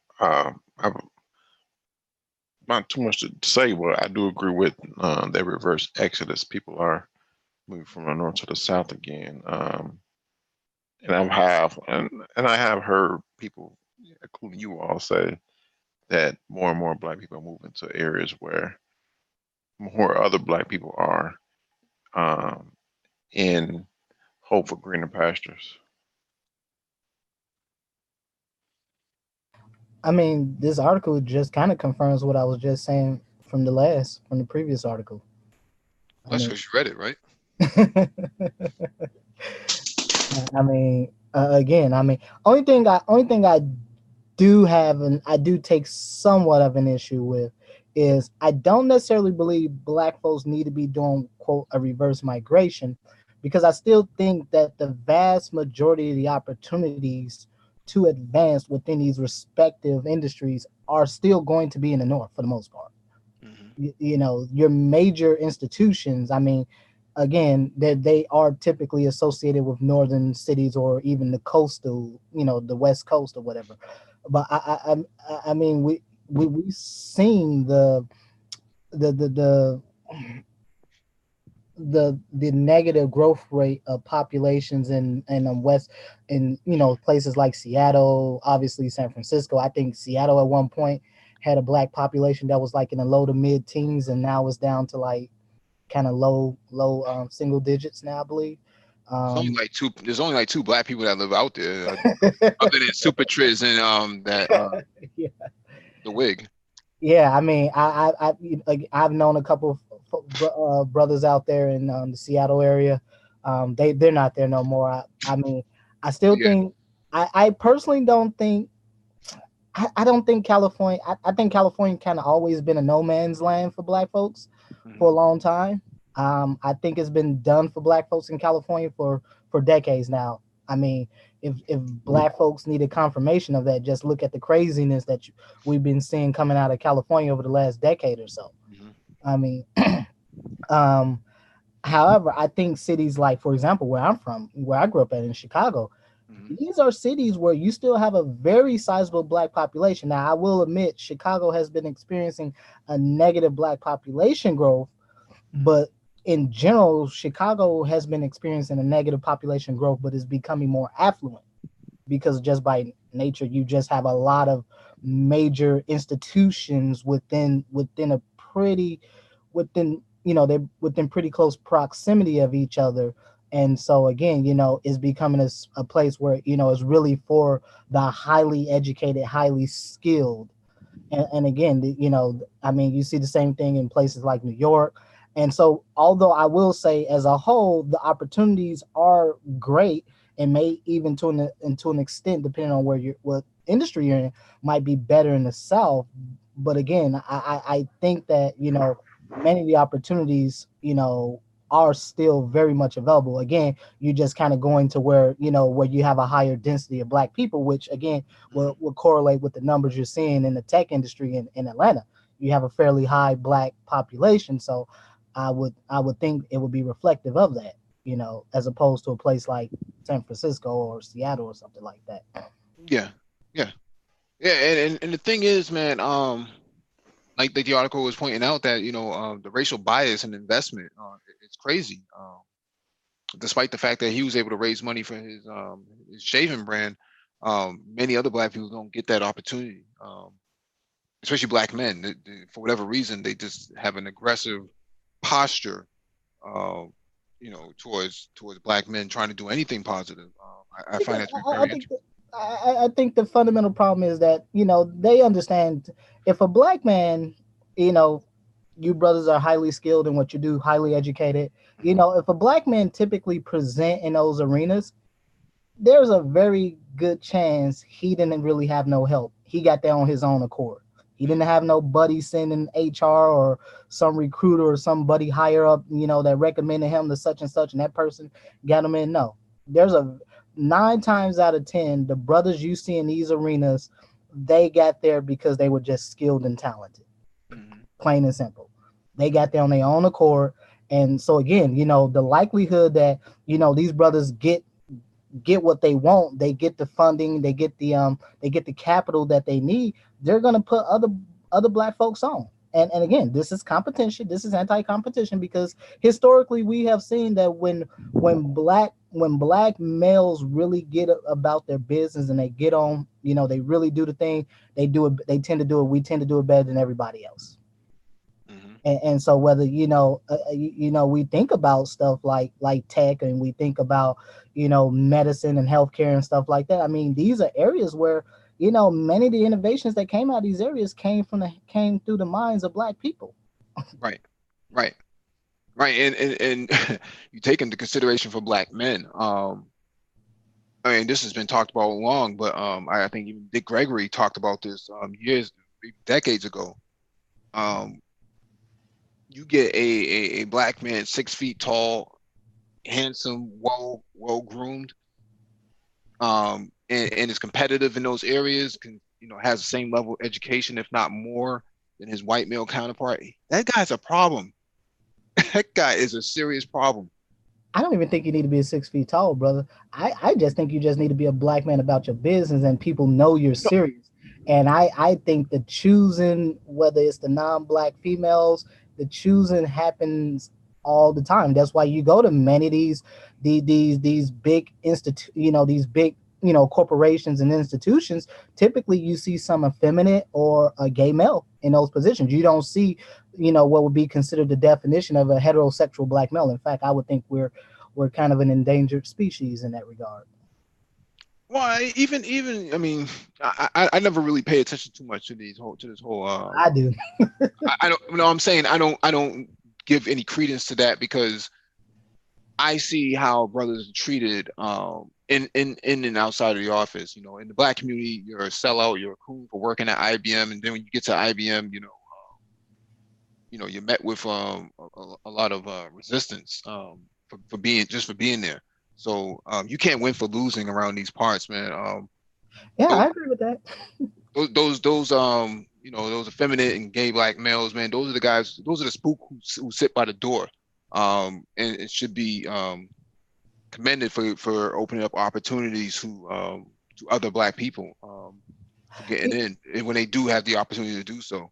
not too much to say, but I do agree with that reverse exodus. People are moving from the north to the south again. And I have heard people, including you all, say that more and more Black people are moving to areas where more other Black people are, um, in hope for greener pastures. I mean, this article just kind of confirms what I was just saying from the previous article. Well, that's because you read it, right? I mean, again, I mean, only thing I do have and I do take somewhat of an issue with is I don't necessarily believe Black folks need to be doing quote a reverse migration, because I still think that the vast majority of the opportunities to advance within these respective industries are still going to be in the north for the most part. Mm-hmm. You know, your major institutions, I mean, again, they are typically associated with northern cities or even the coastal, you know, the west coast or whatever. But I mean, we've seen the the negative growth rate of populations in west, in, you know, places like Seattle, obviously San Francisco. I think Seattle at one point had a Black population that was like in the low to mid teens, and now it's down to like kind of low single digits now, I believe. There's only um like two. There's only like two Black people that live out there, other than Super Triz and that yeah. the wig. Yeah, I mean, I've known a couple of brothers out there in the Seattle area. They're not there no more. I mean, I still Yeah. think I personally don't think I don't think California. I think California kind of always been a no man's land for Black folks Mm-hmm. for a long time. I think it's been done for Black folks in California for decades now. I mean, if Black folks needed confirmation of that, just look at the craziness that we've been seeing coming out of California over the last decade or so. Mm-hmm. I mean, um, however, I think cities like, for example, where I'm from, where I grew up at in Chicago, Mm-hmm. these are cities where you still have a very sizable Black population. Now, I will admit, Chicago has been experiencing a negative Black population growth, but in general, Chicago has been experiencing a negative population growth, but is becoming more affluent because just by nature, you just have a lot of major institutions within a pretty within, you know, they're within pretty close proximity of each other. And so again, you know, it's becoming a place where, you know, it's really for the highly educated, highly skilled. And again, you know, I mean, you see the same thing in places like New York. And so, although I will say, as a whole, the opportunities are great, and may even to an extent, depending on what industry you're in, might be better in the South. But again, I think that, you know, many of the opportunities, you know, are still very much available. Again, you just kind of going to where, you know, where you have a higher density of black people, which again will correlate with the numbers you're seeing in the tech industry in Atlanta. You have a fairly high black population, so I would think it would be reflective of that, you know, as opposed to a place like San Francisco or Seattle or something like that. Yeah, yeah, yeah. And the thing is, man, like the article was pointing out that, you know, the racial bias and investment, it's crazy. Despite the fact that he was able to raise money for his shaving brand, many other black people don't get that opportunity. Especially black men, for whatever reason, they just have an aggressive posture, uh, you know, towards black men trying to do anything positive. I find Because that to be I very think interesting. I think the fundamental problem is that, you know, they understand if a black man, you know, you brothers are highly skilled in what you do, highly educated. You know, if a black man typically present in those arenas, there's a very good chance he didn't really have no help. He got there on his own accord. He didn't have no buddy sending HR or some recruiter or somebody higher up, you know, that recommended him to such and such, and that person got him in. No, there's a 9 times out of 10, the brothers you see in these arenas, they got there because they were just skilled and talented, Mhm. plain and simple. They got there on their own accord. And so again, you know, the likelihood that, you know, these brothers get what they want, they get the funding, they get the capital that they need, they're going to put other black folks on. And again, this is competition, this is anti-competition, because historically we have seen that when black males really get about their business and they get on, you know, they really do the thing, they tend to do it, we tend to do it better than everybody else. Mhm. And so whether, you know, you know, we think about stuff like tech, and we think about, you know, medicine and healthcare and stuff like that. I mean, these are areas where, you know, many of the innovations that came out of these areas came through the minds of black people. Right, right, right. And you take into consideration for black men. I mean, this has been talked about long, but I think even Dick Gregory talked about this years, decades ago. Um, you get a black man 6 feet tall, handsome, well groomed, and is competitive in those areas, can, you know, has the same level of education, if not more, than his white male counterpart. That guy's a problem. That guy is a serious problem. I don't even think you need to be 6 feet tall, brother. I just think you just need to be a black man about your business and people know you're No, serious. And I think the choosing, whether it's the non-black females, the choosing happens all the time. That's why you go to many of these big you know, these big, you know, corporations and institutions. Typically you see some effeminate or a gay male in those positions. You don't see, you know, what would be considered the definition of a heterosexual black male. In fact, I would think we're kind of an endangered species in that regard. well, even I mean, I never really pay attention too much to this whole. I do. I don't. You know, I'm saying I don't give any credence to that, because I see how brothers are treated in and outside of the office. You know, in the black community, you're a sellout, you're a coon for working at IBM, and then when you get to IBM, you know, you're met with a lot of resistance, for being there. So you can't win for losing around these parts, man. Yeah, Those I agree with that. those you know, those effeminate and gay black males, man, those are the guys, those are the spook who sit by the door. And it should be commended for opening up opportunities to other black people, for getting in, and when they do have the opportunity to do so.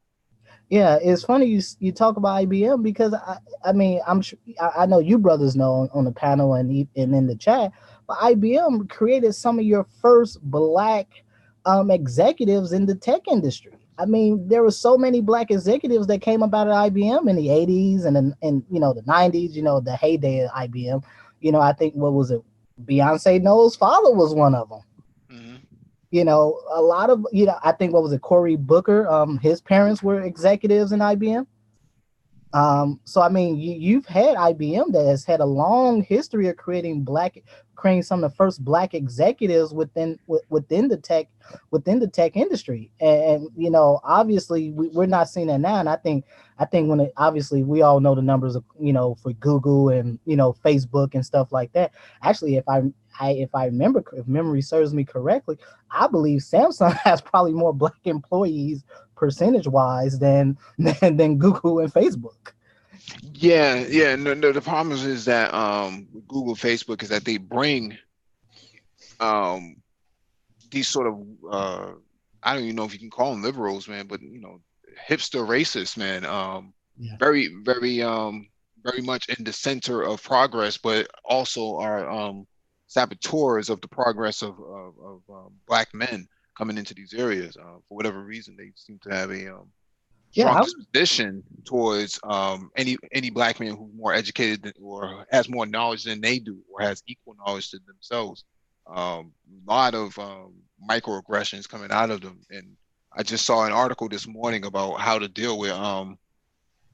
Yeah, it's funny you talk about IBM, because I mean, I'm sure I know you brothers know on the panel and in the chat, but IBM created some of your first black executives in the tech industry. I mean, there were so many black executives that came about at IBM in the 80s and you know, the 90s, you know, the heyday of IBM. You know, I think, what was it? Beyonce Knowles' father was one of them. Hmm. You know, a lot of, you know, I think, what was it, Cory Booker, his parents were executives in IBM. So I mean, you've had IBM that has had a long history of creating some of the first black executives within the tech industry, and you know, obviously we're not seeing that now. And I think when obviously we all know the numbers of, you know, for Google and, you know, Facebook and stuff like that. Actually, if I remember, if memory serves me correctly, I believe Samsung has probably more black employees percentage wise than Google and Facebook. Yeah. No, the problem is that with Google, Facebook is that they bring um these sort of I don't even know if you can call them liberals, man, but you know, hipster racists, man. Yeah. Very much in the center of progress, but also are saboteurs of the progress of black men coming into these areas. For whatever reason, they seem to have a Yeah, strong I, disposition towards any black man who's more educated or has more knowledge than they do, or has equal knowledge to themselves. A lot of microaggressions coming out of them, and I just saw an article this morning about how to deal with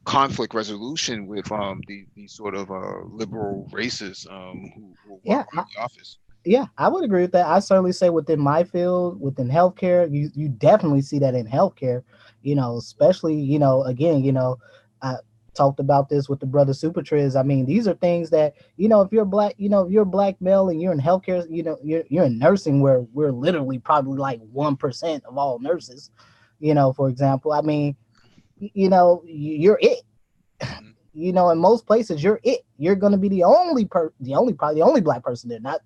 conflict resolution with the sort of liberal racists who yeah, walk around the office. yeah, I would agree with that. I certainly say within my field, within healthcare, you definitely see that in healthcare. You know, especially, you know, again, you know, I talked about this with the brother Supertriz. I mean, these are things that, you know, if you're black, you know, if you're a black male and you're in healthcare, you know, you're in nursing, where we're literally probably like 1% of all nurses. You know, for example, I mean, you know, you're it. Mhm. You know, in most places you're it. You're going to be probably the only black person there, not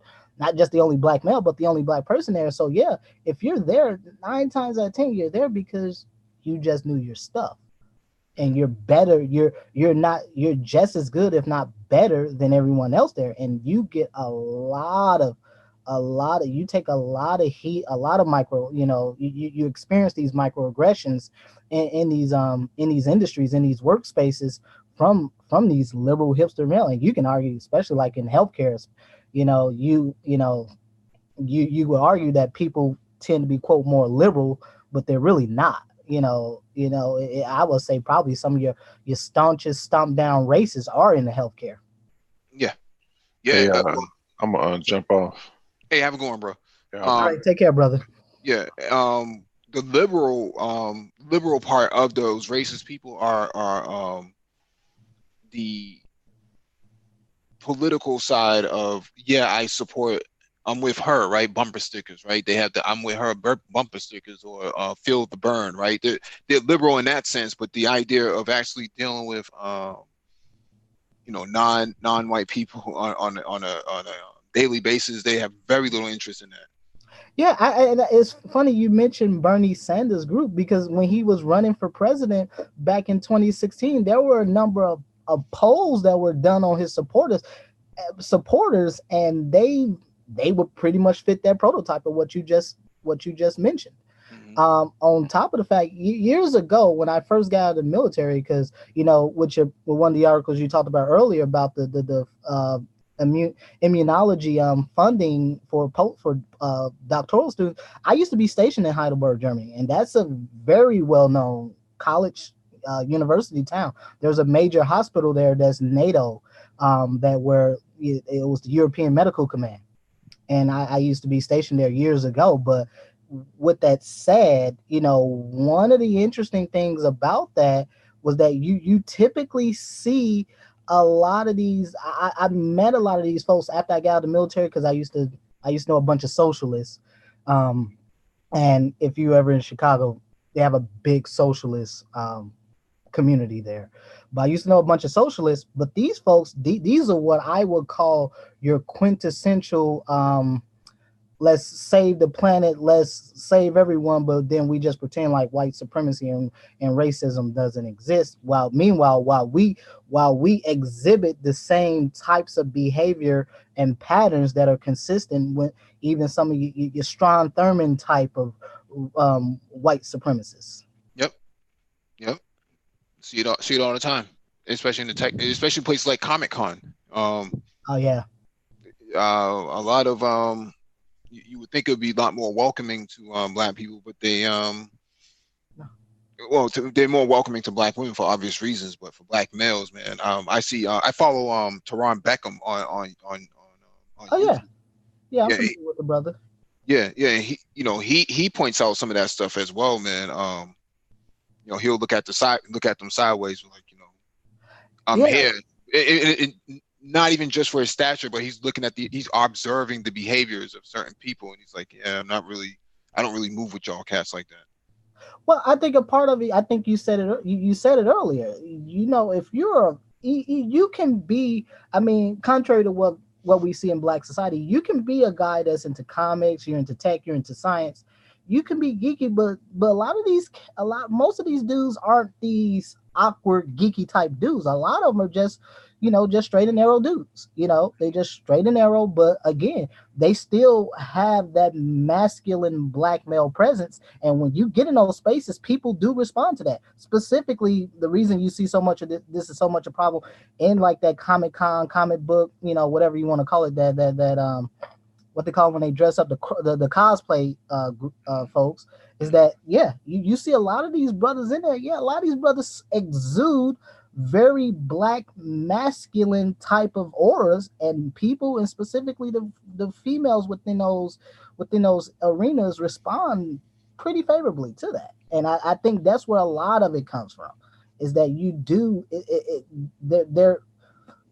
just the only black male, but the only black person there. So yeah, if you're there, 9 times out of 10 you're there because you just knew your stuff, and you're better. You're just as good, if not better, than everyone else there, and you get you take a lot of heat, a lot of micro, you know, you experience these microaggressions in these industries, in these workspaces, from these liberal hipster male. And you can argue, especially like in healthcare, you know, you would argue that people tend to be, quote, more liberal, but they're really not. I would say probably some of your staunchest stomp down races are in the healthcare. Yeah, yeah. Hey, I'm gonna jump off. Hey, have a good one, bro. Yeah, All right, take care, brother. Yeah. The liberal part of those racist people are the political side of, yeah, I support, I'm with her, right? Bumper stickers, right? They have the I'm with her bumper stickers, or feel the burn, right? They're liberal in that sense, but the idea of actually dealing with you know, non-white people on a daily basis, they have very little interest in that. Yeah, and it's funny you mentioned Bernie Sanders' group, because when he was running for president back in 2016, there were a number of polls that were done on his supporters, and they would pretty much fit that prototype of what you just mentioned. Mm-hmm. On top of the fact, years ago when I first got out of the military, because you know, with one of the articles you talked about earlier about the immunology funding for doctoral students, I used to be stationed in Heidelberg, Germany, and that's a very well known college university town. There's a major hospital there that's NATO, it was the European Medical Command, and I used to be stationed there years ago. But with that said, you know, one of the interesting things about that was that you typically see a lot of these. I met a lot of these folks after I got out of the military, because I used to know a bunch of socialists. And if you ever in Chicago, they have a big socialist community there. But I used to know a bunch of socialists. But these folks, these are what I would call your quintessential let's save the planet, let's save everyone, but then we just pretend like white supremacy and racism doesn't exist. While we exhibit the same types of behavior and patterns that are consistent with even some of your Strom Thurmond type of white supremacists. Yep. Yep. See it all the time, especially in the tech, especially places like Comic Con. Oh yeah. A lot of you would think it would be a lot more welcoming to black people, but they well, they're more welcoming to black women for obvious reasons, but for black males, man, I see. I follow Teron Beckham on Oh yeah, YouTube. yeah, I'm Yeah, familiar with the brother. yeah. He points out some of that stuff as well, man. He'll look at them sideways, like, I'm Yeah, here. Not even just for his stature, but he's looking at he's observing the behaviors of certain people, and he's like, yeah, I don't really move with y'all cats like that. well, I think a part of it. I think you said it. You said it earlier. If you can be. I mean, contrary to what we see in Black society, you can be a guy that's into comics. You're into tech. You're into science. You can be geeky, but most of these dudes aren't these awkward geeky type dudes. A lot of them are just straight and narrow dudes. They just straight and narrow. But again, they still have that masculine black male presence, and when you get in those spaces, people do respond to that. Specifically, the reason you see so much of this is so much a problem in like that Comic-Con comic book, whatever you want to call it, that what they call when they dress up the cosplay folks, is that you see a lot of these brothers in there. Yeah, a lot of these brothers exude very black masculine type of auras, and people, and specifically the females within those arenas, respond pretty favorably to that. And I think that's where a lot of it comes from, is that you do they're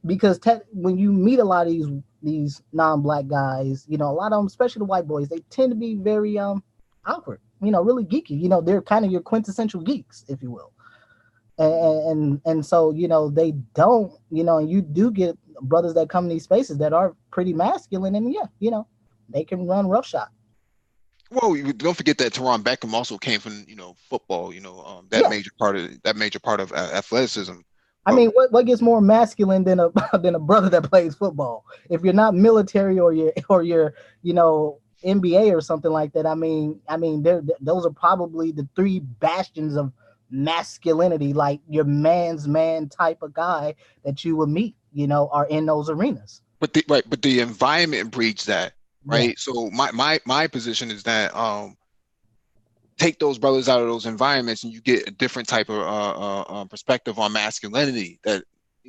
because when you meet a lot of these non-black guys, a lot of them, especially the white boys, they tend to be very awkward, really geeky. They're kind of your quintessential geeks, if you will. And so they don't, and you do get brothers that come in these spaces that are pretty masculine, and they can run roughshod. Well, don't forget that Teron Beckham also came from football. That Yeah. major part of athleticism. I mean, what gets more masculine than a than a brother that plays football? If you're not military or you're NBA or something like that, I mean, those are probably the three bastions of masculinity, like your man's man type of guy that you would meet, are in those arenas. But the environment breeds that, right? Yeah. So my position is that take those brothers out of those environments, and you get a different type of perspective on masculinity that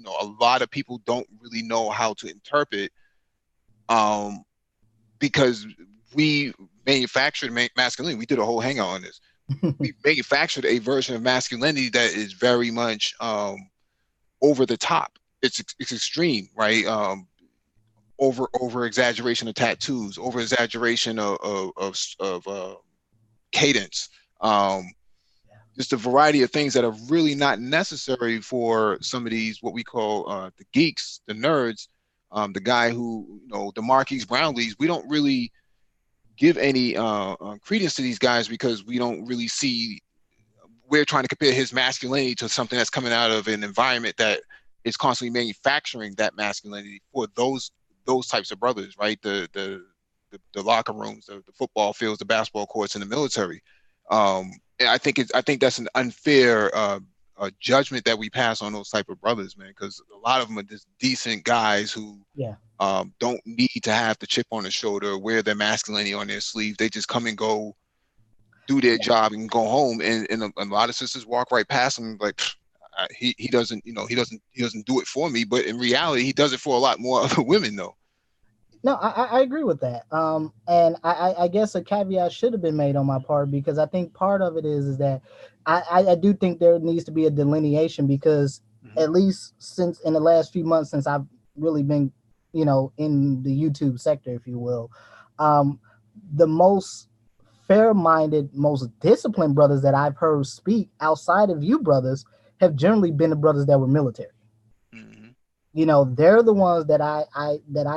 a lot of people don't really know how to interpret, because we manufactured masculinity. We did a whole hangout on this. We manufactured a version of masculinity that is very much over the top. It's extreme, right? Over exaggeration of tattoos, over exaggeration of cadence, just a variety of things that are really not necessary for some of these, what we call the geeks, the nerds, the guy who, the Marquise Brownlees. We don't really give any credence to these guys, because we don't really see, we're trying to compare his masculinity to something that's coming out of an environment that is constantly manufacturing that masculinity for those types of brothers, right? The locker rooms, the football fields, the basketball courts, in the military. And I think that's an unfair judgment that we pass on those type of brothers, man, because a lot of them are just decent guys who don't need to have the chip on the shoulder, wear their masculinity on their sleeve. They just come and go, do their job, and go home. And a lot of sisters walk right past them like, he doesn't do it for me. But in reality, he does it for a lot more other women, though. No, I agree with that. And I guess a caveat should have been made on my part, because I think part of it is that I do think there needs to be a delineation, because at least since in the last few months, since I've really been, in the YouTube sector, if you will, the most fair-minded, most disciplined brothers that I've heard speak outside of you brothers have generally been the brothers that were military. They're the ones that I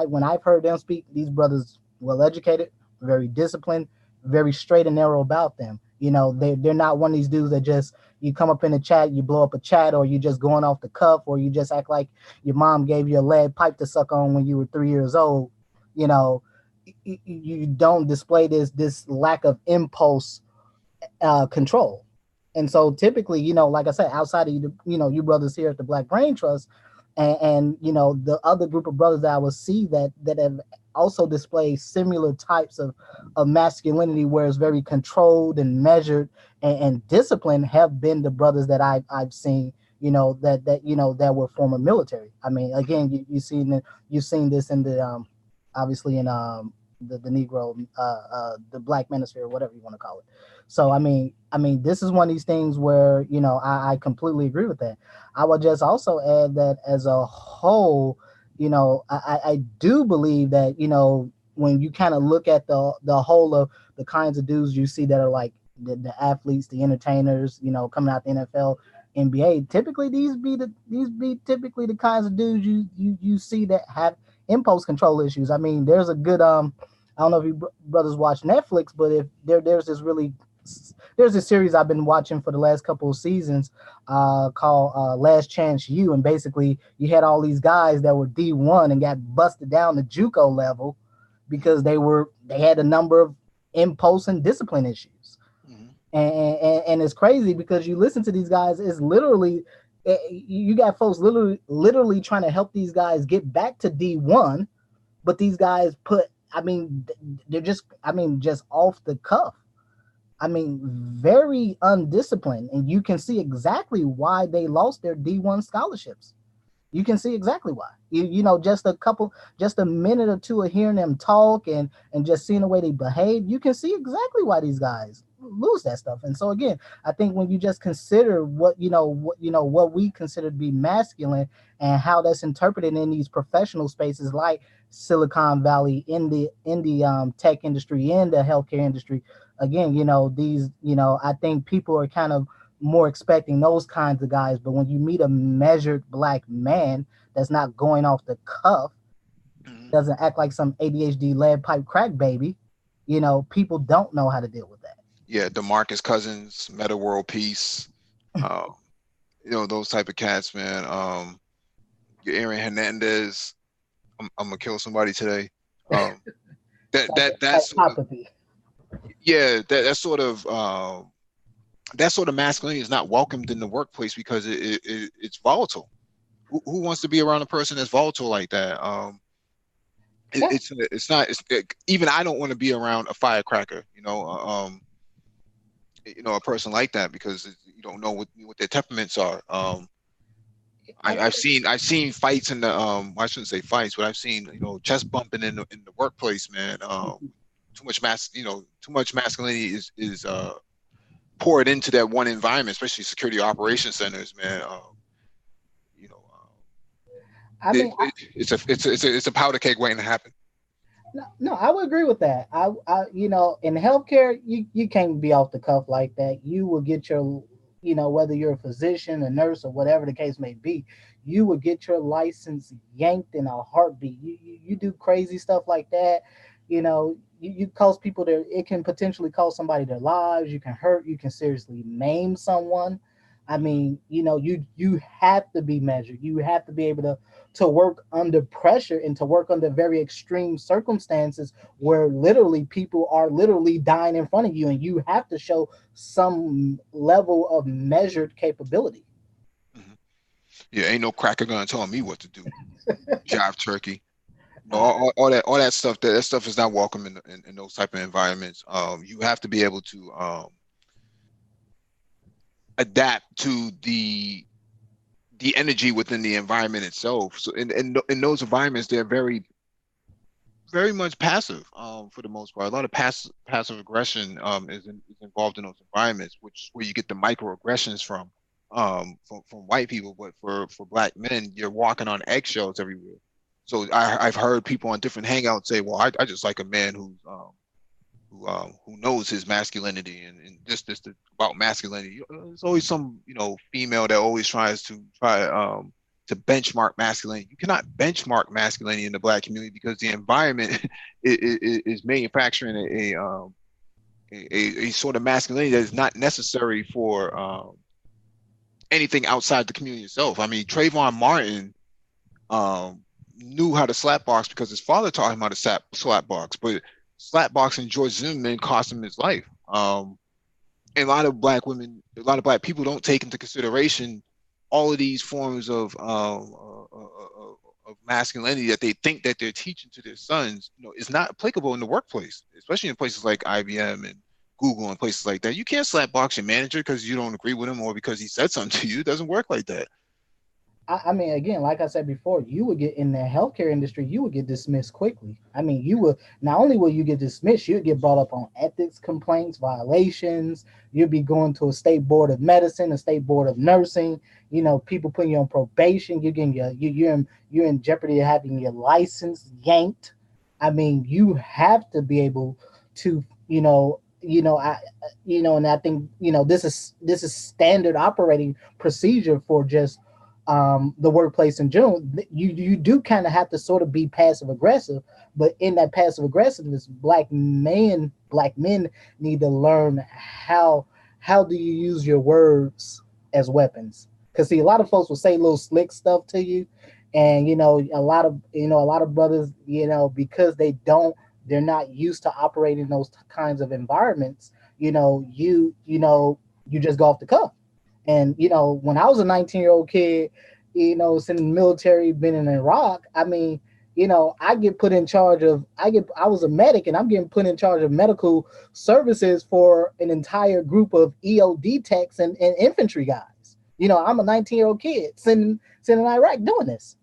when I've heard them speak, these brothers well educated, very disciplined, very straight and narrow about them. They're not one of these dudes that just, you come up in a chat, you blow up a chat, or you just going off the cuff, or you just act like your mom gave you a lead pipe to suck on when you were 3 years old. You don't display this lack of impulse control. And so typically, like I said, outside of you brothers here at the Black Brain Trust, and the other group of brothers that I will see that have also display similar types of masculinity, where it's very controlled and measured and disciplined, have been the brothers that I've seen, that were former military. I mean, again, you've seen this in the obviously in the Negro, the Black Manosphere, whatever you want to call it. So I mean, this is one of these things where I completely agree with that. I would just also add that as a whole, I do believe that when you kind of look at the whole of the kinds of dudes you see that are like the athletes, the entertainers, coming out the NFL, NBA, typically these be typically the kinds of dudes you see that have impulse control issues. I mean, there's a good I don't know if you brothers watch Netflix, but if there's a series I've been watching for the last couple of seasons called Last Chance U, and basically you had all these guys that were D1 and got busted down to JUCO level because they had a number of impulse and discipline issues. Mm-hmm. And it's crazy because you listen to these guys, it's literally you got folks literally trying to help these guys get back to D1, but these guys they're just off the cuff. I mean, very undisciplined, and you can see exactly why they lost their D1 scholarships. You can see exactly why. Just a minute or two of hearing them talk and just seeing the way they behave, you can see exactly why these guys lose that stuff. And so again, I think when you just consider what we consider to be masculine and how that's interpreted in these professional spaces like Silicon Valley, in the tech industry, in the healthcare industry, again, I think people are kind of more expecting those kinds of guys. But when you meet a measured black man that's not going off the cuff, doesn't act like some ADHD lead pipe crack baby, people don't know how to deal with that. Yeah, DeMarcus Cousins, Meta World Peace, those type of cats, man. Your Aaron Hernandez, I'm gonna kill somebody today. That's sort of, yeah, that sort of masculinity is not welcomed in the workplace because it's volatile. Who wants to be around a person that's volatile like that? It's not. Even I don't want to be around a firecracker. A person like that because you don't know what their temperaments are. I've seen fights in the I shouldn't say fights, but I've seen chest bumping in the workplace, man. Too much masculinity is poured into that one environment, especially security operations centers, man. It's a powder keg waiting to happen. No, I would agree with that. In healthcare, you can't be off the cuff like that. You will get your, whether you're a physician, a nurse, or whatever the case may be, you will get your license yanked in a heartbeat. You do crazy stuff like that. You cause people it can potentially cost somebody their lives. You can seriously maim someone. I mean, you have to be measured. You have to be able to work under pressure and to work under very extreme circumstances where literally people are literally dying in front of you, and you have to show some level of measured capability. Mm-hmm. Yeah, ain't no cracker gonna tell me what to do. Jive turkey. All that stuff. That stuff is not welcome in those type of environments. You have to be able to adapt to the energy within the environment itself. So in those environments, they're very, very much passive for the most part. A lot of passive aggression is involved in those environments, which is where you get the microaggressions from white people. But for black men, you're walking on eggshells everywhere. So I've heard people on different hangouts say, well, I just like a man who knows his masculinity and this about masculinity. There's always some female that always tries to benchmark masculinity. You cannot benchmark masculinity in the black community because the environment is manufacturing a sort of masculinity that is not necessary for anything outside the community itself. I mean, Trayvon Martin knew how to slap box because his father taught him how to slap box, but slap boxing George Zimmerman cost him his life. And a lot of black people don't take into consideration all of these forms of of masculinity that they think that they're teaching to their sons, is not applicable in the workplace, especially in places like IBM and Google and places like that. You can't slap box your manager because you don't agree with him or because he said something to you. It doesn't work like that. I mean, again, like I said before, you would get in the healthcare industry, you would get dismissed quickly. I mean, you would not only will you get dismissed, you'd get brought up on ethics complaints, violations. You'd be going to a state board of medicine, a state board of nursing. People putting you on probation. You're getting you're in jeopardy of having your license yanked. I mean, you have to be able to, and I think this is standard operating procedure for just the workplace in general. You do kind of have to sort of be passive aggressive, but in that passive aggressiveness, black men need to learn how do you use your words as weapons. Because see, a lot of folks will say little slick stuff to you, and a lot of brothers, because they're not used to operating those kinds of environments. You just go off the cuff. And when I was a 19-year-old kid, sitting in the military, been in Iraq, I mean, I get put in charge of. I was a medic, and I'm getting put in charge of medical services for an entire group of EOD techs and infantry guys. I'm a 19-year-old kid sitting in Iraq doing this.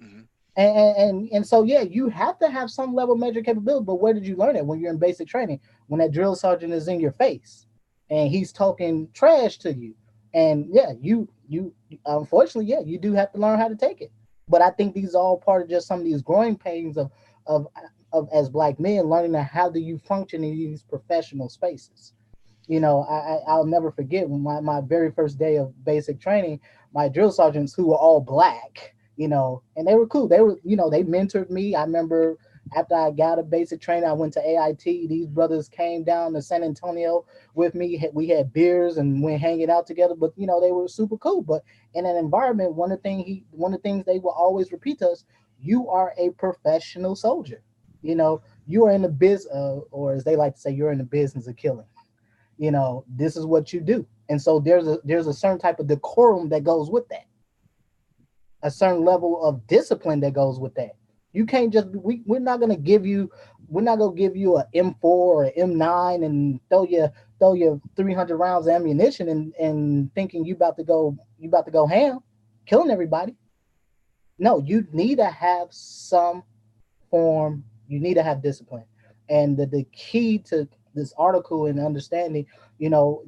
Mhm. And so yeah, you have to have some level of measure capability. But where did you learn it? When you're in basic training, when that drill sergeant is in your face and he's talking trash to you, and yeah, you unfortunately, yeah, you do have to learn how to take it. But I think these are all part of just some of these growing pains of as black men, learning how do you function in these professional spaces. I'll never forget when my very first day of basic training, my drill sergeants, who were all black, and they were cool. They mentored me. I remember after I got a basic training, I went to AIT. These brothers came down to San Antonio with me. We had beers and went hanging out together. But they were super cool. But in an environment, one of the things they will always repeat to us: you are a professional soldier. You are in the or as they like to say, you're in the business of killing. This is what you do. And so there's a certain type of decorum that goes with that, a certain level of discipline that goes with that. You can't just we're not gonna give you a M4 or an M9 and throw you 300 rounds of ammunition and thinking you about to go ham, killing everybody. No, you need to have some form. You need to have discipline, and the key to this article and understanding,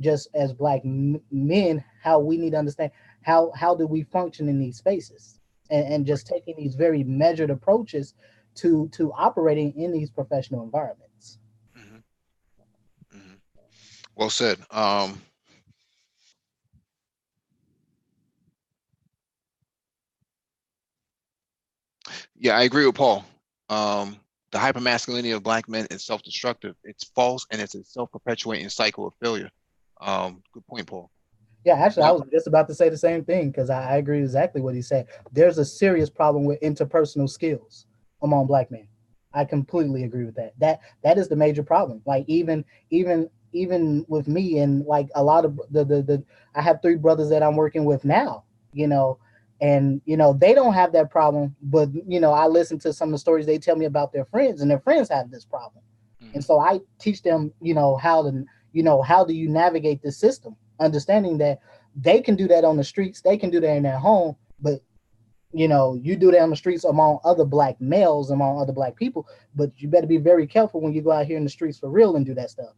just as black men, how we need to understand how do we function in these spaces, and just taking these very measured approaches to operating in these professional environments. Mhm. Mhm. Well said. Yeah, I agree with Paul. The hypermasculinity of black men is self-destructive. It's false, and it's a self-perpetuating cycle of failure. Good point, Paul. Yeah, actually, I Well, was just about to say the same thing because I agree exactly what he said. There's a serious problem with interpersonal skills among black men. I completely agree with that. That is the major problem. Like even with me and like a lot of the I have three brothers that I'm working with now, and they don't have that problem, but I listen to some of the stories they tell me about their friends, and their friends have this problem. And mhm. so I teach them, how do you navigate this system, understanding that they can do that on the streets, they can do that in their home, but you do that on the streets among other black males, among other black people, but you better be very careful when you go out here in the streets for real and do that stuff.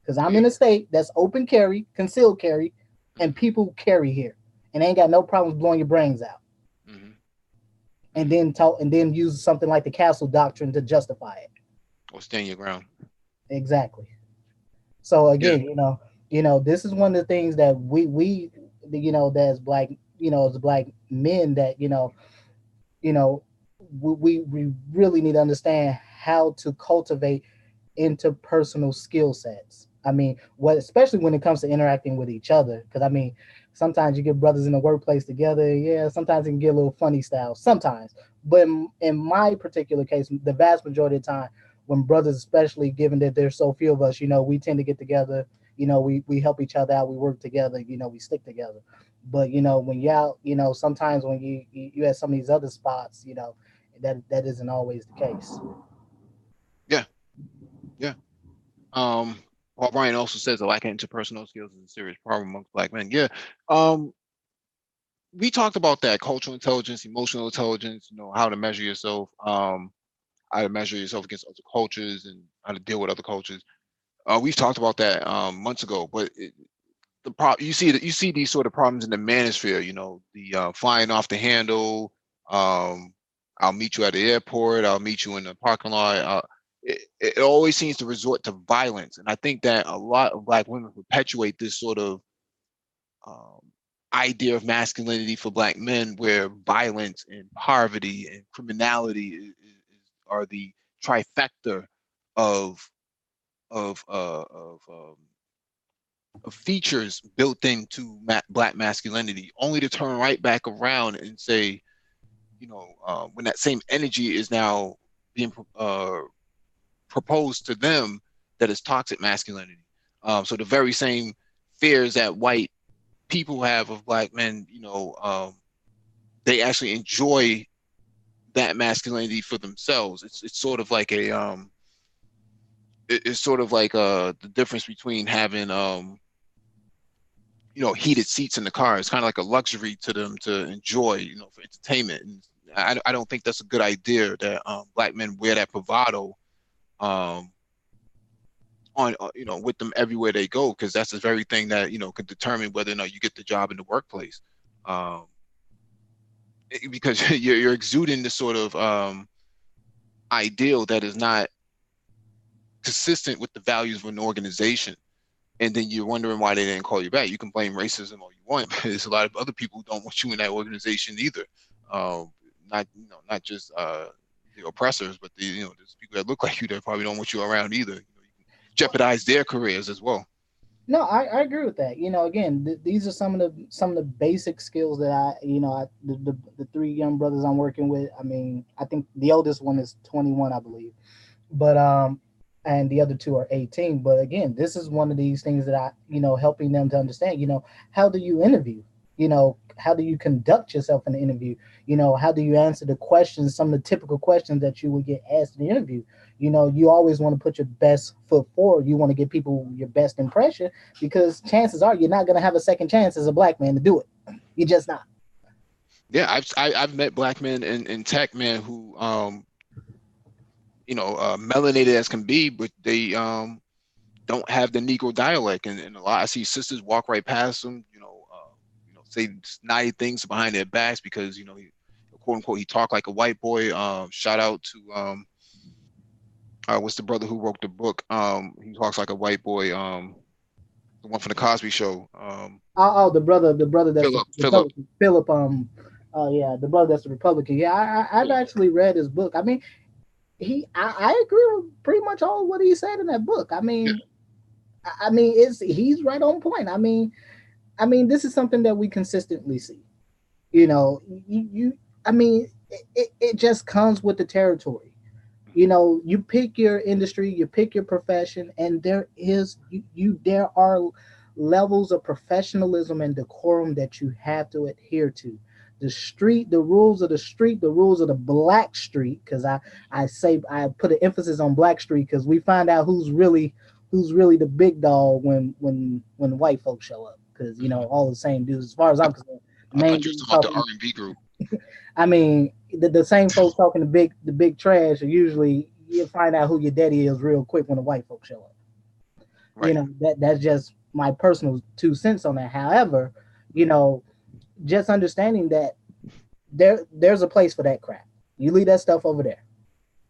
Because I'm Yeah. in a state that's open carry, concealed carry, and Mhm. people carry here, and they ain't got no problems blowing your brains out, Mhm. and Mhm. then use something like the castle doctrine to justify it. Or stand your ground. Exactly. So Yeah. again, this is one of the things that we that as black men, that you know we really need to understand how to cultivate interpersonal skill sets. I mean, especially when it comes to interacting with each other, because I mean, sometimes you get brothers in the workplace together. Yeah, sometimes it can get a little funny style. Sometimes, but in my particular case, the vast majority of the time, when brothers, especially given that there's so few of us, we tend to get together. We help each other out. We work together. We stick together. But when you're out, sometimes when you at some of these other spots, that isn't always the case. Yeah, yeah. Paul Bryan also says the lack of interpersonal skills is a serious problem amongst Black men. Yeah. Um, we talked about that cultural intelligence, emotional intelligence. You know how to measure yourself. How to measure yourself against other cultures and how to deal with other cultures. We've talked about that months ago, but the problem you see these sort of problems in the manosphere. You know, the flying off the handle. Um, I'll meet you at the airport. I'll meet you in the parking lot. It always seems to resort to violence, and I think that a lot of Black women perpetuate this sort of um, idea of masculinity for Black men, where violence and poverty and criminality are the trifecta of of uh, of um, of features built into Black masculinity, only to turn right back around and say, you know, when that same energy is now being proposed to them, that is toxic masculinity. So the very same fears that white people have of Black men, you know, they actually enjoy that masculinity for themselves. It's sort of like it's sort of like the difference between having you know, heated seats in the car. It's kind of like a luxury to them to enjoy, you know, for entertainment. And I don't think that's a good idea that Black men wear that bravado um, on, you know, with them everywhere they go, because that's the very thing that, you know, could determine whether or not you get the job in the workplace. Um, because you're exuding this sort of ideal that is not consistent with the values of an organization. And then you're wondering why they didn't call you back. You can blame racism all you want, but there's a lot of other people who don't want you in that organization either. Not, you know, not just the oppressors, but the, you know, there's people that look like you that probably don't want you around either. You know, you can jeopardize their careers as well. No, I agree with that. You know, again, these are some of the basic skills that the three young brothers I'm working with. I mean, I think the oldest one is 21, I believe, but and the other two are 18. But again, this is one of these things that helping them to understand. You know, how do you interview? You know, how do you conduct yourself in the interview? You know, how do you answer the questions? Some of the typical questions that you would get asked in the interview. You know, you always want to put your best foot forward. You want to give people your best impression because chances are you're not going to have a second chance as a Black man to do it. You're just not. Yeah, I've met Black men in tech, man, who you know, melanated as can be, but they don't have the Negro dialect, and a lot I see sisters walk right past them, you know, say snide things behind their backs because, you know, he, quote unquote, he talked like a white boy. Shout out to what's the brother who wrote the book? He talks like a white boy. The one from the Cosby Show. The brother that's the Philip. Republican, Philip. Yeah, the brother that's the Republican. Yeah, I've actually read his book. I mean, I agree with pretty much all what he said in that book. Yeah. I mean, he's right on point. I mean, this is something that we consistently see. You know, I mean, it just comes with the territory. You know, you pick your industry, you pick your profession, and there are levels of professionalism and decorum that you have to adhere to. The rules of the street, the rules of the Black street, because I put an emphasis on Black street because we find out who's really the big dog when white folks show up, because all the same dudes as far as I'm concerned. The I main thought you was dude talking about talking. the R&B group. I mean, the same folks talking the big trash are usually, you find out who your daddy is real quick when the white folks show up. Right. That's just my personal 2 cents on that. However, you know, just understanding that there's a place for that crap. You leave that stuff over there.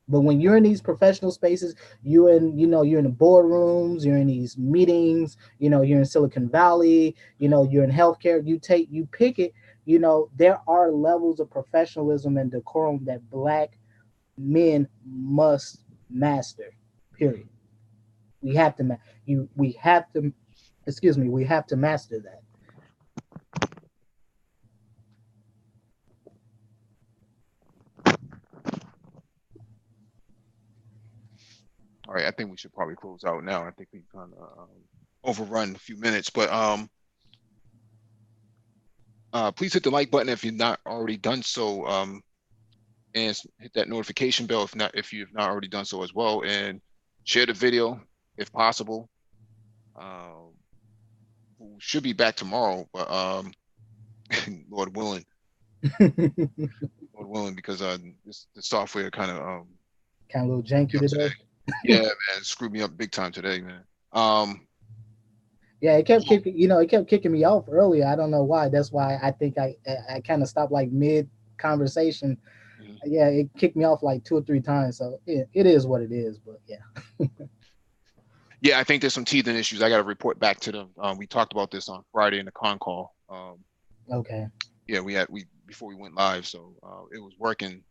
But when you're in these professional spaces, you're in the boardrooms, you're in these meetings, you're in Silicon Valley, you're in healthcare, you pick it, there are levels of professionalism and decorum that Black men must master. Period. We have to we have to we have to master that. All right, I think we should probably close out now. I think we kind of overrun a few minutes, but please hit the like button if you've not already done so. and hit that notification bell if you've not already done so as well, and share the video if possible. We should be back tomorrow, but Lord willing, Lord willing, because the software kind of Kind of a little janky today. today. Yeah, man, it screwed me up big time today, man. Yeah, it kept kicking. It kept kicking me off earlier. I don't know why. That's why I think I kind of stopped like mid conversation. Mhm. Yeah, it kicked me off like 2 or 3 times. So it is what it is. But yeah. Yeah, I think there's some teething issues. I got to report back to them. We talked about this on Friday in the con call. Okay. Yeah, we before we went live, so it was working,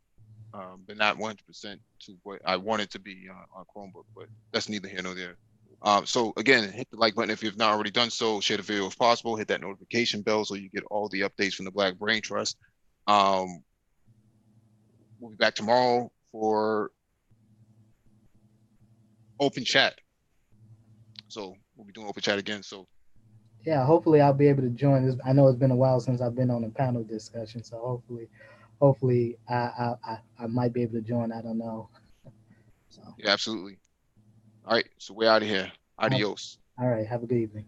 but not 100% to what I wanted to be on Chromebook. But that's neither here nor there. So again, hit the like button if you've not already done so. Share the video if possible. Hit that notification bell so you get all the updates from the Black Brain Trust. We'll be back tomorrow for open chat. So we'll be doing open chat again. So Yeah, hopefully I'll be able to join this. I know it's been a while since I've been on a panel discussion, so hopefully I might be able to join. I don't know. So yeah, absolutely. All right, so we're out of here. Adios. all right, have a good evening.